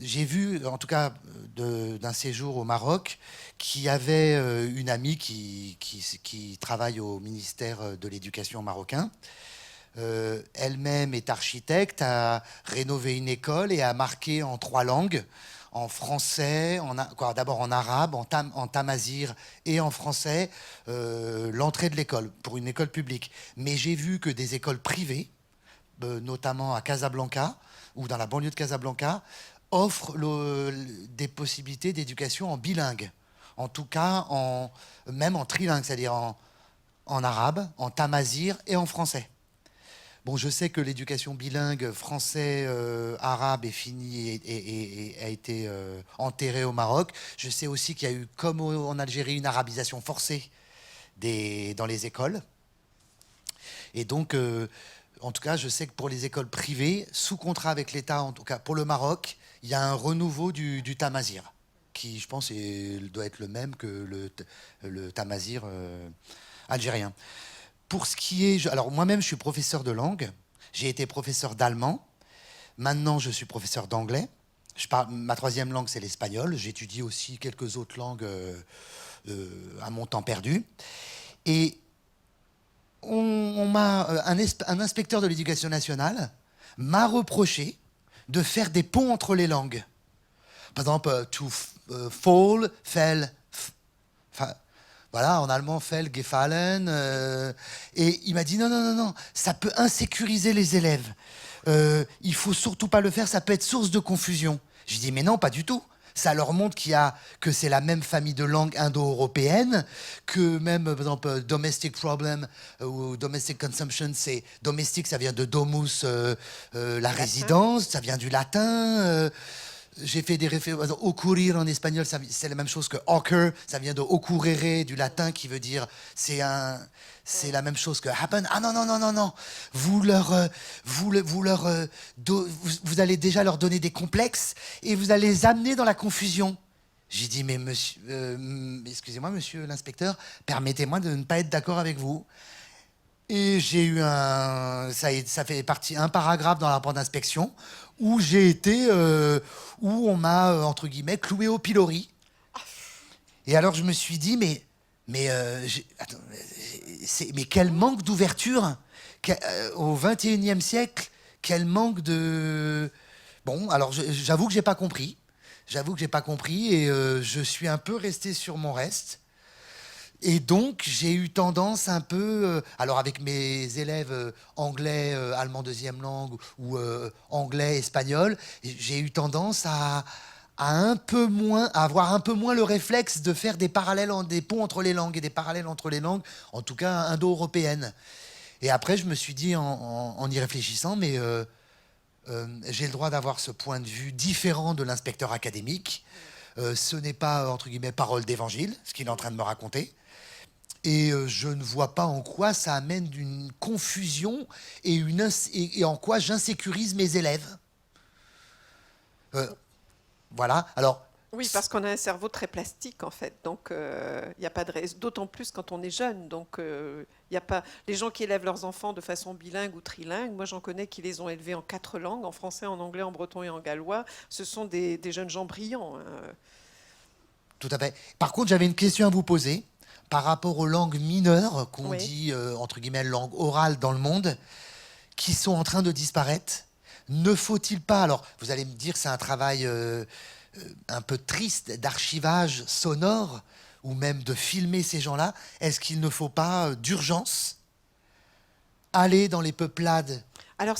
j'ai vu, en tout cas d'un séjour au Maroc, qui avait une amie qui travaille au ministère de l'Éducation marocain. Elle-même est architecte, a rénové une école et a marqué en 3 langues, en français, d'abord en arabe, en tamazir et en français, l'entrée de l'école, pour une école publique. Mais j'ai vu que des écoles privées, notamment à Casablanca, ou dans la banlieue de Casablanca, offre des possibilités d'éducation en bilingue, en tout cas même en trilingue, c'est-à-dire en arabe, en tamazir et en français. Bon, je sais que l'éducation bilingue français-arabe est finie et a été enterrée au Maroc. Je sais aussi qu'il y a eu, comme en Algérie, une arabisation forcée dans les écoles. Et donc, en tout cas, je sais que pour les écoles privées, sous contrat avec l'État, en tout cas pour le Maroc, il y a un renouveau du tamazir, qui, je pense, doit être le même que le tamazir algérien. Pour ce qui est... Alors, moi-même, je suis professeur de langue. J'ai été professeur d'allemand. Maintenant, je suis professeur d'anglais. Ma 3e langue, c'est l'espagnol. J'étudie aussi quelques autres langues à mon temps perdu. Et un inspecteur de l'éducation nationale m'a reproché de faire des ponts entre les langues. Par exemple, to fall, fell. Voilà, en allemand, fell, gefallen. Et il m'a dit non, ça peut insécuriser les élèves. Il faut surtout pas le faire, ça peut être source de confusion. Je dis mais non, pas du tout. Ça leur montre que c'est la même famille de langues indo-européennes, que même, par exemple, domestic problem ou domestic consumption, c'est domestique, ça vient de domus, la résidence, ça vient du latin. J'ai fait des références. Ocurrir en espagnol, c'est la même chose que occur, ça vient de ocurrere, du latin, qui veut dire c'est la même chose que happen. Ah non. Vous allez déjà leur donner des complexes et vous allez les amener dans la confusion. J'ai dit, mais monsieur, excusez-moi, monsieur l'inspecteur, permettez-moi de ne pas être d'accord avec vous. Et j'ai eu ça fait partie, un paragraphe dans le rapport d'inspection où j'ai été, où on m'a, entre guillemets, cloué au pilori. Et alors je me suis dit, mais attends, mais quel manque d'ouverture au XXIe siècle, quel manque de... Bon, alors j'avoue que j'ai pas compris. J'avoue que j'ai pas compris et je suis un peu resté sur mon reste. Et donc, j'ai eu tendance un peu, alors avec mes élèves anglais, allemand deuxième langue, ou anglais, espagnol, j'ai eu tendance à avoir un peu moins le réflexe de faire des parallèles, des ponts entre les langues et des parallèles entre les langues, en tout cas indo-européennes. Et après, je me suis dit, en y réfléchissant, mais j'ai le droit d'avoir ce point de vue différent de l'inspecteur académique. Ce n'est pas, entre guillemets, parole d'évangile, ce qu'il est en train de me raconter. Et je ne vois pas en quoi ça amène d'une confusion et en quoi j'insécurise mes élèves. Voilà, alors... Oui, parce qu'on a un cerveau très plastique, en fait. Donc, il n'y a pas de raison. D'autant plus quand on est jeune. Donc, il n'y a pas... Les gens qui élèvent leurs enfants de façon bilingue ou trilingue, moi, j'en connais qui les ont élevés en 4 langues, en français, en anglais, en breton et en gallois. Ce sont des jeunes gens brillants. Tout à fait. Par contre, j'avais une question à vous poser. Par rapport aux langues mineures, qu'on Oui. dit, entre guillemets, langues orales dans le monde, qui sont en train de disparaître, ne faut-il pas, alors vous allez me dire que c'est un travail un peu triste d'archivage sonore, ou même de filmer ces gens-là, est-ce qu'il ne faut pas, d'urgence, aller dans les peuplades? Alors,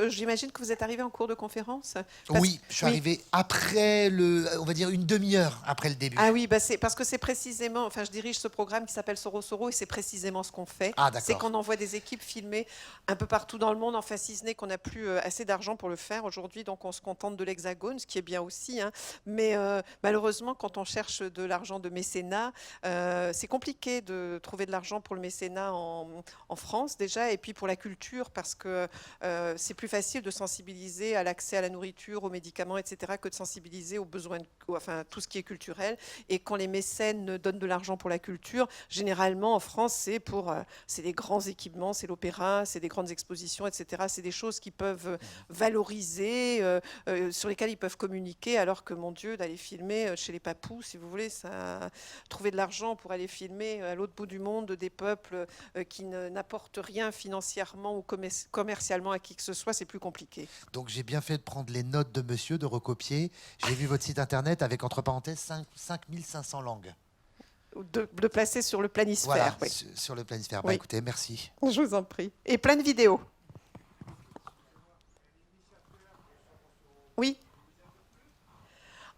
j'imagine que vous êtes arrivé en cours de conférence. Oui, je suis arrivé après on va dire une demi-heure après le début. Ah oui, bah parce que c'est précisément, enfin je dirige ce programme qui s'appelle Soro Soro et c'est précisément ce qu'on fait. Ah, d'accord. C'est qu'on envoie des équipes filmées un peu partout dans le monde, enfin si ce n'est qu'on n'a plus assez d'argent pour le faire aujourd'hui, donc on se contente de l'Hexagone, ce qui est bien aussi. Hein. Mais malheureusement, quand on cherche de l'argent de mécénat, c'est compliqué de trouver de l'argent pour le mécénat en France déjà, et puis pour la culture, parce que c'est plus facile de sensibiliser à l'accès à la nourriture, aux médicaments, etc., que de sensibiliser aux besoins, enfin tout ce qui est culturel. Et quand les mécènes donnent de l'argent pour la culture, généralement en France, c'est des grands équipements, c'est l'opéra, c'est des grandes expositions, etc. C'est des choses qui peuvent valoriser, sur lesquelles ils peuvent communiquer, alors que, mon Dieu, d'aller filmer chez les papous, si vous voulez, trouver de l'argent pour aller filmer à l'autre bout du monde des peuples qui n'apportent rien financièrement ou commercialement à qui que ce soit, c'est plus compliqué. Donc j'ai bien fait de prendre les notes de monsieur, de recopier. J'ai vu votre site internet avec, entre parenthèses, 5500 langues. De placer sur le planisphère. Voilà, oui. sur le planisphère. Oui. Bah, écoutez, merci. Je vous en prie. Et plein de vidéos. Oui.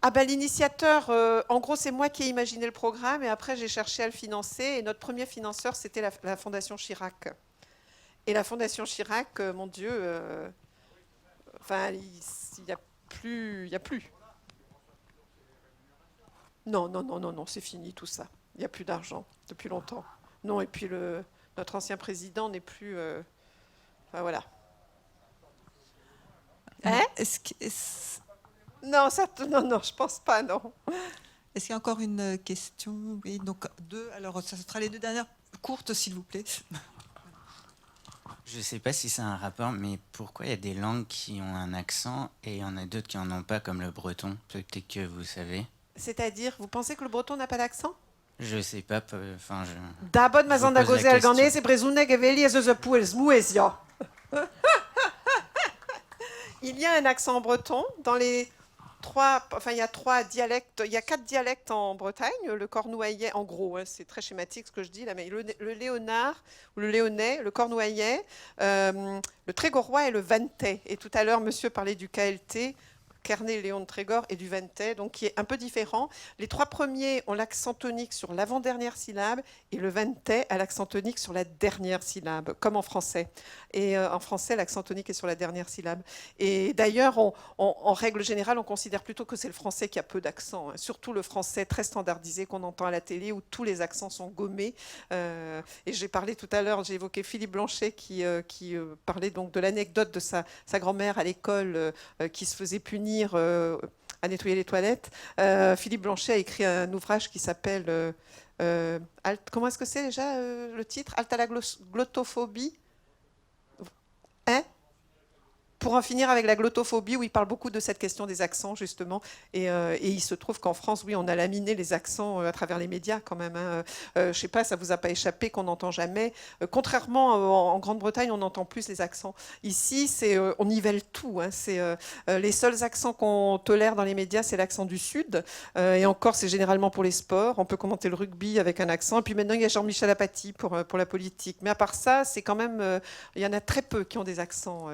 Ah ben, l'initiateur, en gros, c'est moi qui ai imaginé le programme et après j'ai cherché à le financer. Et notre premier financeur, c'était la Fondation Chirac. Et la Fondation Chirac, mon Dieu, enfin, il n'y a plus. Non, c'est fini tout ça. Il n'y a plus d'argent depuis longtemps. Non, et puis notre ancien président n'est plus... enfin, voilà. Hein? Non, je pense pas, non. Est-ce qu'il y a encore une question? Oui, donc deux. Alors, ça sera les deux dernières courtes, s'il vous plaît. Je ne sais pas si c'est un rapport, mais pourquoi il y a des langues qui ont un accent et il y en a d'autres qui n'en ont pas, comme le breton? Peut-être que vous savez. C'est-à-dire, vous pensez que le breton n'a pas d'accent? Je sais pas, enfin je... D'abord, mazanda gozel ganese et brezoune geveli et zezepouels mouesia. Il y a un accent breton dans les il y a 3 dialectes, il y a 4 dialectes en Bretagne, le cornouaillais, en gros, hein, c'est très schématique ce que je dis là, mais le léonard, ou le léonnais, le cornouaillais, le trégorois et le vantais. Et tout à l'heure, monsieur parlait du KLT, Kerney, Léon de Trégor, et du vantais, donc qui est un peu différent. Les 3 premiers ont l'accent tonique sur l'avant-dernière syllabe, et le vantais a l'accent tonique sur la dernière syllabe, comme en français. Et en français, l'accent tonique est sur la dernière syllabe. Et d'ailleurs, en règle générale, on considère plutôt que c'est le français qui a peu d'accent, hein. Surtout le français très standardisé qu'on entend à la télé, où tous les accents sont gommés. Et j'ai parlé tout à l'heure, j'ai évoqué Philippe Blanchet qui parlait donc de l'anecdote de sa grand-mère à l'école qui se faisait punir à nettoyer les toilettes. Philippe Blanchet a écrit un ouvrage qui s'appelle comment est-ce que c'est déjà le titre? Halte à la glottophobie. Hein? Pour en finir avec la glottophobie, où il parle beaucoup de cette question des accents, justement. Et il se trouve qu'en France, oui, on a laminé les accents à travers les médias, quand même. Hein. Je ne sais pas, ça ne vous a pas échappé qu'on n'entend jamais. Contrairement en Grande-Bretagne, on entend plus les accents. Ici, on nivelle tout. Hein. Les seuls accents qu'on tolère dans les médias, c'est l'accent du Sud. Et encore, c'est généralement pour les sports. On peut commenter le rugby avec un accent. Et puis maintenant, il y a Jean-Michel Apathy pour la politique. Mais à part ça, c'est quand même... il y en a très peu qui ont des accents.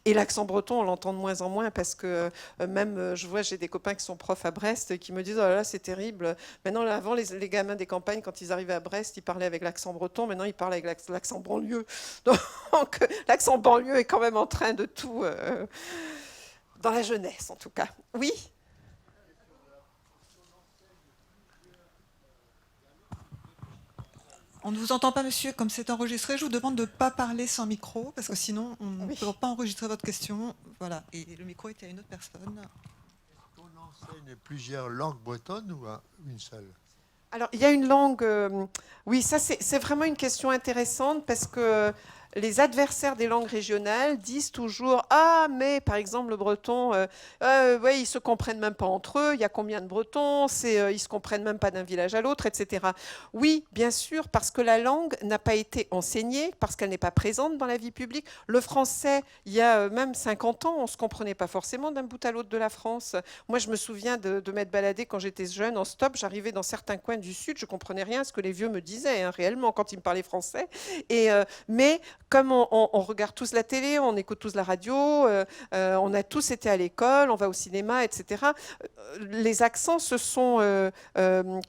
Et l'accent breton, on l'entend de moins en moins parce que même, je vois, j'ai des copains qui sont profs à Brest et qui me disent « Oh là là, c'est terrible. Maintenant, avant, les gamins des campagnes, quand ils arrivaient à Brest, ils parlaient avec l'accent breton. Maintenant, ils parlent avec l'accent banlieue. » Donc, l'accent banlieue est quand même en train de tout... dans la jeunesse, en tout cas. Oui ? On ne vous entend pas, monsieur, comme c'est enregistré. Je vous demande de ne pas parler sans micro, parce que sinon, on ne peut pas enregistrer votre question. Voilà, et le micro était à une autre personne. Est-ce qu'on enseigne plusieurs langues bretonnes ou une seule? Alors, il y a une langue... oui, ça, c'est vraiment une question intéressante parce que les adversaires des langues régionales disent toujours « Ah, mais par exemple, le breton, ouais, ils ne se comprennent même pas entre eux. Il y a combien de bretons? Ils ne se comprennent même pas d'un village à l'autre, etc. » Oui, bien sûr, parce que la langue n'a pas été enseignée, parce qu'elle n'est pas présente dans la vie publique. Le français, il y a même 50 ans, on ne se comprenait pas forcément d'un bout à l'autre de la France. Moi, je me souviens de m'être baladée quand j'étais jeune en stop. J'arrivais dans certains coins du Sud, je ne comprenais rien à ce que les vieux me disaient, hein, réellement, quand ils me parlaient français. Mais comme on regarde tous la télé, on écoute tous la radio, on a tous été à l'école, on va au cinéma, etc. Les accents se sont,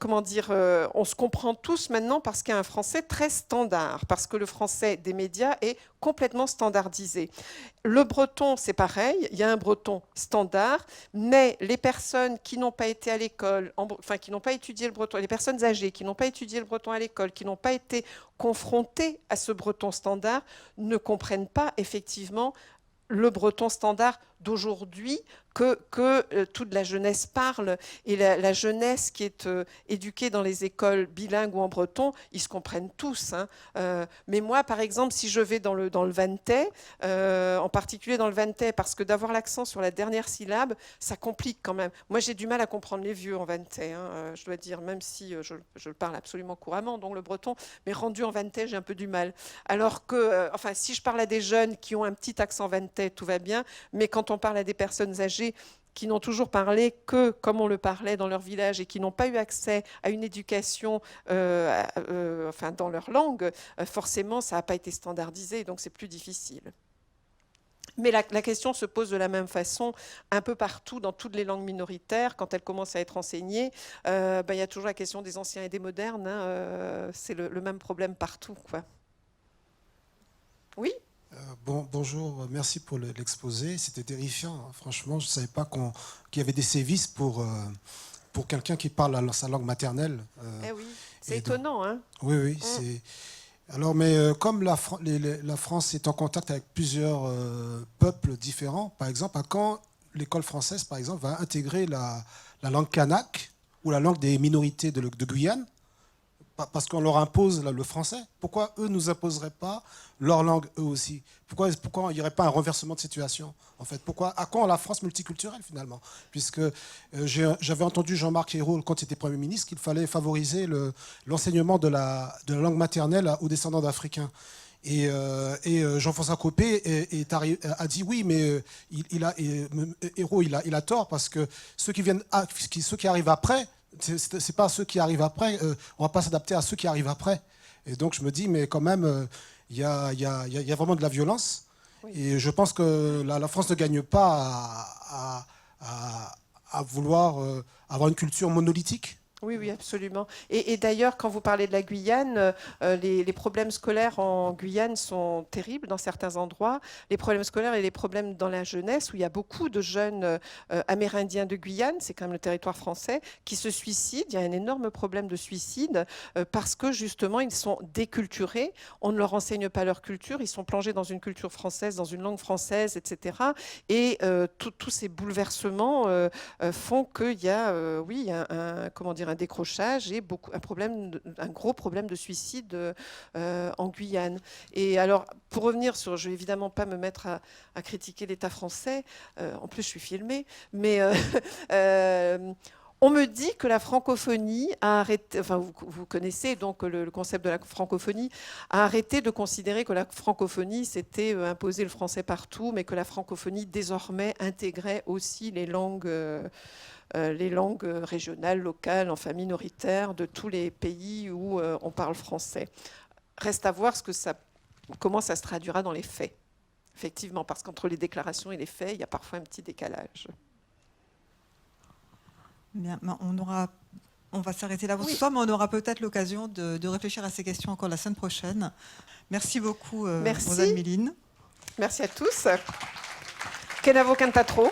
comment dire, on se comprend tous maintenant parce qu'il y a un français très standard, parce que le français des médias est complètement standardisé. Le breton, c'est pareil, il y a un breton standard, mais les personnes qui n'ont pas été à l'école, enfin qui n'ont pas étudié le breton, les personnes âgées qui n'ont pas étudié le breton à l'école, qui n'ont pas été confrontées à ce breton standard, ne comprennent pas effectivement le breton standard d'aujourd'hui que toute la jeunesse parle. Et la jeunesse qui est éduquée dans les écoles bilingues ou en breton, ils se comprennent tous. Hein. Mais moi, par exemple, si je vais dans le Vantais, en particulier dans le Vantais, parce que d'avoir l'accent sur la dernière syllabe, ça complique quand même. Moi, j'ai du mal à comprendre les vieux en Vantais, hein, je dois dire, même si je le parle absolument couramment, donc le breton, mais rendu en Vantais, j'ai un peu du mal. Alors que, enfin, si je parle à des jeunes qui ont un petit accent Vantais, tout va bien, mais quand on parle à des personnes âgées qui n'ont toujours parlé que comme on le parlait dans leur village et qui n'ont pas eu accès à une éducation enfin, dans leur langue, forcément, ça n'a pas été standardisé, donc c'est plus difficile. Mais la question se pose de la même façon un peu partout, dans toutes les langues minoritaires. Quand elles commencent à être enseignées, il y a toujours la question des anciens et des modernes. Hein, c'est le même problème partout, quoi. Oui ? Bonjour, merci pour l'exposé. C'était terrifiant, hein. Franchement, je ne savais pas qu'il y avait des sévices pour quelqu'un qui parle sa langue maternelle. Eh oui, c'est étonnant. Hein. Oui, c'est... Alors, mais comme la France est en contact avec plusieurs peuples différents, par exemple, à quand l'école française, par exemple, va intégrer la langue kanak ou la langue des minorités de Guyane, parce qu'on leur impose le français. Pourquoi eux ne nous imposeraient pas leur langue eux aussi? Pourquoi il n'y aurait pas un renversement de situation en fait? À quand la France multiculturelle finalement? Puisque j'avais entendu Jean-Marc Ayrault quand il était Premier ministre qu'il fallait favoriser l'enseignement de la langue maternelle aux descendants d'Africains. Et Jean-François Copé a dit oui, mais Ayrault il a tort parce que ceux qui arrivent après, c'est pas ceux qui arrivent après, on va pas s'adapter à ceux qui arrivent après. Et donc je me dis, mais quand même, il y a vraiment de la violence. Oui. Et je pense que la France ne gagne pas à vouloir avoir une culture monolithique. Oui, oui, absolument. Et d'ailleurs, quand vous parlez de la Guyane, les problèmes scolaires en Guyane sont terribles dans certains endroits. Les problèmes scolaires et les problèmes dans la jeunesse, où il y a beaucoup de jeunes amérindiens de Guyane, c'est quand même le territoire français, qui se suicident. Il y a un énorme problème de suicide parce que justement, ils sont déculturés. On ne leur enseigne pas leur culture. Ils sont plongés dans une culture française, dans une langue française, etc. Et tous ces bouleversements font qu'il y a, un décrochage et un gros problème de suicide en Guyane. Et alors, pour revenir sur, je vais évidemment pas me mettre à critiquer l'État français, en plus je suis filmée, mais on me dit que la francophonie a arrêté, enfin vous connaissez donc le concept de la francophonie, a arrêté de considérer que la francophonie c'était imposer le français partout, mais que la francophonie désormais intégrait aussi les langues régionales, locales, enfin minoritaires de tous les pays où on parle français. Reste à voir comment ça se traduira dans les faits. Effectivement, parce qu'entre les déclarations et les faits, il y a parfois un petit décalage. Bien, on va s'arrêter là pour ce soir, mais on aura peut-être l'occasion de réfléchir à ces questions encore la semaine prochaine. Merci beaucoup, Rosanne Méline. Merci à tous. Kenavo Cantatro.